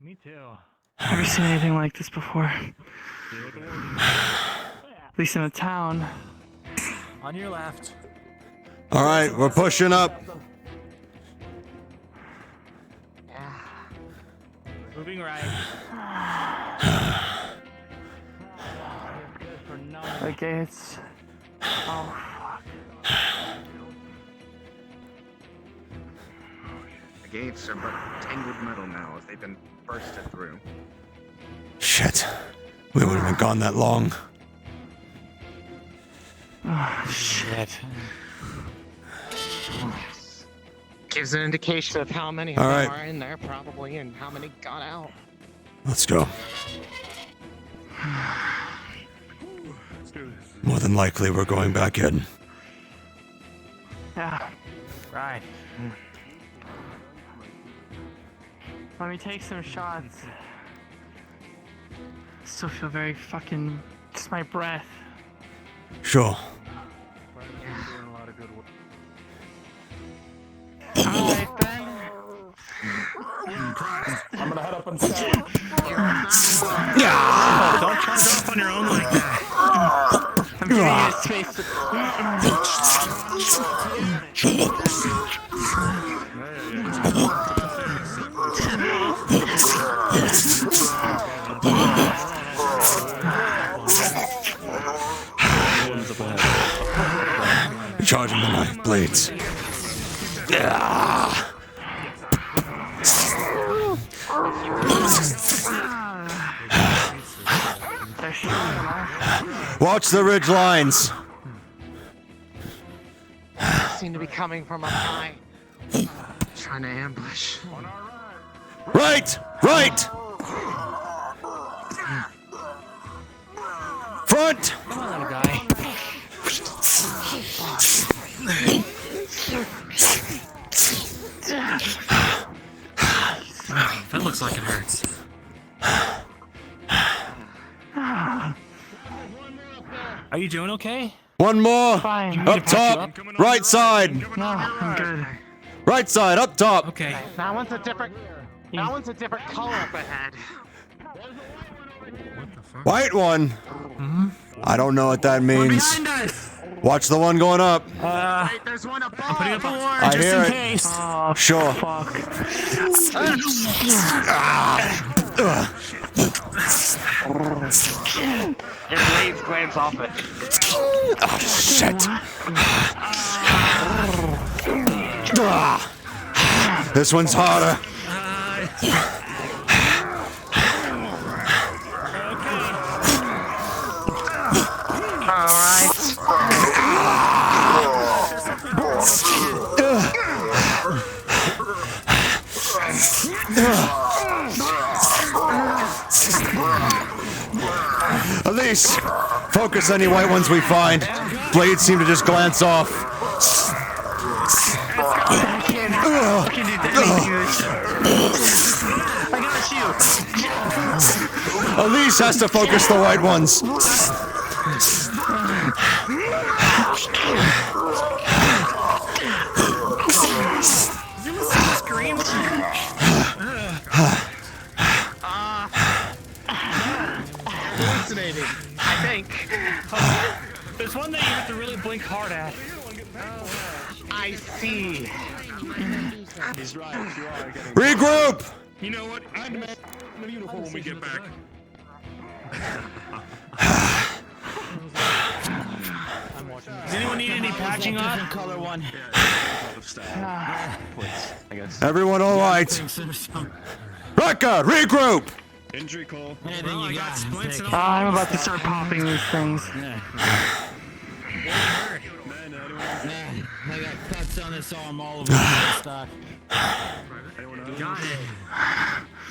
Me too. Never seen anything like this before. At least in a town. On your left. All right, we're pushing up. Moving right. The gates. Oh fuck. The gates are but tangled metal now as they've been bursted through. Shit. We wouldn't have been gone that long. Oh shit. Gives an indication of how many of All them right. are in there, probably, and how many got out. Let's go. More than likely, we're going back in. Yeah. Right. Let me take some shots. Still feel very fucking. Just my breath. Sure. Alright, Ben. I'm gonna head up and start. Oh, don't try to go up on your own like that. I'm giving you space to... Hands up ahead. Charging the knife blades. Ah. Watch the ridge lines. Seem to be coming from up high. Trying to ambush. Right! Right! Front! Come on, little guy. That looks like it hurts. Are you doing okay? One more! Fine. Up top! Right side! No, I'm good. Right side, up top! Okay. That one's a different color up ahead. White one! I don't know what that means. Watch the one going up. There's one above. I'm putting up a ward I just hear in it. case. Oh, Sure. fuck. Your blades glance off it. Oh, shit. This one's harder. Elise, focus any white ones we find. Blades seem to just glance off. I can't do I got you. Elise has to focus the white ones. I think. There's one that you have to really blink hard at. I see. He's right. You are getting. Regroup! You know what? I demand a uniform when we get back. Does anyone need any patching on? Color one. Everyone all right? Raka, regroup! Injury call. Anything you got? Splints and all. I'm about to start popping these things. I got cuts on this arm all over the stock. Got it.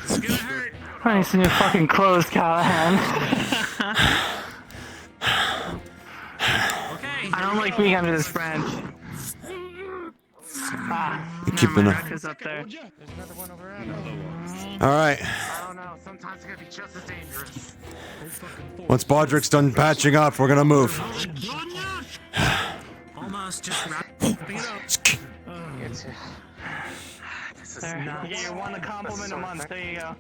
It's gonna hurt. I need some new fucking clothes, Callahan. Okay. I don't like being under this branch. Keeping Rack is up there. All right. I don't know. Sometimes it can be just as dangerous. Once Baldrick's done patching up, we're gonna move. Almost just wrapping it up. There, you get your one compliment a month. There you go.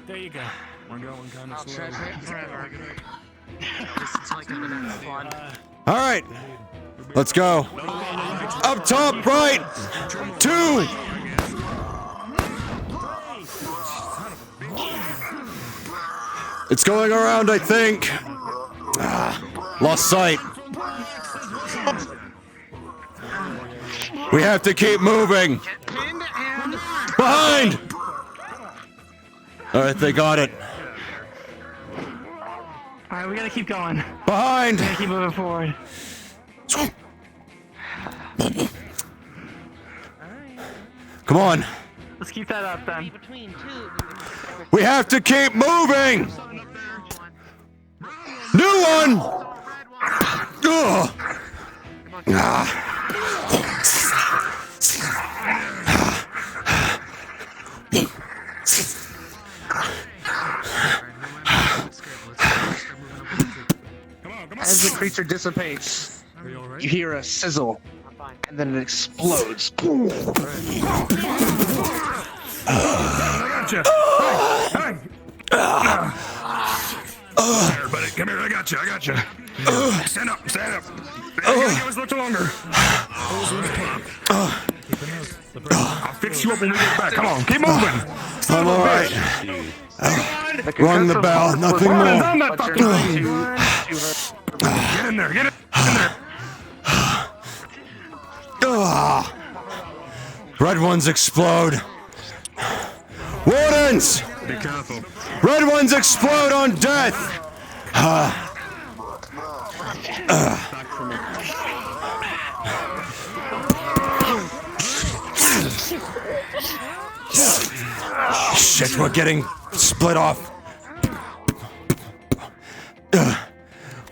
There you go. We're going kind of I'll slow. treasure it forever. Just until I get the next one. All right. Let's go. Up top, right. 2. It's going around, I think. Lost sight. We have to keep moving. Behind! Alright, they got it. Alright, we gotta keep going. Behind! We gotta keep moving forward. Come on. Let's keep that up then. We have to keep moving! New one! Ugh. As the creature dissipates, you hear a sizzle, and then it explodes. Gotcha. Hey! Here, buddy. Come here. I got you. I got you. Stand up. Stand up. You gotta give us a little longer. I'll fix you up when we get back. Come on. Keep moving. I'm alright. Rung the bell. Nothing more. Get in there, get in there. Red ones explode. Wardens! Be careful. Red ones explode on death! Shit, we're getting split off.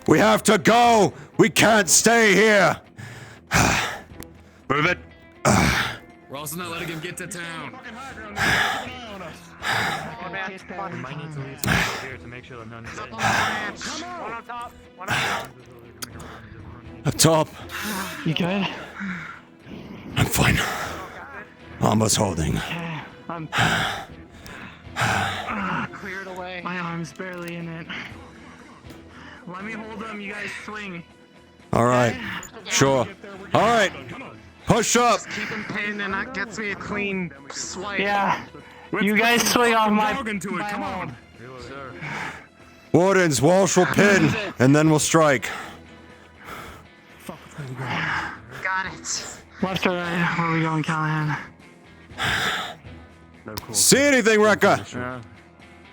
We have to go! We can't stay here! Move it. We're also not letting him get to town. We might need to leave some here to make sure that none is dead. One on top. One on top. Up top. You good? I'm fine. Almost holding. I'm cleared away. My arm's barely in it. Let me hold him. You guys swing. All right. Sure. All right. Push up. Just keep him pinned, and that gets me a clean swipe. Yeah. You guys swing off my. Come on. Wardens, Walsh will pin, and then we'll strike. Got it. Left or right? Where are we going, Callahan? See anything, Rekka? Yeah.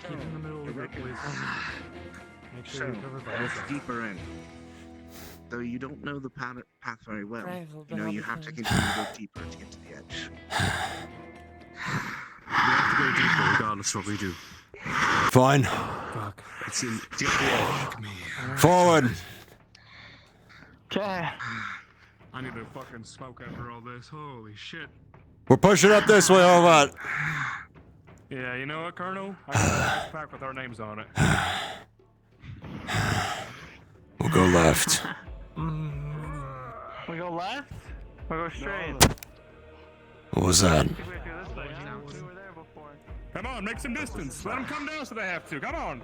Keep in the middle of the please. Make sure you're covered by It's deeper in. Though you don't know the path very well, you know you have to continue to go deeper to get to the edge. We have to go deeper regardless of what we do. Fine. Fuck. It's in the Forward. Okay. I need to fucking smoke after all this. Holy shit. We're pushing up this way, over. Yeah, you know what, Colonel? I got a backpack with our names on it. We'll go left. We go left? We go straight? What was that? Come on, make some distance. Let them come down so they have to. Come on.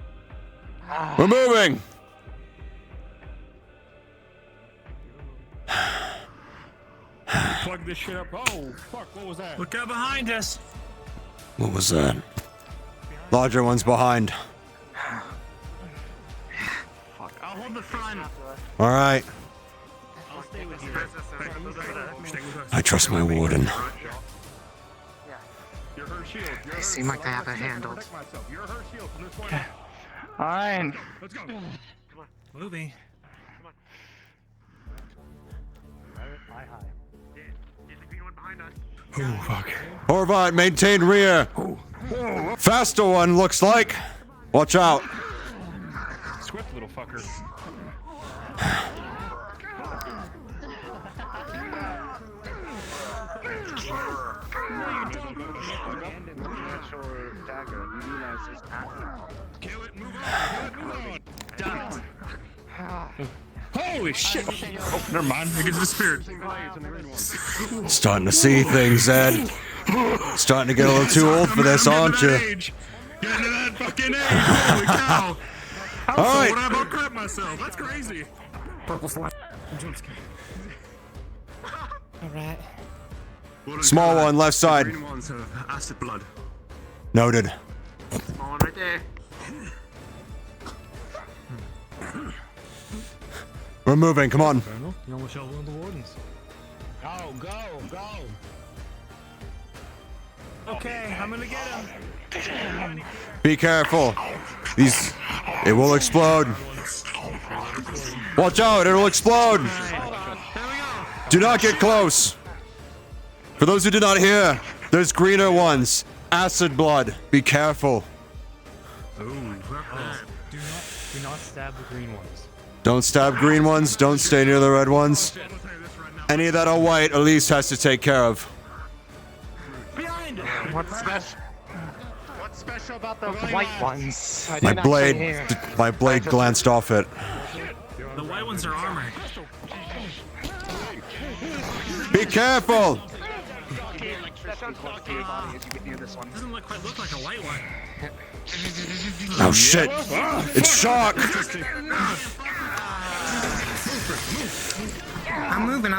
We're moving. Plug this shit up. Oh, fuck, what was that? Look out behind us. What was that? Larger ones behind. Fuck. I'll hold the front. All right. I'll stay with you. I trust my warden. They seem like they have it handled. Okay. All right. Let's go. Moving. Oh, fuck. Horvat, maintain rear. Faster one, looks like. Watch out. Swift little fucker. Holy shit! Oh, never mind. It gets the spirit. Starting to see things, Ed. Starting to get a little too old for this, aren't you? Getting to that fucking age. Holy cow! All right. What about crap myself? That's crazy. Purple slime. Alright. Small one, left side. Green ones have acid blood. Noted. Small one right there. We're moving, come on. You almost shot one of the wardens. Go. Okay, I'm gonna get him. Be careful. It will explode. Watch out, it'll explode. Do not get close. For those who did not hear, there's greener ones. Acid blood. Be careful. Ooh, Do not stab the green ones. Don't stab green ones. Don't stay near the red ones. Any that are white, Elise has to take care of. What's special about the white ones? My blade glanced off it. The white ones are armored. Be careful. Doesn't look like a white one. Oh shit! It's shock. I'm moving.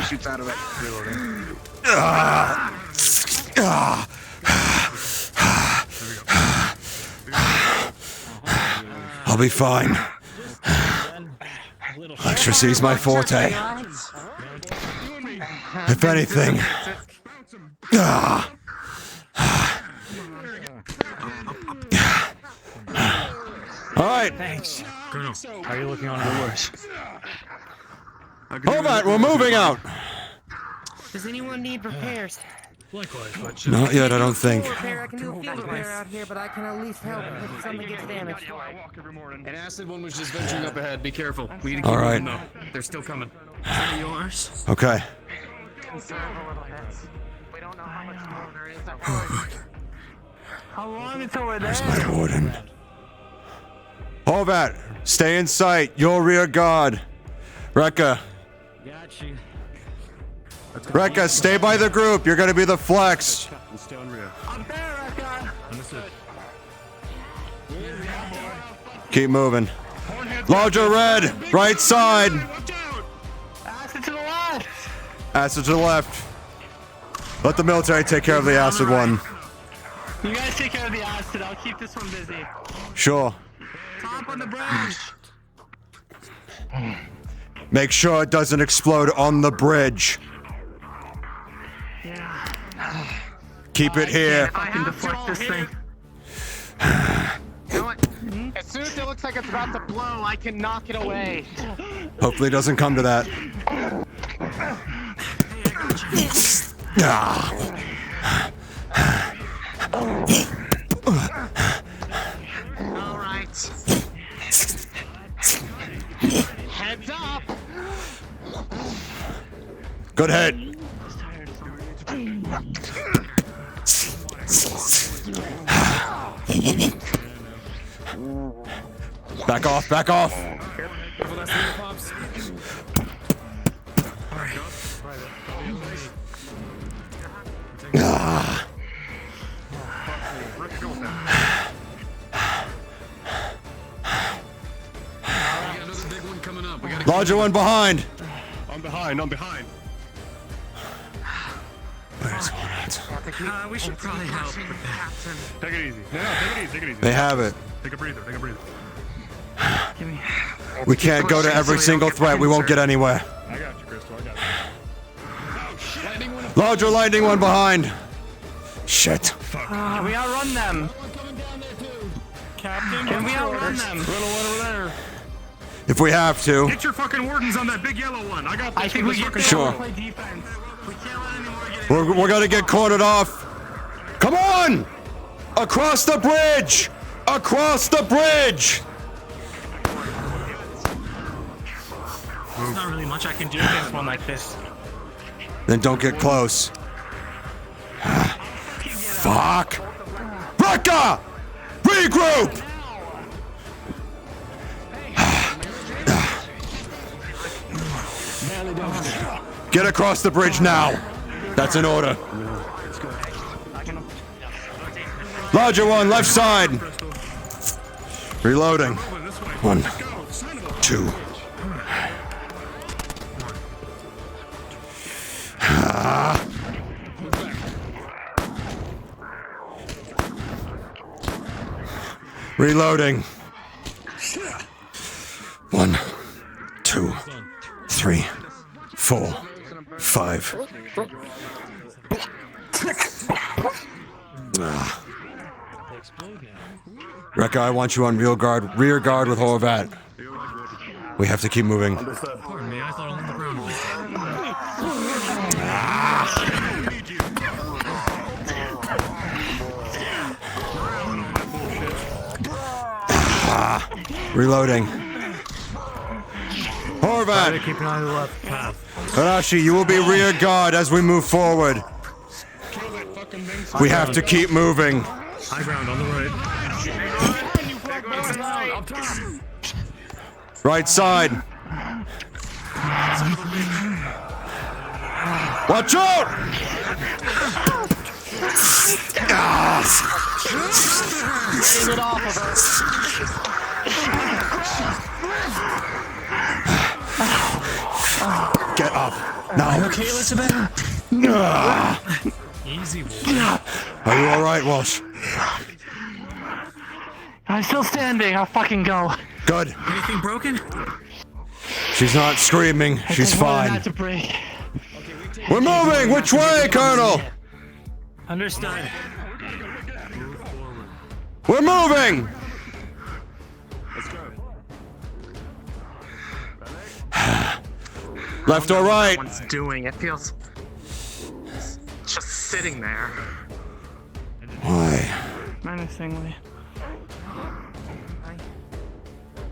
shoots out of it. I'll be fine. Electricity's my forte. If anything. Alright. Thanks. Colonel, how are you looking on the worst? Hold on, we're moving out. Does anyone need repairs? Likewise, but Not yet, I don't think. I can do a field repair out here, but I can at least help if something gets damaged. An acid one was just venturing up ahead. Be careful. We need to keep All right. moving though. They're still coming. Is that yours? Okay. How long until we're there? Where's my warden? Horvat, stay in sight. Your rear guard. Rekka. Got you. Rekka, stay by the group. You're gonna be the flex. stay on rear. I'm there, Rekka. Understood. Keep moving. Larger red, right side. Acid to the left. Acid to the left. Let the military take care of the acid one. You guys take care of the acid. I'll keep this one busy. Sure. Top on the bridge. Make sure it doesn't explode on the bridge. Yeah. Keep it here. I can deflect this thing. You know what? As soon as it looks like it's about to blow, I can knock it away. Hopefully it doesn't come to that. All right. Heads up. Good hit. Back off, back off. Larger one behind. I'm behind. I'm behind. Where's one at? We should probably help with that. Take it easy. No, take it easy. Take it easy. They have it. Take a breather. Take a breather. We can't go to every single threat. We won't get anywhere. I got you, Crystal. I got you. Larger lightning one behind. Shit. We outrun them. Captain, can we outrun them? Little one over there. If we have to. Get your fucking wardens on that big yellow one. I got this. I think we get there. Sure. Play defense. We can't let any more get We're gonna get cornered off. Come on! Across the bridge! Across the bridge! There's not really much I can do against one like this. Then don't get close. Fuck! Rekka! Regroup! Get across the bridge now. That's an order. Larger one, left side. Reloading. 1, 2. Reloading. 1, 2, 3, 4, 5. Rekka, I want you on rear guard with Horvat. We have to keep moving. Pardon me, I thought on the ground was Reloading. Horvat! Keep an eye on the left path. Arashi, you will be rear guard as we move forward. We have to keep moving. High ground on the right. Right side. Watch out! Getting it off of her. Get No. Okay, Elizabeth? Easy, boy. Are you alright, Walsh? I'm still standing. I'll fucking go. Good. Anything broken? She's not screaming. She's fine. Not to break. We're moving! Which way, Colonel? Understood. We're moving! Left or right? One's doing it feels just sitting there. Why? Menacingly.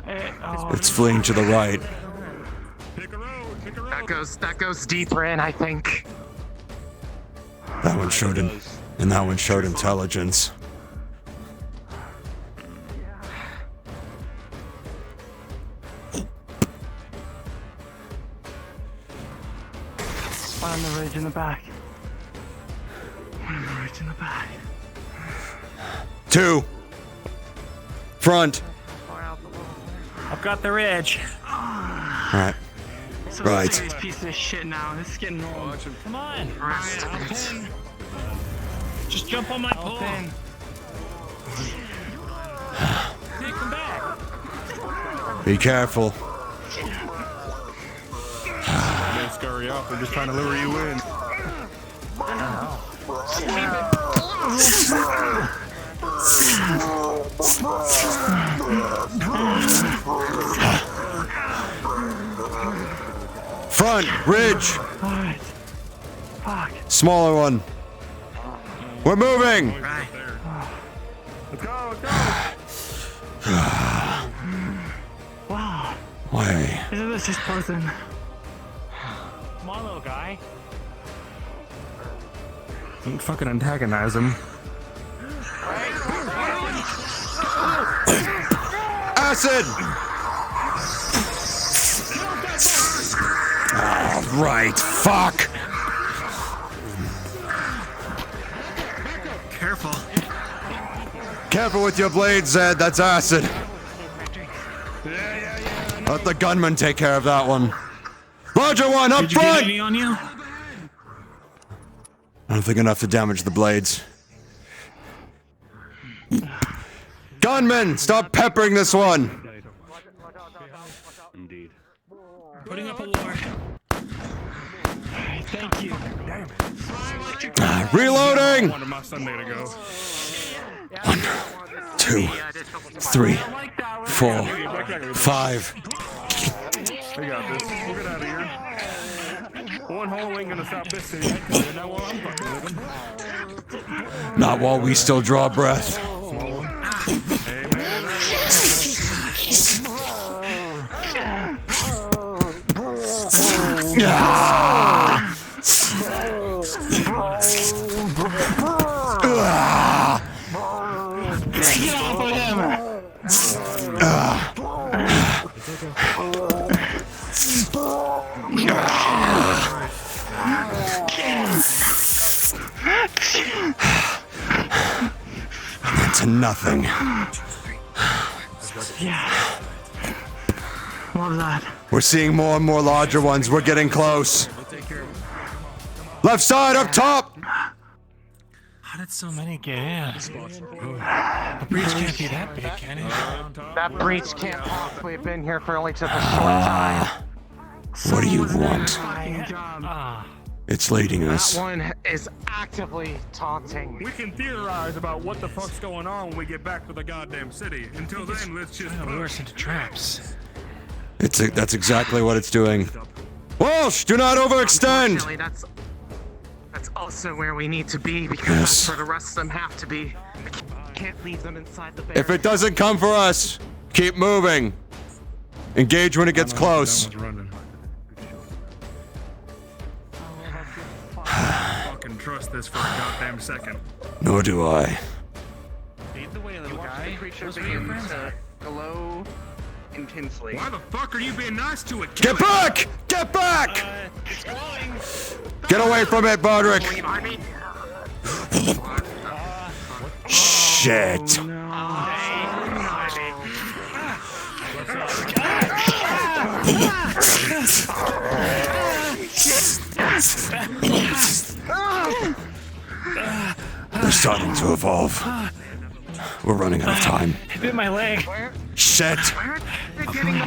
It's fleeing to the right. That goes deeper in, I think. That one showed and that one showed intelligence. One on the ridge in the back. One on the ridge in the back. 2. Front. I've got the ridge. Right. So Right. serious piece of shit now. This is getting old. Come on. Just jump on my pole. Take him back. Be careful. Don't scurry up. I'm just trying to lure you in. Front, ridge. Alright. Fuck. Smaller one. We're moving. Let's go, let's go. Wow. Why? Isn't this just pleasant? Come on, little guy. Don't fucking antagonize him. Acid. Oh, right. Fuck. Careful. Careful with your blade, Zed. That's acid. Let the gunman take care of that one. Roger one, up Did you get front! any on you? I don't think enough to damage the blades. Gunman, stop peppering this one! Indeed. Putting up a ward. Thank you. Reloading! Wanted my Sunday to go. 1, 2, 3, 4, 5. We got this. We'll get out of here. One hole ain't gonna stop this city. Not while I'm fucking living. Not while we still draw breath. To nothing. Yeah. Love that. We're seeing more and more larger ones. We're getting close. Left side, up top! How did so many get in? The breach can't be that big, can it? That breach can't possibly have been here for only just a short time. What do you want? Ah. It's leading us. That one is actively taunting. We can theorize about what the fuck's going on when we get back to the goddamn city. Until then, let's just lure us into traps. That's exactly what it's doing. Walsh, do not overextend! Unfortunately, that's also where we need to be because that's where the rest of them have to be. We can't leave them inside the barrier. If it doesn't come for us, keep moving. Engage when it gets close. fucking trust this for a goddamn second. Nor do I. Lead the way, little guy. The creature begins to glow intensely. Why the fuck are you being nice to it? Get back! Get back! It's glowing. Get away from it, Broderick! Shit. They're starting to evolve. We're running out of time. It bit my leg. Shit! Where are they getting the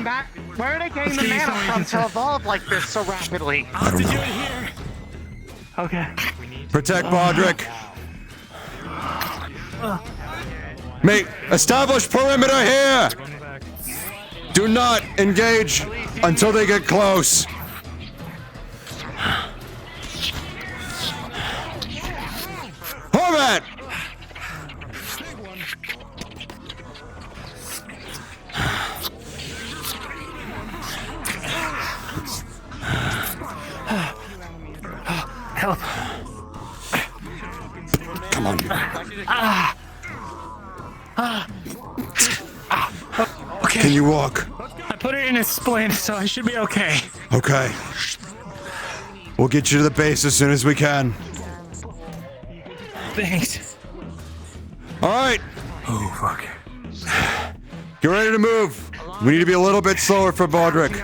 Where are they getting the mana from to evolve like this so rapidly? I don't know. Okay. Protect Bodrick. Mate, establish perimeter here! Do not engage until they get close. Horvat! Help. Come on. Okay. Can you walk? I put it in a splint, so I should be okay. Okay. We'll get you to the base as soon as we can. Thanks. All right. Oh, fuck. Get ready to move. We need to be a little bit slower for Bodrick.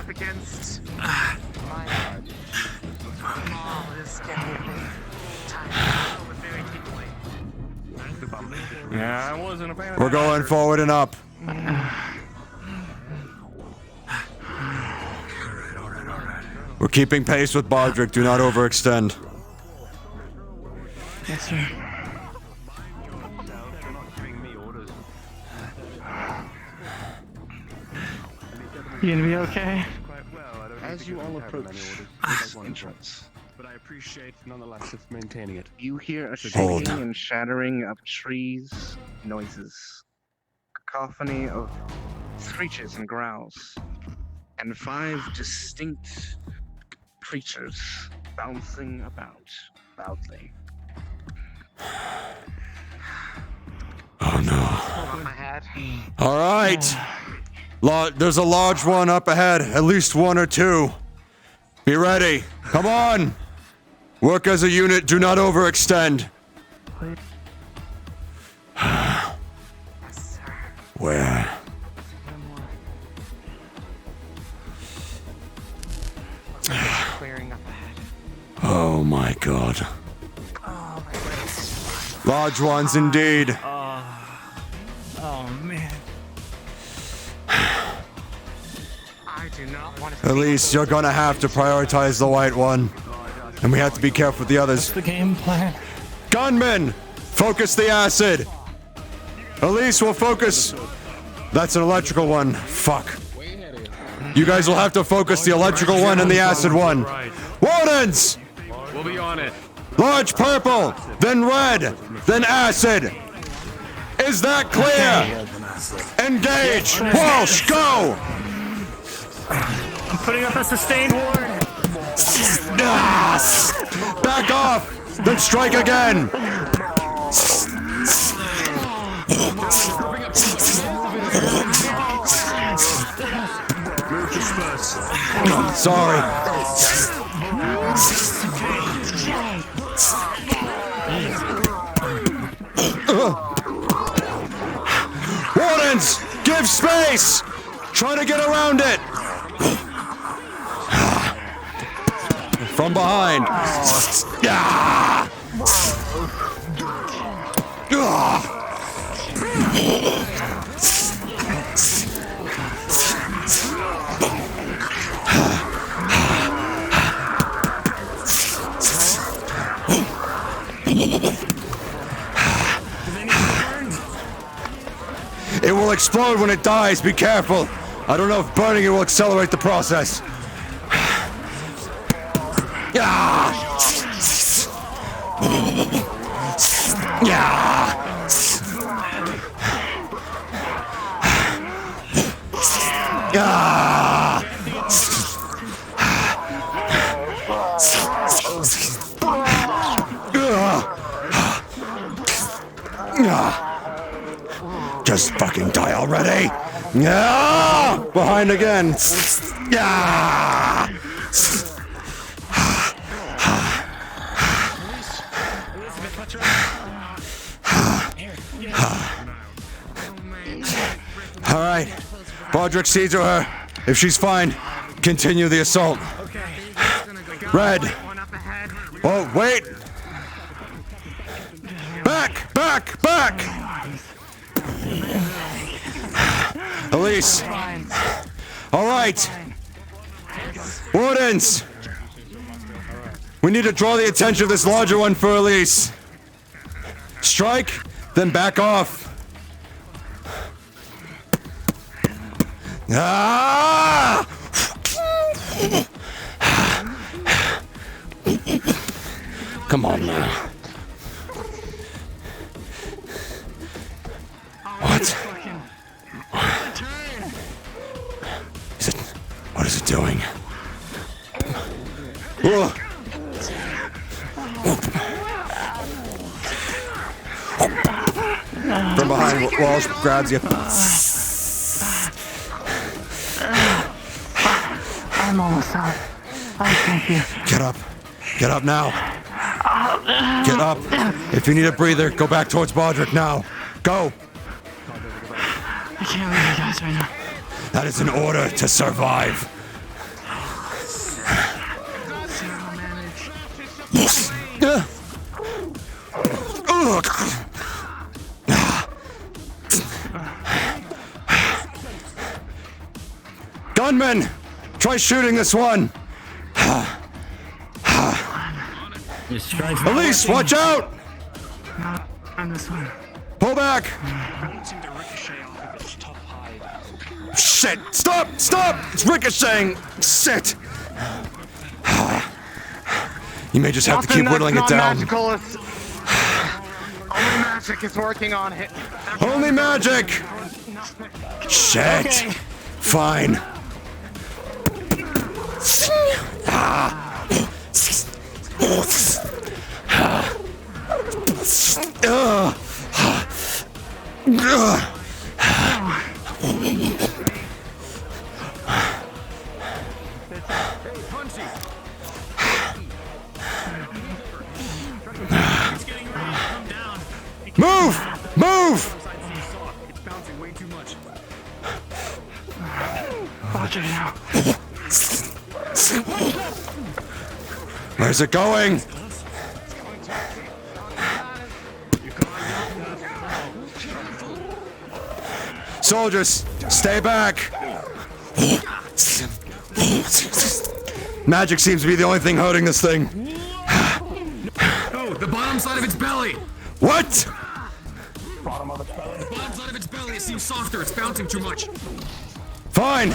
Yeah, I wasn't a fan of We're that going either. forward and up. We're keeping pace with Bodrick. Do not overextend. Yes, sir. You gonna be okay? As you all approach this entrance, But I appreciate, nonetheless, of maintaining it. you hear a Hold. shaking and shattering of trees, noises, cacophony of screeches and growls, and 5 distinct creatures bouncing about loudly. Oh no. Hold on my head. All right. There's a large one up ahead. At least 1 or 2. Be ready. Come on. Work as a unit. Do not overextend. Where? Clearing up ahead. Oh my god. Large ones indeed. Oh man. I do not want to. At least you're gonna have to prioritize the white one. And we have to be careful with the others. The game plan. Gunmen! Focus the acid! Elise will focus. That's an electrical one. Fuck. You guys will have to focus the electrical one and the acid one. Wardens! We'll be on it. Large purple, then red, then acid. Is that clear? Engage! Walsh, go! I'm putting up a sustained ward. Back off! Then strike again! Sorry. Wardens! Give space! Try to get around it! From behind. Yeah. It will explode when it dies. Be careful. I don't know if burning it will accelerate the process. Yeah. Yeah. Just fucking die already. Yeah. Behind again. Yeah. All right. Bodrick sees her. If she's fine, continue the assault. Red, Oh, wait! Back! Back! Back! Elise! Alright! Wardens! We need to draw the attention of this larger one for Elise. Strike, then back off. Ah! Come on now. What? What is it doing? Ugh. From behind, Walsh grabs you. I'm almost out. Thank you. Get up. Get up now. Get up. If you need a breather, go back towards Baldrick now. Go. I can't leave you guys right now. That is an order to survive. Gunman, try shooting this one. Elise, watch out! I'm this one. Pull back! Shit! Stop! Stop! It's ricocheting! Shit! You may just have to keep whittling it down. Only magic is working on it. Only magic! Shit! Okay. Fine. Move! Move! It's bouncing way too much. Watch it now. Where's it going? Soldiers, stay back! Magic seems to be the only thing hurting this thing. Oh, the bottom side of its belly! What? The bottom side of its belly, it seems softer, it's bouncing too much. Fine!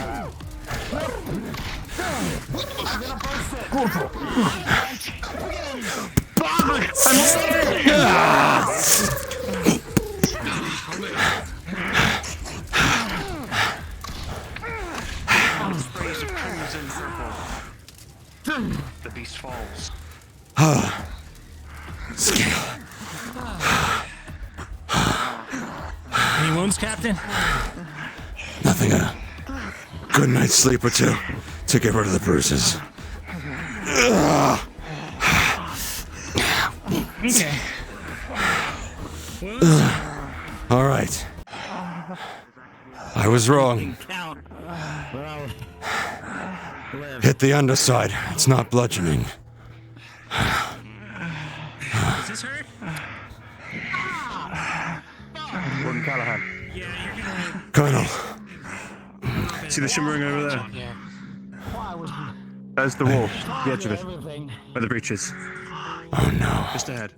The beast falls. Any wounds, Captain? Nothing, a good night's sleep or two to get rid of the bruises. Okay. All right. I was wrong. Hit the underside. It's not bludgeoning. Does this hurt? Warden Callahan. Colonel. See the shimmering over there? That's the wall, the edge of it, where the breach is. Oh no. Just ahead.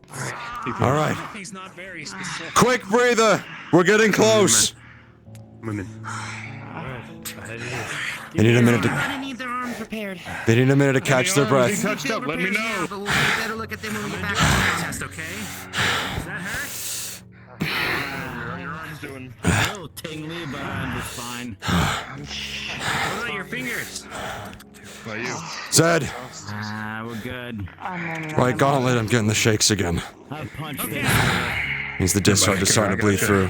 All right. Quick breather. We're getting close. Women. They need a minute to. need their arms repaired. They need a minute to catch their breath. Touched up, let me know. But we'll get a better look at them when we get back to the Test, okay? Does that hurt? Your arm's doing. A little tingly, but I'm just fine. What about your fingers? By you. Zed. We're good. Right gauntlet. I'm getting the shakes again. I punched it. Means the disc just starting to bleed through.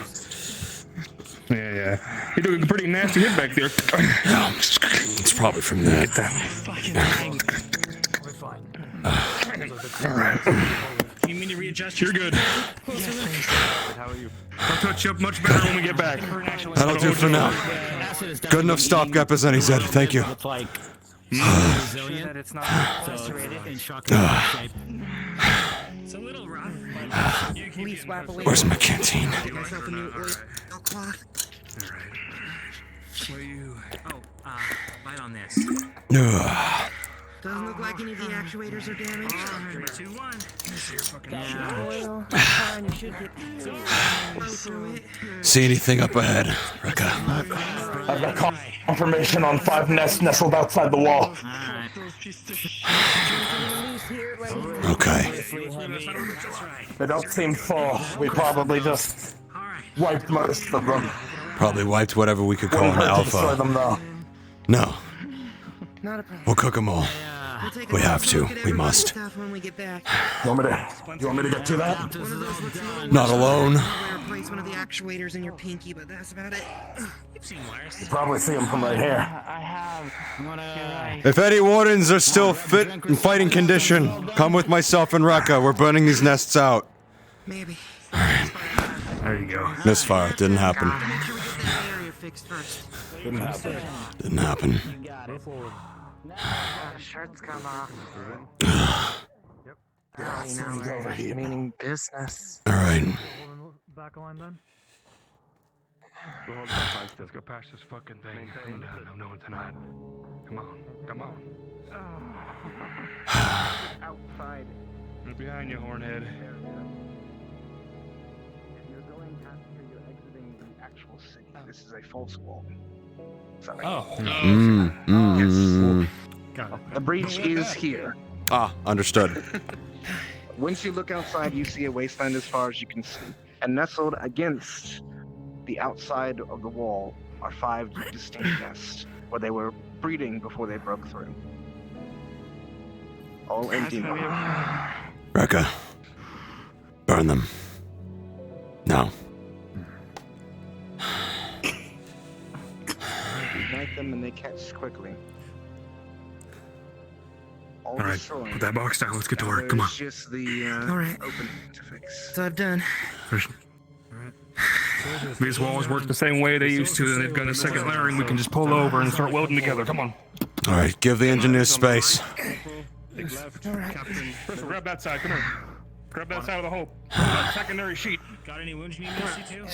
Yeah. He took a pretty nasty hit back there. It's probably from that. You mean to readjust You're good. I'll touch you up much better when we get back. That'll do for now. Good enough stopgap as any, Zed. Thank you. Resilient. That it's not incarcerated. In shocking shape. It's a little rough. Please swap away. Where's my canteen? Myself a new oil cloth. Where you? Oh, bite on this. Ugh. Doesn't look like any of the actuators are damaged. 3, 2, 1. Oil. Fine, you should get through it. See anything up ahead, Rekka? I've got confirmation on 5 nests nestled outside the wall. Okay. They don't seem full. We probably just wiped most of them. Probably wiped whatever we could call an Wouldn't hurt to destroy alpha. them, though. No. Not a problem. We'll cook them all. We have to. We must. When we get back. You want me to get to that? Not alone. Replace one of the actuators in your pinky, but that's about it. You've seen worse. You probably see them from right here. I have. If any wardens are still fit and fighting condition, come with myself and Rekka. We're burning these nests out. Maybe. There you go. Misfire. Didn't happen. Make sure we get that area fixed first. Didn't happen. Didn't happen. Shirt's come off. Meaning business. All right. Back on then. Go hold that tight. Let's go past this fucking thing. Come down. I'm knowing tonight. Come on. Come on. Outside. Right behind you, hornhead. You're going past here, you're exiting the actual city. This is a false wall. Sorry. Got it. The breach is here. Ah, understood. Once you look outside, you see a wasteland as far as you can see. And nestled against the outside of the wall are 5 distinct nests, where they were breeding before they broke through. All empty now. Rekka. Burn them. Now. Ignite them and they catch quickly. All right, put that box down. Let's get to work. Come on. Just the All right. opening to fix. So I've done. These walls work the same way they used to, and they've got a second layering. We can just pull over and start welding together. Come on. All right, give the engineers space. Captain. Crystal, grab that side. Come here. Grab that side of the hole. That secondary sheet. Got any wounds you need me to?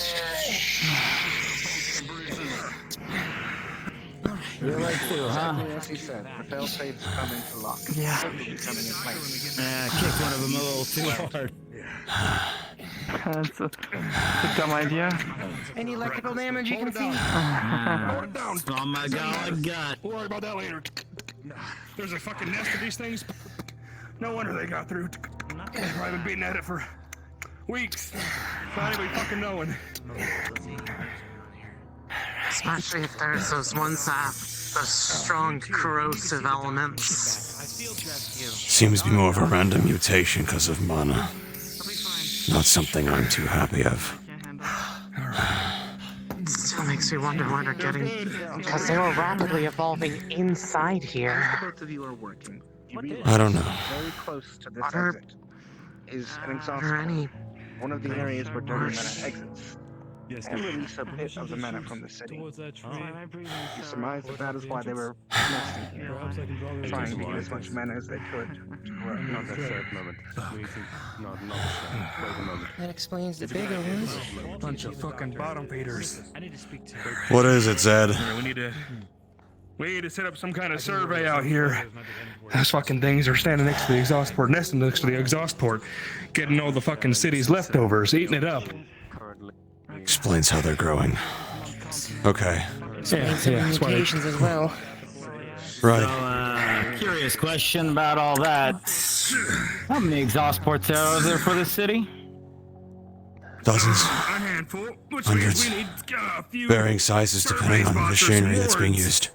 You're right too, huh? As he said, the fail safes come into lock. Yeah. Coming in place. Kicked one of them a little too hard. That's a dumb idea. Any electrical damage you can see? Oh my god, gut. We'll worry about that later. There's a fucking nest of these things. No wonder they got through. They've probably been beating at it for weeks. Not anybody fucking knowing. Especially if there's those ones that those strong corrosive elements. Seems to be more of a random mutation because of mana. Not something I'm too happy of. Still makes me wonder where they're getting, because they were rapidly evolving inside here. Both of you are working. I don't know. Very close to this Are exit is an exhaust there port, any one of the areas where dirty mana exits, and release a bit of the mana from the city. You surmise that is why they were nesting here, trying to get as much mana as they could to grow. Not that third moment. Wait a moment. That explains the bigger ones. Bunch of fucking bottom feeders. I need to speak to What is it, Zed? We need to set up some kind of survey out here. Those fucking things are standing next to the exhaust port, nesting next to the exhaust port, getting all the fucking city's leftovers, eating it up. Explains how they're growing. Okay. Explains some mutations as well. Right. So, curious question about all that. How many exhaust ports are there for the city? Dozens. A handful, which Hundreds. means we need a few Varying sizes depending on the machinery that's being used.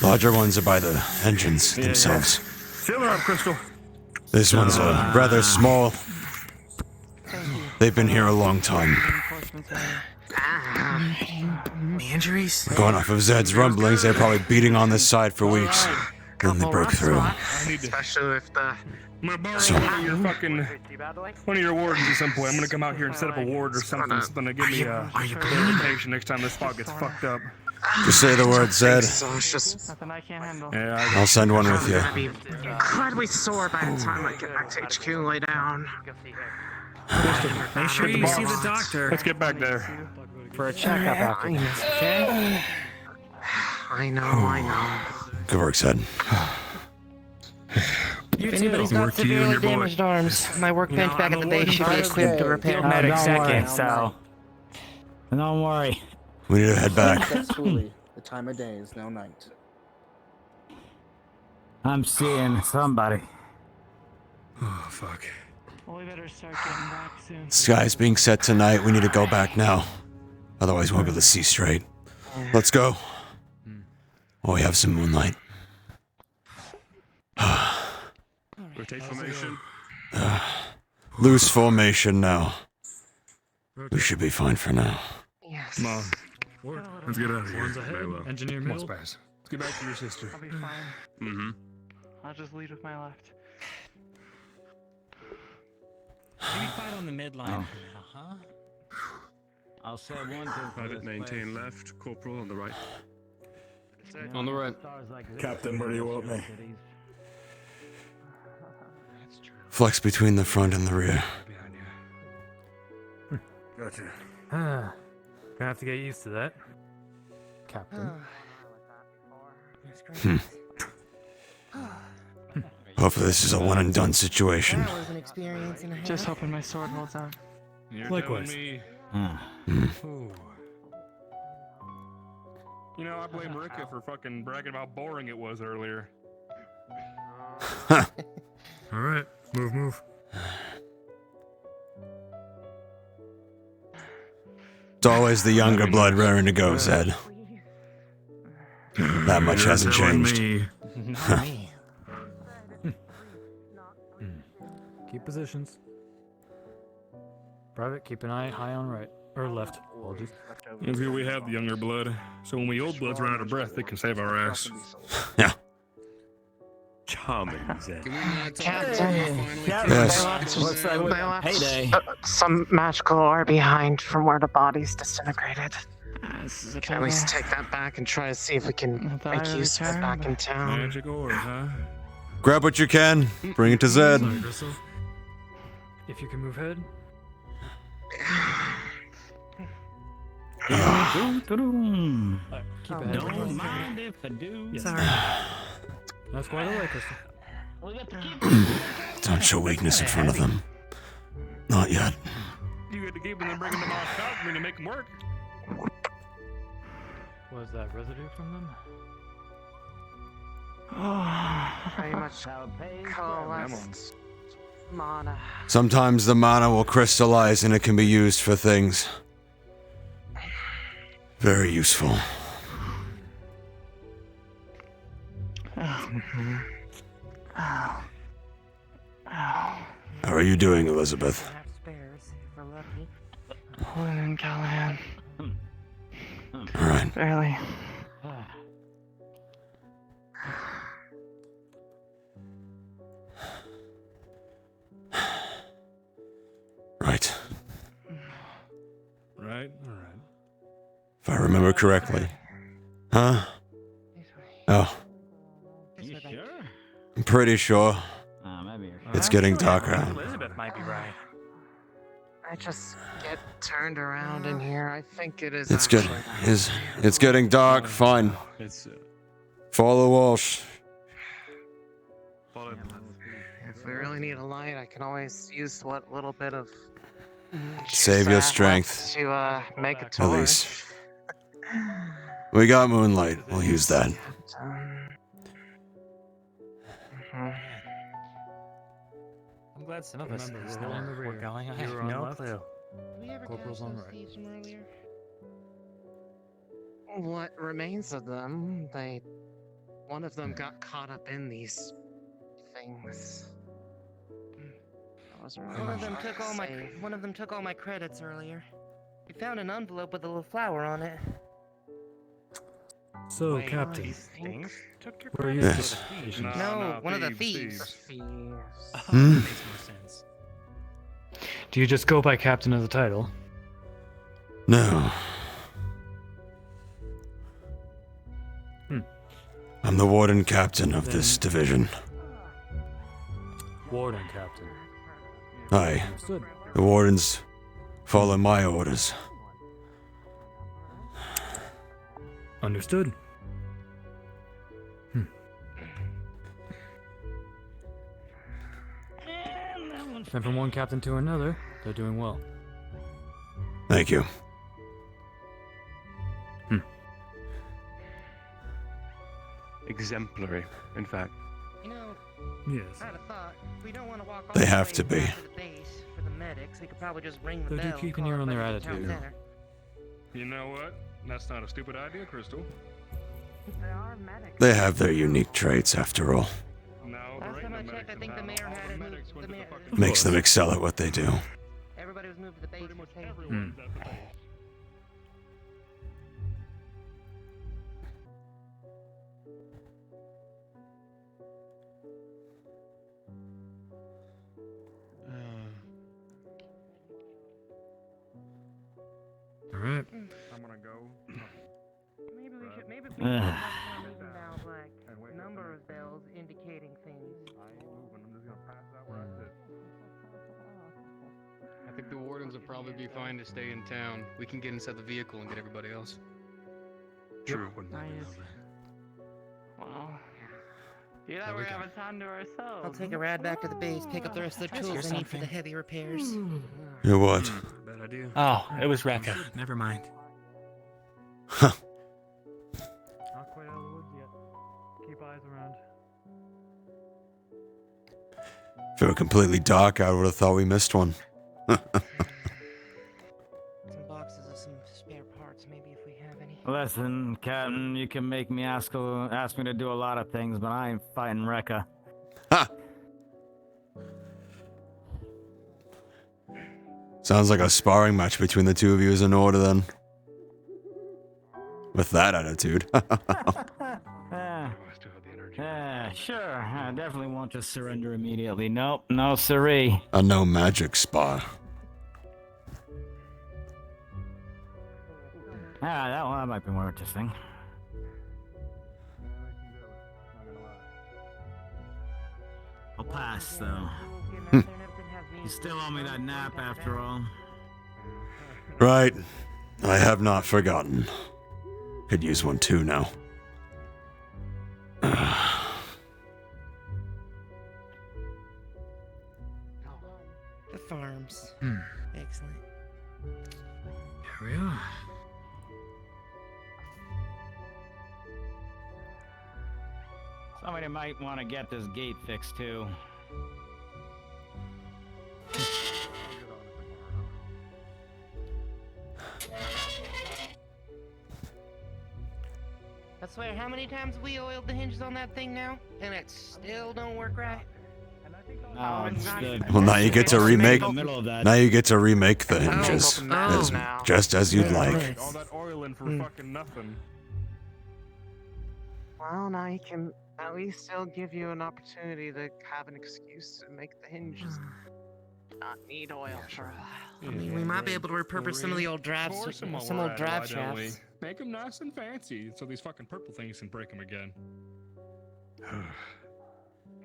Larger ones are by the engines themselves. Fill her up, Crystal. This one's rather small. They've been here a long time. Any injuries? Going off of Zed's rumblings, they're probably beating on this side for weeks. Then they broke through. Especially if the... I'm gonna borrow one of your wardens at some point. I'm gonna come out here and set up a ward or something to give me a notification next time this spot gets fucked up. Just say the word, Zed. So it's just Nothing I can't handle. Yeah, I'll send one with you. gonna be incredibly sore by the time I get back to HQ and lay down. Make sure you see the doctor. Let's get back there. For a checkup after this, okay? I know. Good work, Zed. If anybody's got severely damaged arms, my workbench back at the base should be equipped to repair Medic them. second, so. Don't worry. We need to head back. That's truly the time of day is no night. I'm seeing somebody. Oh, fuck. Well, we better start getting back soon. Sky's being set tonight. We need to go back now. Otherwise, we won't be able to see straight. Let's go. Oh, we have some moonlight. Rotate formation. Loose formation now. We should be fine for now. Yes. Come on. Let's get out of here. One's ahead. Engineer Come on, middle. Spaz. Let's get back to your sister. I'll be fine. Mm-hmm. I'll just lead with my left. Maybe fight on the midline for now, huh? I'll say one thing for Private this maintain place. left, corporal on the right. On the right. Captain, where do you want me? Flex between the front and the rear. Gotcha. Gonna have to get used to that. Captain. Hopefully this is a one and done situation. That was an experience and a half. Just hoping my sword holds out. You're Likewise. telling me. You know, I blame Rika for fucking bragging about how boring it was earlier. Alright, move. It's always the younger blood raring to go, Zed. That much You're hasn't telling changed. me. Keep positions. Private, keep an eye high on right. Or left. Apologies. It's good we have the younger blood, so when we old bloods run out of breath, they can save our ass. Yeah. Charming, Zed. Yes. Payday. Some magical ore behind from where the body's disintegrated. This is a Can at least take that back and try to see if we can make use of it back in town. Magic ore, huh? Grab what you can. Bring it to Zed. If you can move ahead. Don't mind if I do. Yes. Sorry. That's quite all right, Crystal. Don't show weakness in front of them. Not yet. You had to keep them and bring them off out for me to make them work. Was that residue from them? Very much coalesced mana. Sometimes the mana will crystallize and it can be used for things very useful. Ow. How are you doing, Elizabeth? Holding in, Callahan. Alright. Barely. Right. Right, alright. If I remember correctly. Huh? Oh. You sure? I'm pretty sure. Maybe you're It's getting darker out. Elizabeth might be right. I just get turned around in here. I think it is. It's good. It's getting dark. Fine. It's Follow Walsh. If we really need a light, I can always use what little bit of. Save your strength. To make a At torch. least. We got moonlight. We'll use that. I'm glad some of us know where we're going. I have no clue. Corporal's on right. What remains of them? One of them got caught up in these things. One of them took all my credits earlier. We found an envelope with a little flower on it. So, Wait, Captain, took your where are you? Yes. No, one of the thieves. Hmm? Do you just go by Captain of the title? No. I'm the warden captain of this division. Warden captain. Aye. Understood. The wardens follow my orders. Understood. And from one captain to another, they're doing well. Thank you. Exemplary, in fact. You know, Yes. I had a thought. We don't want to walk all They the have way to be. back to the base for the medics. We could probably just ring the They do bell. keep and an ear call on their everybody at the town attitude. center. You know what? That's not a stupid idea, Crystal. They have their unique traits, after all. Last time I checked, I think the mayor had it moved. The mayor, Makes them excel at what they do. everybody was moved to the base. For safety. Alright. I'm gonna go. Maybe we should. Maybe we should have one even now, like number of bells indicating things. I ain't moving. I'm just gonna pass out where I sit. I think the wardens will probably be fine to stay in town. We can get inside the vehicle and get everybody else. True. Nice. Well, you thought we were having time to ourselves. I'll take a ride back to the base, pick up the rest of the tools I need for the heavy repairs. You what? Bad idea. Oh, it was Rekka. Never mind. Huh. Not quite out of the woods yet. Keep eyes around. If it were completely dark, I would have thought we missed one. Some boxes of some spare parts, maybe if we have any. Listen, Captain, you can make me ask me to do a lot of things, but I ain't fighting Rekka. Sounds like a sparring match between the two of you is in order then. With that attitude. Sure. I definitely won't just surrender immediately. Nope, no siree. A no magic spar. That might be more interesting. I'll pass, though. You still owe me that nap, after all. Right. I have not forgotten. Could use one too now. The farms. Excellent. Here we are. Somebody might want to get this gate fixed, too. I swear, how many times we oiled the hinges on that thing now, and it still don't work right? No, it's good. Well, now you get to remake. Middle of that. Now you get to remake the hinges, just as you'd like. All that oiling for fucking nothing. Well, now you can at least still give you an opportunity to have an excuse to make the hinges not need oil for a while. I mean, we might be able to repurpose some of the old drives, some old drive shafts. Make them nice and fancy, so these fucking purple things can break them again.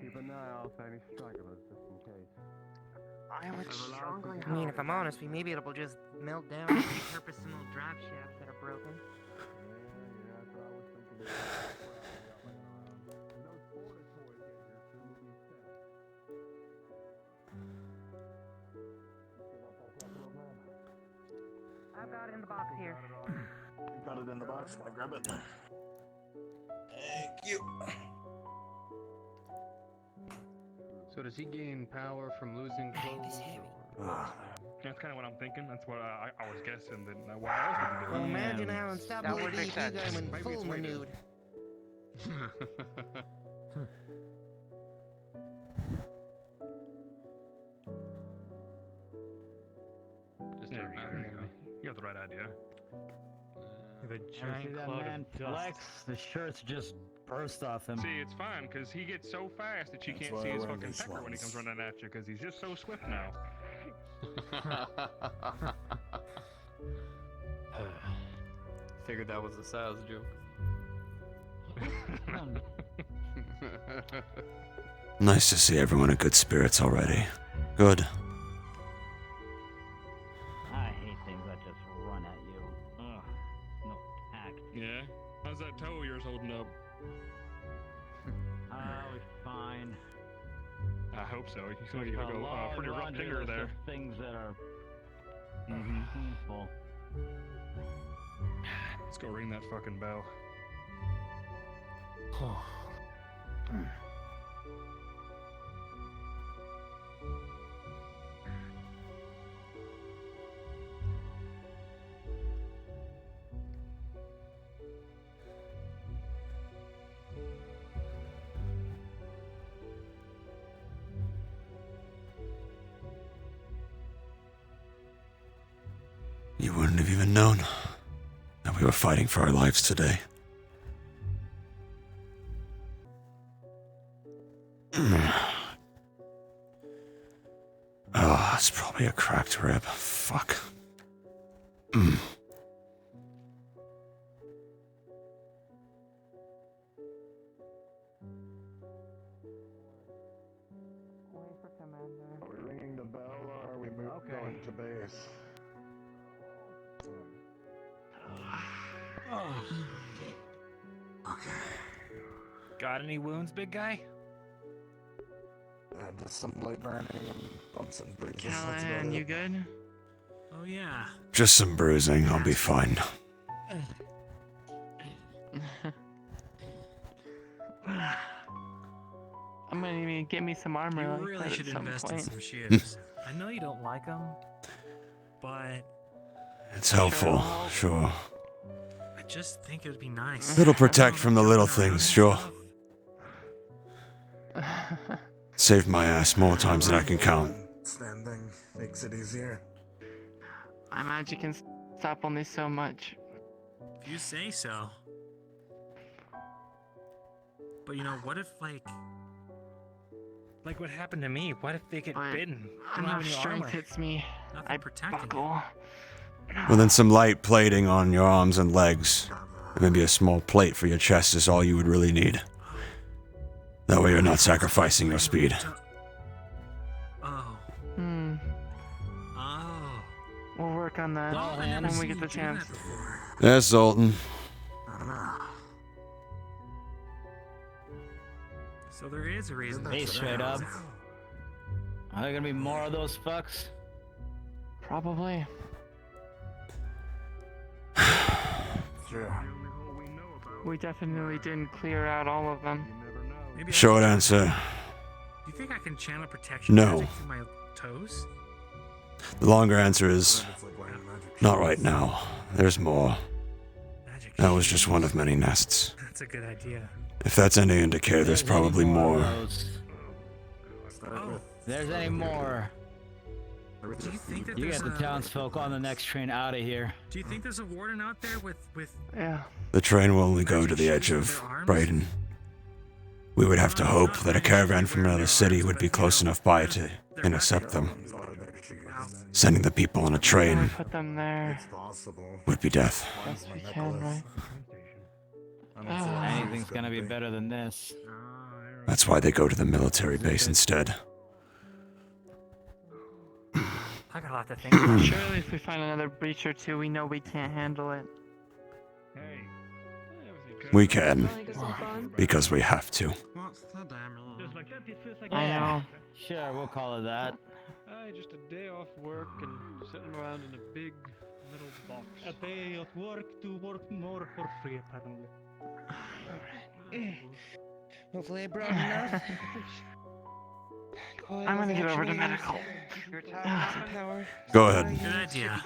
Keep an eye out for any stragglers, just in case. I would strongly I mean, if I'm honest, we may be able to just melt down and repurpose some old drive shafts that are broken. I've got it in the box here. Got it in the box. Can I grab it? Thank you. So does he gain power from losing clothes? That's kind of what I'm thinking. That's what I was guessing. That what else would he do? Well, imagine how unstoppable would it'd be make if you sense. got him in Maybe full it's way to- renewed. Just you got the right idea. The giant cloud of dust. The shirts just burst off him. See, it's fine because he gets so fast that you That's can't why see I his wear fucking these pecker when he ones. comes running at you because he's just so swift now. Figured that was a sales joke. Nice to see everyone in good spirits already. Good. I hate things that just run at you. Ugh, no tact. Yeah? How's that toe of yours holding up? It's fine. I hope so. You seem like you have a pretty rough finger there. Things that are Mm-hmm. painful. Let's go ring that fucking bell. You wouldn't have even known that we were fighting for our lives today. Oh, it's probably a cracked rib. Fuck. Are we ringing the bell or are we going to base? Got any wounds, big guy? Just some light burning and bumps and bruises. Callahan, you good? Oh yeah. Just some bruising. I'll be fine. I'm gonna need to get me some armor. You like really that should at some invest in point. some ships. I know you don't like them, but It's helpful, sure. I just think it would be nice. It'll protect from the little things, sure. Saved my ass more times than I can count. Standing makes it easier. My magic can stop only so much. If you say so. But you know, what if like what happened to me? What if they get bitten? I don't have Enough any strength armor. hits me. Nothing I protecting buckle. Well, then some light plating on your arms and legs. And maybe a small plate for your chest is all you would really need. That way you're not sacrificing your speed. Oh. Oh. We'll work on that Callahan. when we get the chance. Yes, Zoltan. So there is a reason. Hey, straight up. Are there gonna be more of those fucks? Probably. Sure. We definitely didn't clear out all of them. Maybe Short answer. Do you think I can channel protection No. magic through my toes? The longer answer is not right now. There's more. That was just one of many nests. That's a good idea. If that's any indicator, there's probably more. Oh, There's any more? do you think that You there's get the townsfolk on the next train out of here. Do you think there's a warden out there with Yeah. The train will only go to the edge of Braidon. We would have to hope that a caravan from another city would be close enough by to intercept them. Sending the people on a train Put them there. would be death. Best we can, right? Anything's gonna be better than this. That's why they go to the military base instead. I got a lot to think about. Surely if we find another breach or two, we know we can't handle it. We can. Because we have to. I know. Sure, we'll call it that. Just a day off work and sitting around in a big little box. A day of work to work more for free, apparently. Hopefully I brought enough. I'm gonna get over to medical. Go ahead. Good idea.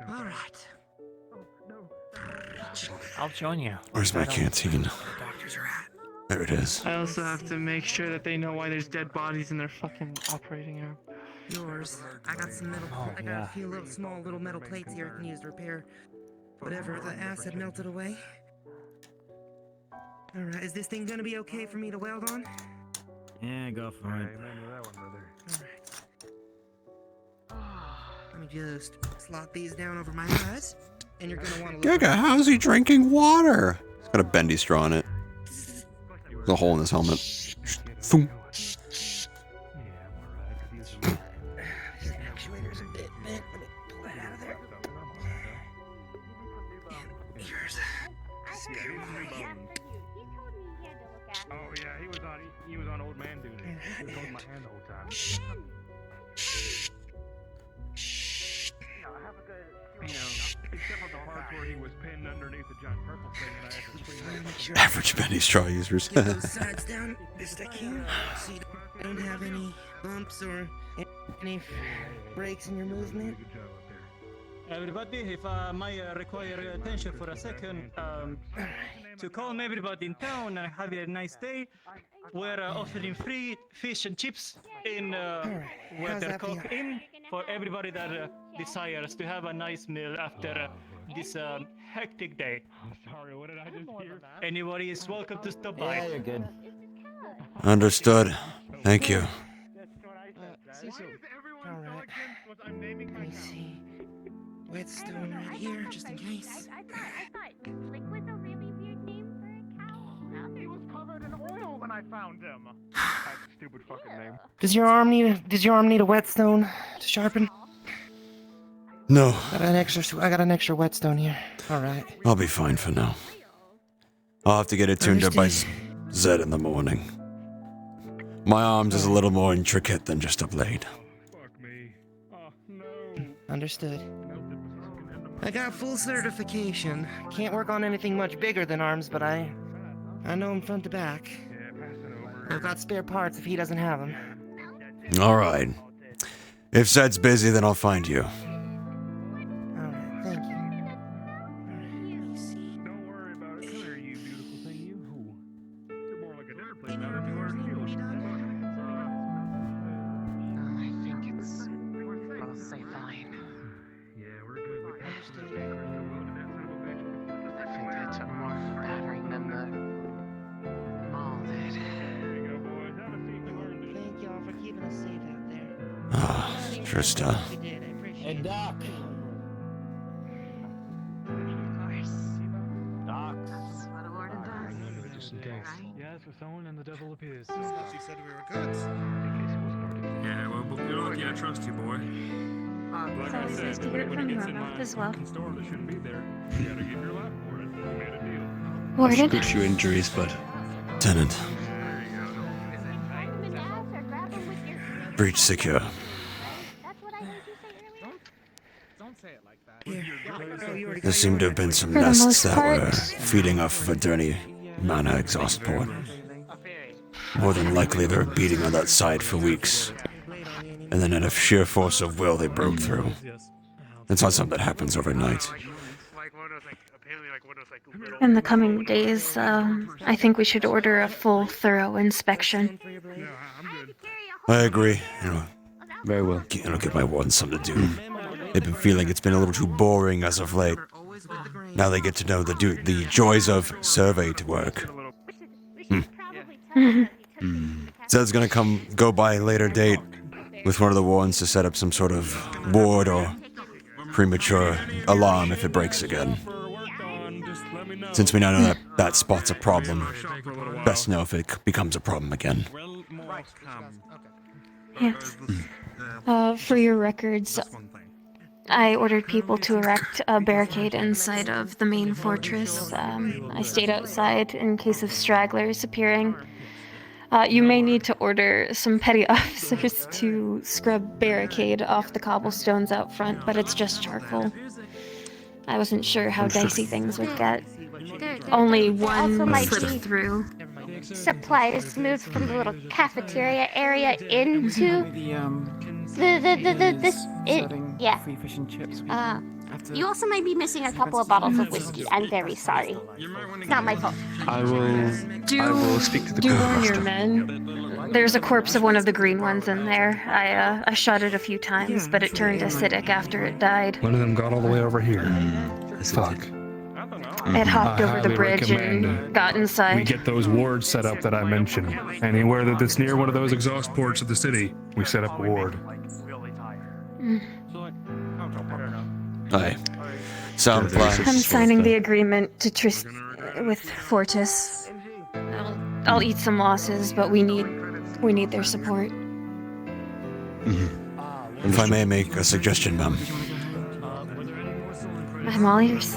All right. I'll join you. Where's my canteen? Doctors are at. There it is. I also have to make sure that they know why there's dead bodies in their fucking operating room. Yours. I got some metal. I got a few little small little metal plates here I can use to repair whatever the acid melted away. All right, is this thing gonna be okay for me to weld on? Yeah, go for it. Let me just slot these down over my eyes, and you're gonna want to. Giga, how's he drinking water? It's got a bendy straw in it. The hole in his helmet. Thump. Actuator's a bit bent. Let me pull that out of there. Here's Oh yeah, he was on old man duty. He was holding my hand the whole time. Except for the part where he was pinned underneath the giant purple thing and I had to swing that. Average penny straw users. Get those sides down best I can, so you don't have any bumps or any breaks in your movement. Everybody, if I might require attention for a second, to calm everybody in town and have a nice day, we're offering free fish and chips in Weathercock Inn for everybody that desires to have a nice meal after this hectic day. I'm sorry, what did I just hear? Anybody is welcome to stop by. Yeah, you're good. Understood. Thank you. Alright. Let me see. Whetstone right here, just in case. I thought Liquid's a really weird name for a cow. He was covered in oil when I found him. That's a stupid fucking name. Does your arm need a whetstone to sharpen? No. I got an extra whetstone here. Alright. I'll be fine for now. I'll have to get it tuned up by Zed in the morning. My arms is a little more intricate than just a blade. Understood. I got full certification. Can't work on anything much bigger than arms, but I know him front to back. I've got spare parts if he doesn't have them. Alright. If Zed's busy, then I'll find you. Alright, thank you. Alright, let me see. Don't worry about it. Come here, you beautiful thing. You who? You're more like a dinner plate now than you are a shield. I think it's mostly fine. Yeah, we're good. We passed the day. I think I took more battering than the mall did. There you go, boys. Have a seat. You earned it. Thank y'all for keeping us safe out there. Ah, Trista. You did, I appreciate Hey, it. Doc. Doc. That's what a warden does. Yes, we're someone and the devil appears. She said we were good. Yeah, well, we're lucky I trust you, boy. Like It's I always said, nice to if hear it anybody from gets your in mouth my as well. fucking store that shouldn't be there, you gotta give your life for it. We made a deal. Warden? Good few injuries, but Tenant. Breach secure. Don't say it like that. There seem to have been some For the nests most that part. were feeding off of a dirty Manor exhaust port. More than likely they were beating on that side for weeks. And then out of sheer force of will they broke through. It's not something that happens overnight. In the coming days, I think we should order a full, thorough inspection. I agree. very well. It'll give my warden something to do. They've been feeling it's been a little too boring as of late. Now they get to know the joys of survey to work. Zed's gonna go by a later date with one of the wardens to set up some sort of ward or premature alarm if it breaks again. Since we now know that that spot's a problem, best know if it becomes a problem again. Yes. For your records, I ordered people to erect a barricade inside of the main fortress. I stayed outside in case of stragglers appearing. You may need to order some petty officers to scrub barricade off the cobblestones out front, but it's just charcoal. I wasn't sure how dicey things would get. Only one also might slip be through. supplies moved from the little cafeteria area into yeah. Free fish and chips. You also might be missing a couple of bottles of whiskey. I'm very sorry. It's not my fault. I will speak to the Do warn your quartermaster. men. There's a corpse of one of the green ones in there. I shot it a few times, but it turned acidic after it died. One of them got all the way over here. Fuck. It hopped I over the highly bridge recommend and got We inside. get those wards set up that I mentioned. Anywhere that's near one of those exhaust ports of the city, we set up a ward. Mm. Aye. Sound plan. I'm signing the agreement to with Fortis. I'll eat some losses, but we need their support. If I may make a suggestion, ma'am. I'm all ears.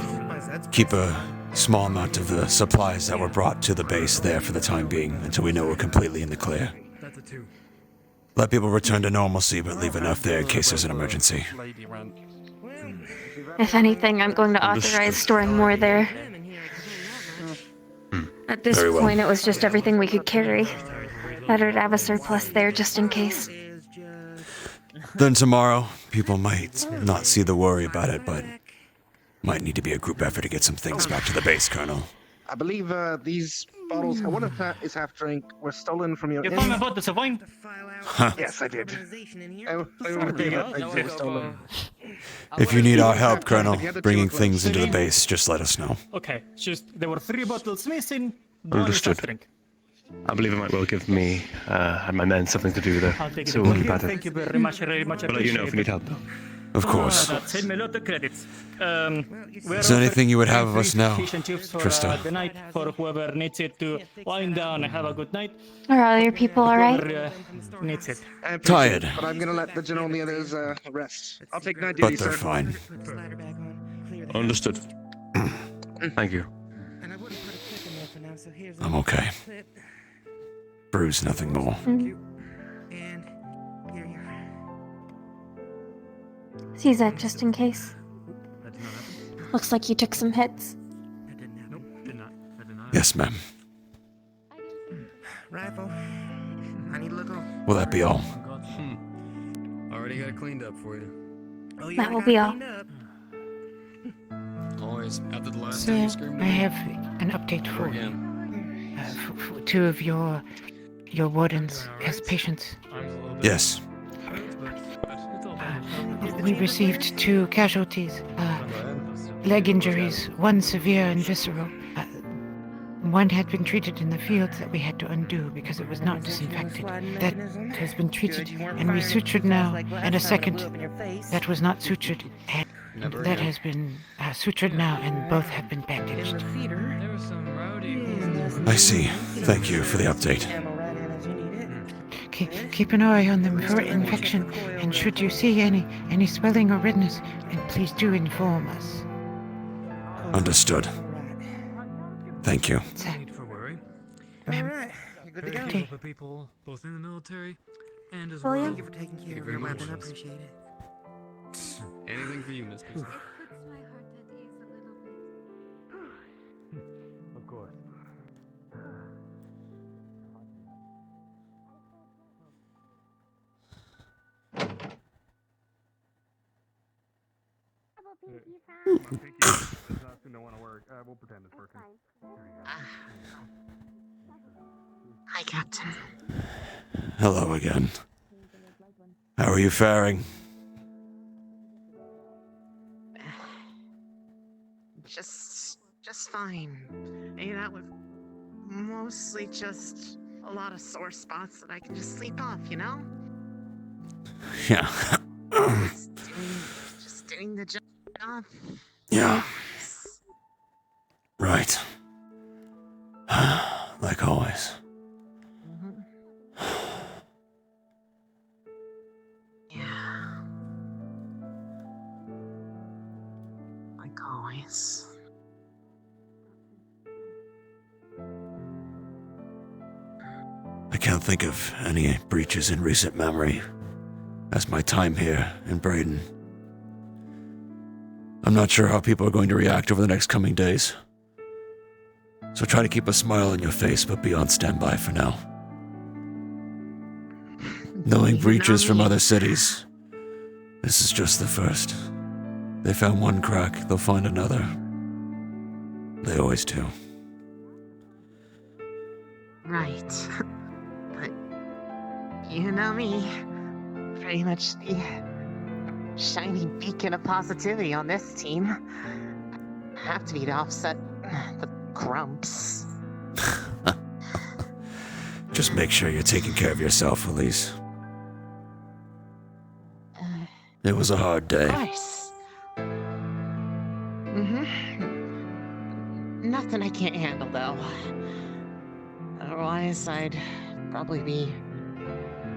Keep a small amount of the supplies that were brought to the base there for the time being until we know we're completely in the clear. Let people return to normalcy, but leave enough there in case there's an emergency. If anything, I'm going to authorize storing more there. At this Very well. point, it was just everything we could carry. Better to have a surplus there just in case. Then tomorrow, people might not see the worry about it, but might need to be a group effort to get some things back to the base, Colonel. I believe these bottles, one of that is half drink, were stolen from your You inn. found my bottles of wine? Huh. Yes, I did. They were stolen. If you need our help, Colonel, bringing things into the base, just let us know. Okay, just there were 3 bottles missing. One is Understood. half drink. I believe it might well give me and my men something to do there. I'll take it. So we'll keep Thank at you. it. Thank you very much. Very much I'll let you know if you need help, though. Of course. Send me a lot of credits. Is there anything you would have of us now, Fish and chips for Trista? the night for whoever needs it to wind down and have a good night. Are all your people alright? Whoever needs it. I appreciate Tired. it, but I'm gonna let the general and the others rest. I'll take night But duty, they're sir. fine. Understood. Thank you. I'm okay. Bruise, nothing more. Seize that just in case. Looks like you took some hits. Yes, ma'am. Rifle. I need to look over. Will that be all? Already got it cleaned up for you. Oh, you That will already be got all. cleaned up. Always. After the last time Sir, you screamed I at me. have an update for you. Again. For 2 of your wardens as patients. Yes. We received 2 casualties, leg injuries, one severe and visceral. One had been treated in the field that we had to undo because it was not disinfected. That has been treated and resutured now, and a second that was not sutured and that has been sutured now, and both have been bandaged. I see. Thank you for the update. Keep an eye on them for infection, and should you see any swelling or redness, and please do inform us. Understood. Thank you. No need for worry. Alright, you're good to go. Very good for people, both in the military and as William? well. Thank you for taking care of your weapon. I appreciate it. Anything for you, Miss Peace. Of course. We'll pretend it's working. Hi, Captain. Hello again. How are you faring? Just fine. That was mostly just a lot of sore spots that I can just sleep off, you know? Yeah. Just doing the job. Yeah. Right. Like always. Yeah. Like always. I can't think of any breaches in recent memory. That's my time here in Braden. I'm not sure how people are going to react over the next coming days. So try to keep a smile on your face, but be on standby for now. Knowing breaches from other cities, this is just the first. They found one crack, they'll find another. They always do. Right. But you know me. Pretty much the shining beacon of positivity on this team. Have to be to offset the grumps. Just make sure you're taking care of yourself, Elise. It was a hard day. Nice. Nothing I can't handle, though. Otherwise, I'd probably be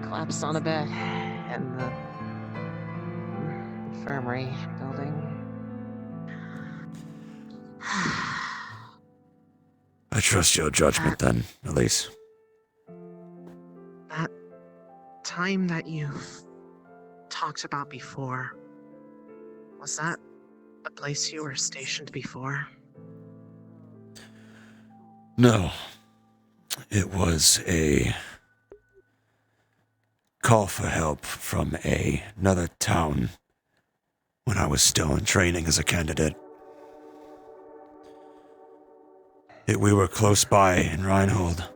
collapsed on a bed in the infirmary building. I trust your judgment then, Elise. That time that you've talked about before, was that a place you were stationed before? No. It was a call for help from another town when I was still in training as a candidate. We were close by in Reinhold,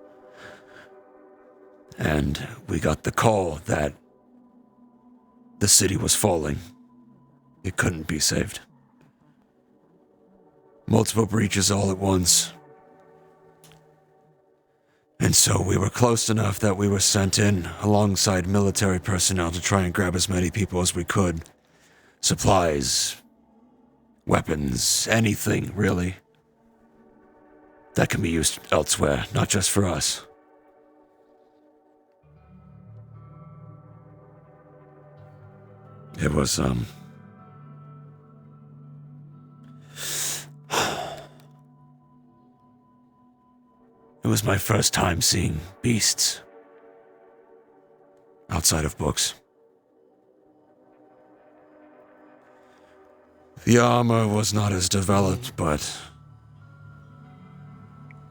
and we got the call that the city was falling. It couldn't be saved. Multiple breaches all at once. And so we were close enough that we were sent in alongside military personnel to try and grab as many people as we could. Supplies, weapons, anything, really, that can be used elsewhere, not just for us. It was, It was my first time seeing beasts outside of books. The armor was not as developed, but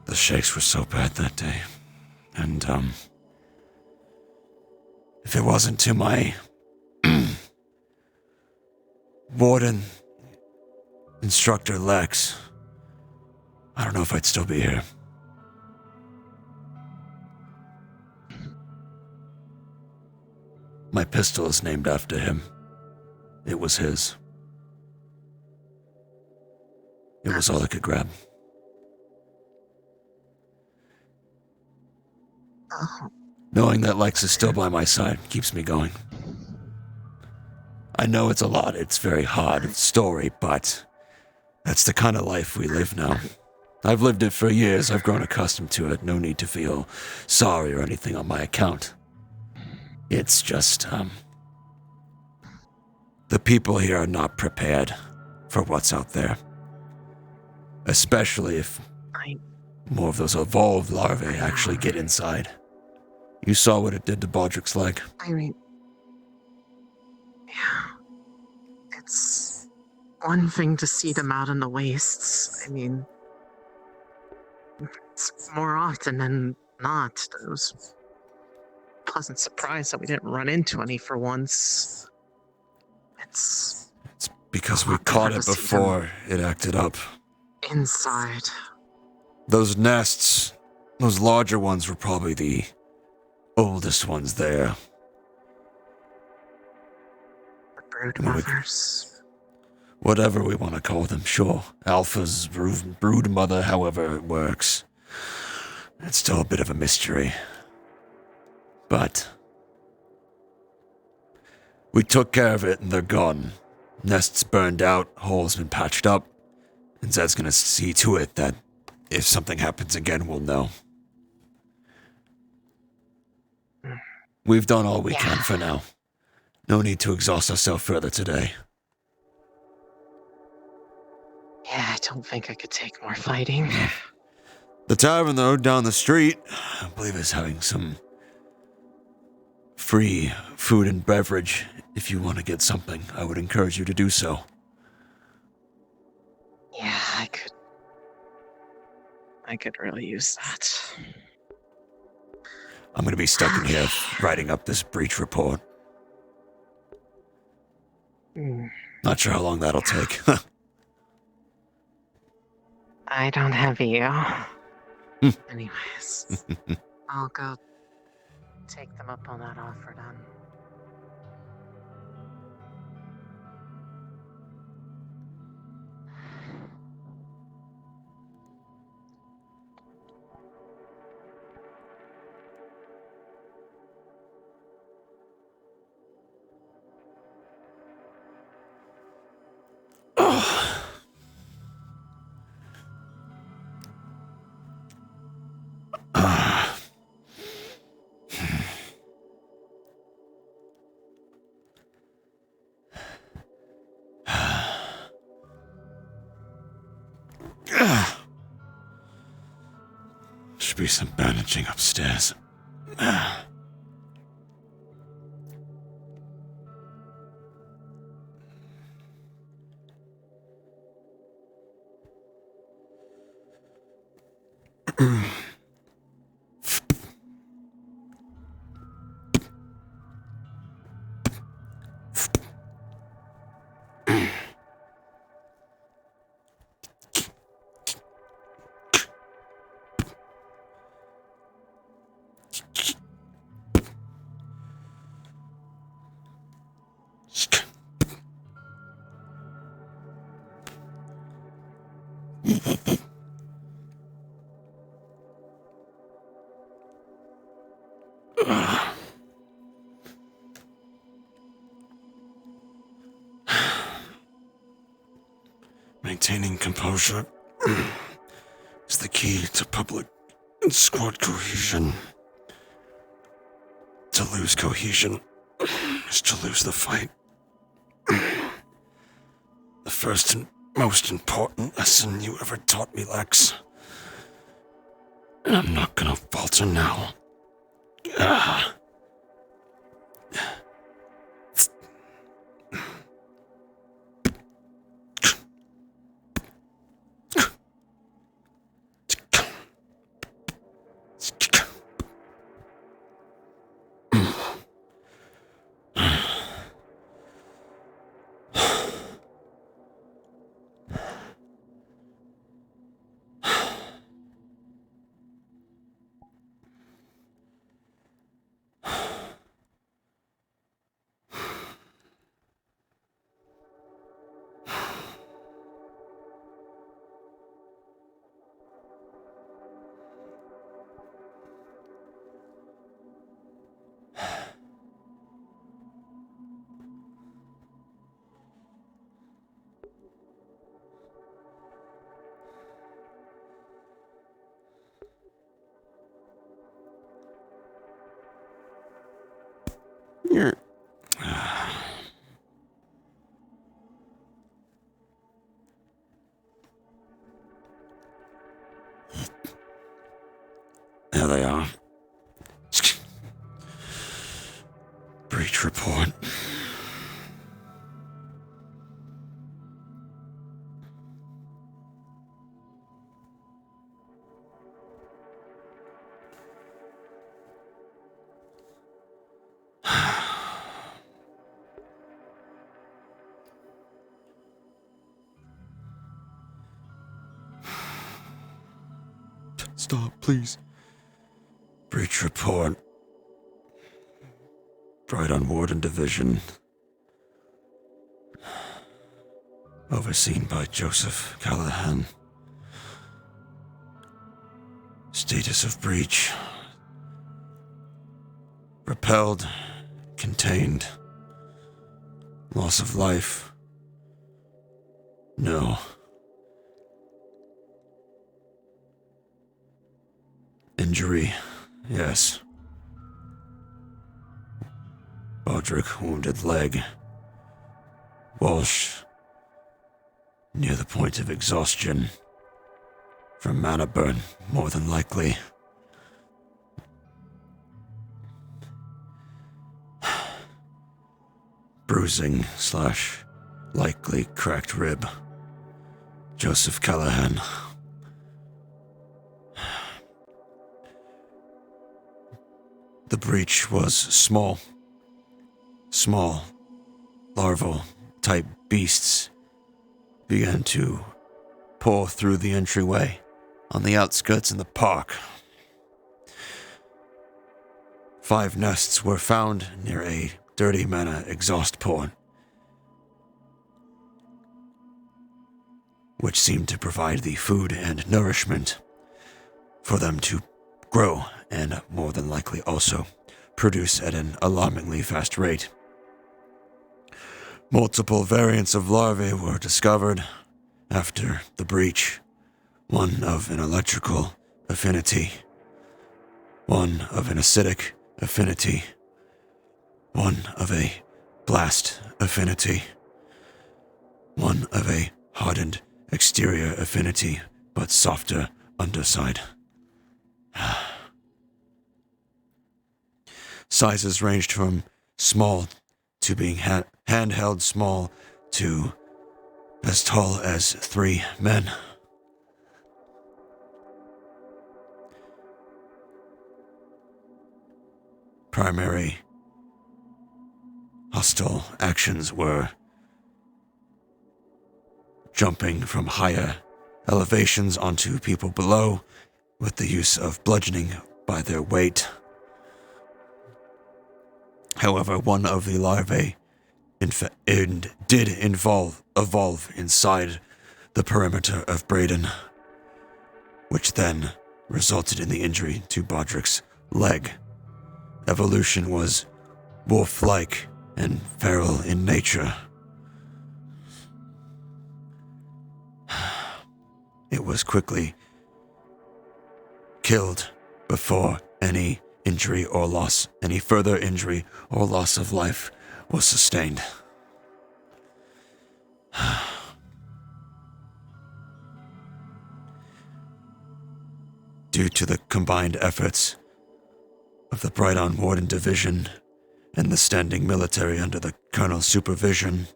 the shakes were so bad that day. And, if it wasn't to my warden, instructor Lex, I don't know if I'd still be here. My pistol is named after him. It was his. It was all I could grab. Knowing that Lex is still by my side keeps me going. I know it's a lot, it's very hard story, but that's the kind of life we live now. I've lived it for years, I've grown accustomed to it, no need to feel sorry or anything on my account. It's just, the people here are not prepared for what's out there. Especially if more of those evolved larvae actually get inside. You saw what it did to Baldrick's leg. I mean, yeah. It's one thing to see them out in the wastes. I mean, it's more often than not. It was a pleasant surprise that we didn't run into any for once. It's because we caught it before it acted up. Inside. Those nests, those larger ones were probably the oldest ones there. The brood mothers. Whatever we want to call them, sure. Alpha's brood mother, however it works. It's still a bit of a mystery. But we took care of it and they're gone. Nests burned out, holes been patched up, and Zed's gonna see to it that if something happens again, we'll know. We've done all we can for now. No need to exhaust ourselves further today. Yeah, I don't think I could take more fighting. The tavern, though, down the street, I believe is having some free food and beverage. If you want to get something, I would encourage you to do so. Yeah, I could really use that. I'm gonna be stuck in here writing up this breach report. Not sure how long that'll take. I don't have you. Anyways, I'll go take them up on that offer then. should be some bandaging upstairs. Maintaining composure is the key to public and squad cohesion. To lose cohesion is to lose the fight. The first and most important lesson you ever taught me, Lex. And I'm not gonna falter now. You're... There they are. Breach report. Stop, please. Breach report. Braidon Warden Division. Overseen by Joseph Callahan. Status of breach. Repelled. Contained. Loss of life. No. Injury, yes. Bodrick wounded leg. Walsh near the point of exhaustion. From mana burn, more than likely. Bruising / likely cracked rib. Joseph Callahan. The breach was small, larval type beasts began to pour through the entryway on the outskirts in the park. 5 nests were found near a dirty mana exhaust port, which seemed to provide the food and nourishment for them to grow and more than likely also produce at an alarmingly fast rate. Multiple variants of larvae were discovered after the breach, one of an electrical affinity, one of an acidic affinity, one of a blast affinity, one of a hardened exterior affinity but softer underside. Sizes ranged from small to being handheld small to as tall as 3 men. Primary hostile actions were jumping from higher elevations onto people below with the use of bludgeoning by their weight. However, one of the larvae did evolve inside the perimeter of Braden, which then resulted in the injury to Bodrick's leg. Evolution was wolf-like and feral in nature. It was quickly killed before any further injury or loss of life was sustained. Due to the combined efforts of the Braidon Warden Division and the standing military under the Colonel's supervision,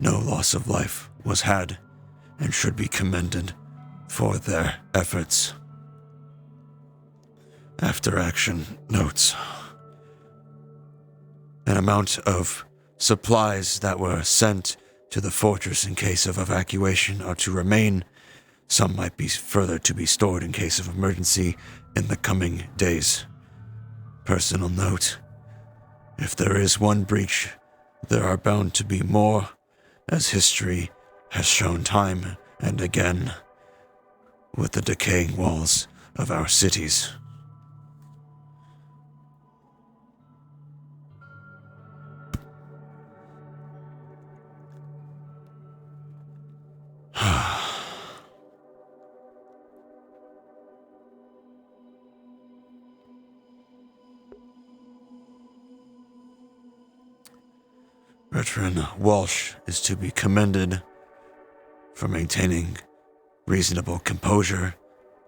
no loss of life was had and should be commended for their efforts. After action notes. An amount of supplies that were sent to the fortress in case of evacuation are to remain. Some might be further to be stored in case of emergency in the coming days. Personal note: if there is one breach, there are bound to be more, as history has shown time and again with the decaying walls of our cities. Veteran Walsh is to be commended for maintaining reasonable composure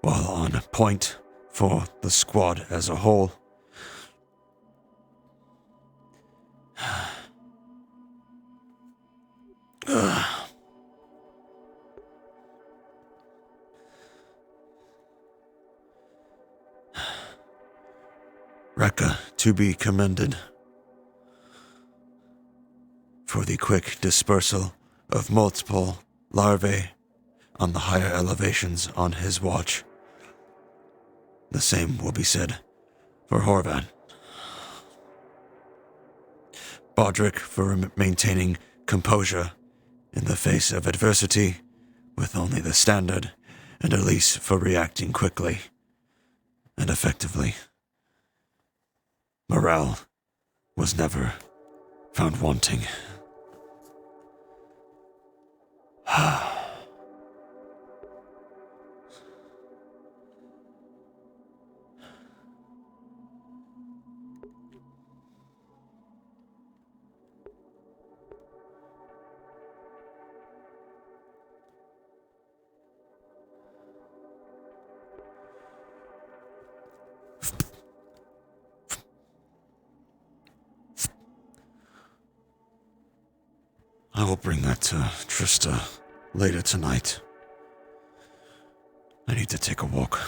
while on point for the squad as a whole. Rekka to be commended for the quick dispersal of multiple larvae on the higher elevations on his watch. The same will be said for Horvat. Bodrick for maintaining composure in the face of adversity with only the standard, and Elise for reacting quickly and effectively. Morale was never found wanting. I will bring that to Trista later tonight. I need to take a walk.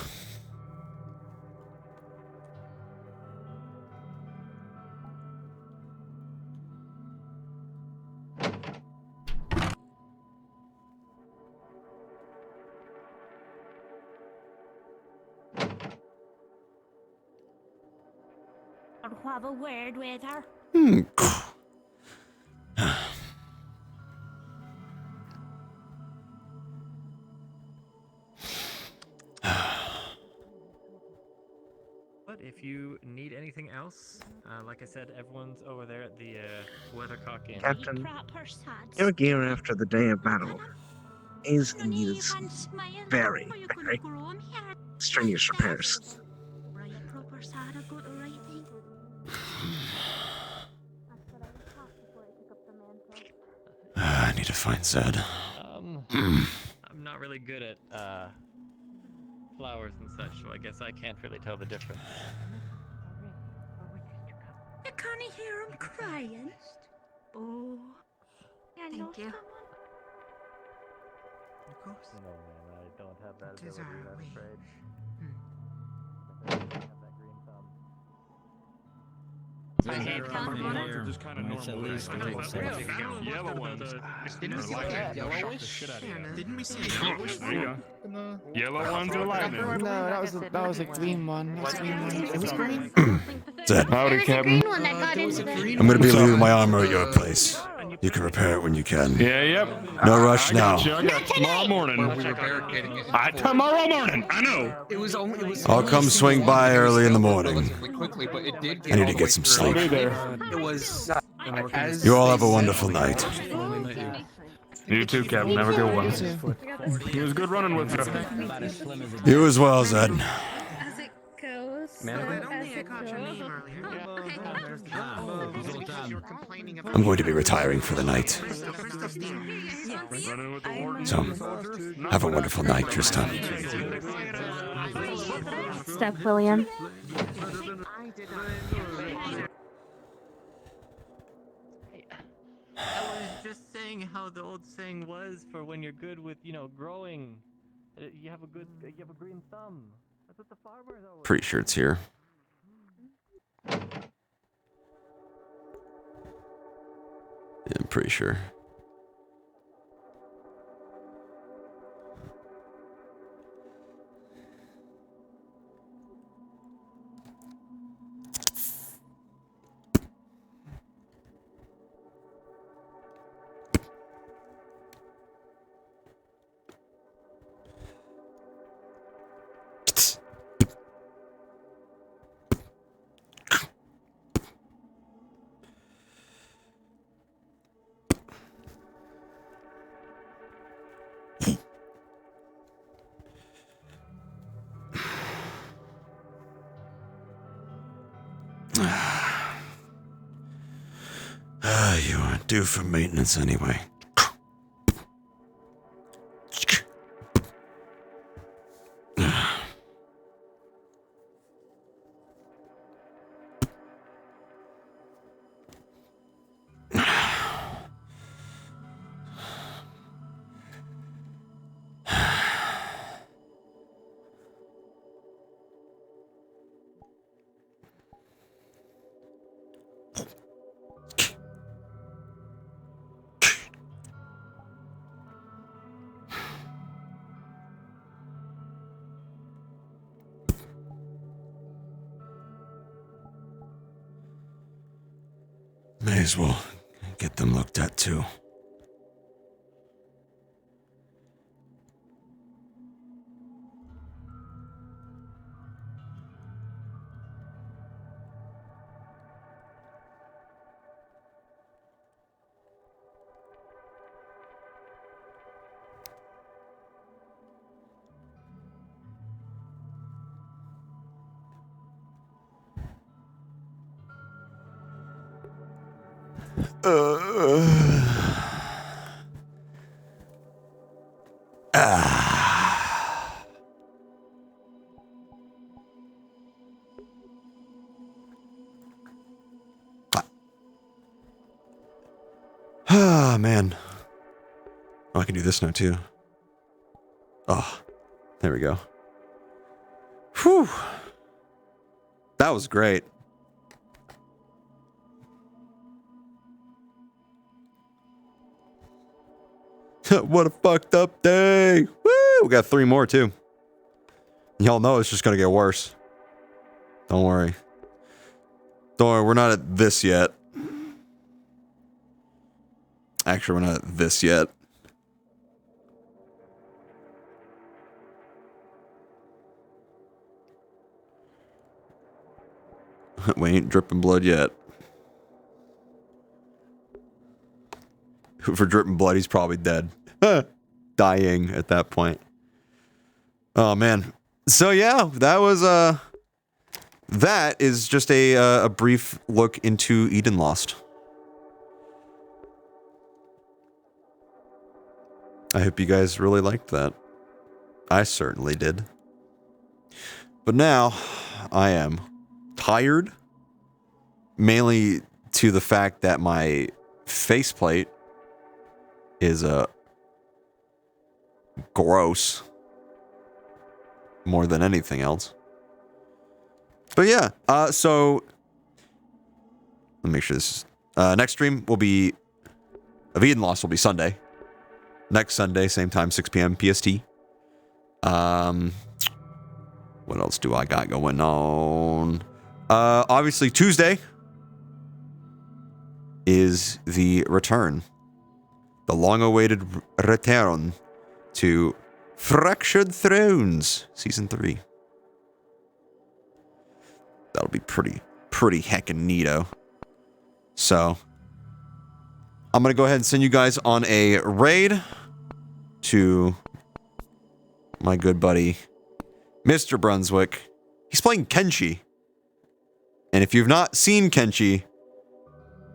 I'll have a word with her. But if you need anything else, like I said, everyone's over there at the Weathercock Inn. Captain, your gear after the day of battle is in need of some very, very strenuous repairs. I need to find Zed. I'm not really good at flowers and such, so I guess I can't really tell the difference. You can't hear him crying. Oh, Thank you. Of course. No, man, I don't have that It is ability, our I'm way. afraid. I have that green thumb. Just kind of normal. Yellow ones. Didn't we see Lightning. that They'll shock the yellowish? shit out of you. Didn't we see a There yellowish you go. one? Yellow ones are lightning. No, that was a green one. That was a green one. It was green? Zed, There was a green one that got into the... I'm gonna be leaving my armor at your place. You can repair it when you can. Yeah, yep. No rush now. I got tomorrow morning. Tomorrow morning. I know. It was only. It was. I'll come swing by early in the morning. Relatively quickly, but it did. I need to get some sleep. It was. You all have a wonderful night. You too, Kevin. Have a good one. It was good running with you. You as well, Zed. As it goes. I'm going to be retiring for the night. So, have a wonderful night, Tristan. Step William. I was just saying how the old saying was for when you're good with, growing. You have a green thumb. That's what the farmers always. Pretty sure it's here. Yeah, I'm pretty sure. You aren't due for maintenance anyway. May as well get them looked at too. Ah, man. Oh, I can do this now too. Oh, there we go. Whew. That was great. What a fucked up day. Woo! We got 3 more too. Y'all know it's just gonna get worse. Don't worry. Don't worry, we're not at this yet. Actually, we're not at this yet. We ain't dripping blood yet. For dripping blood, he's probably dead. Dying at that point. Oh, man. So, yeah, that was, that is just a brief look into Eden Lost. I hope you guys really liked that. I certainly did. But now I am tired, mainly to the fact that my faceplate is gross more than anything else. But yeah, so let me make sure this is, next stream will be of Eden Lost will be Sunday. Next Sunday, same time, 6 p.m. PST. What else do I got going on? Obviously Tuesday is the return. The long-awaited return to Fractured Thrones Season 3. That'll be pretty heckin' neato. So, I'm going to go ahead and send you guys on a raid to my good buddy, Mr. Brunswick. He's playing Kenshi. And if you've not seen Kenshi,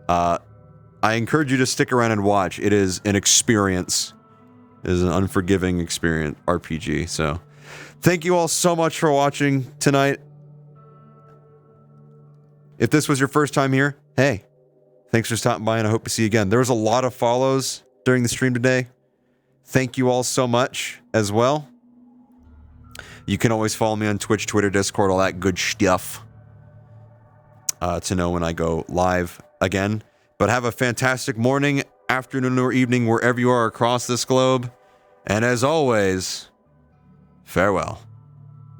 I encourage you to stick around and watch. It is an experience. It is an unforgiving experience, RPG. So, thank you all so much for watching tonight. If this was your first time here, hey, thanks for stopping by, and I hope to see you again. There was a lot of follows during the stream today. Thank you all so much as well. You can always follow me on Twitch, Twitter, Discord, all that good stuff to know when I go live again. But have a fantastic morning, afternoon, or evening wherever you are across this globe. And as always, farewell.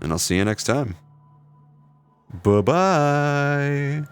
And I'll see you next time. Bye-bye.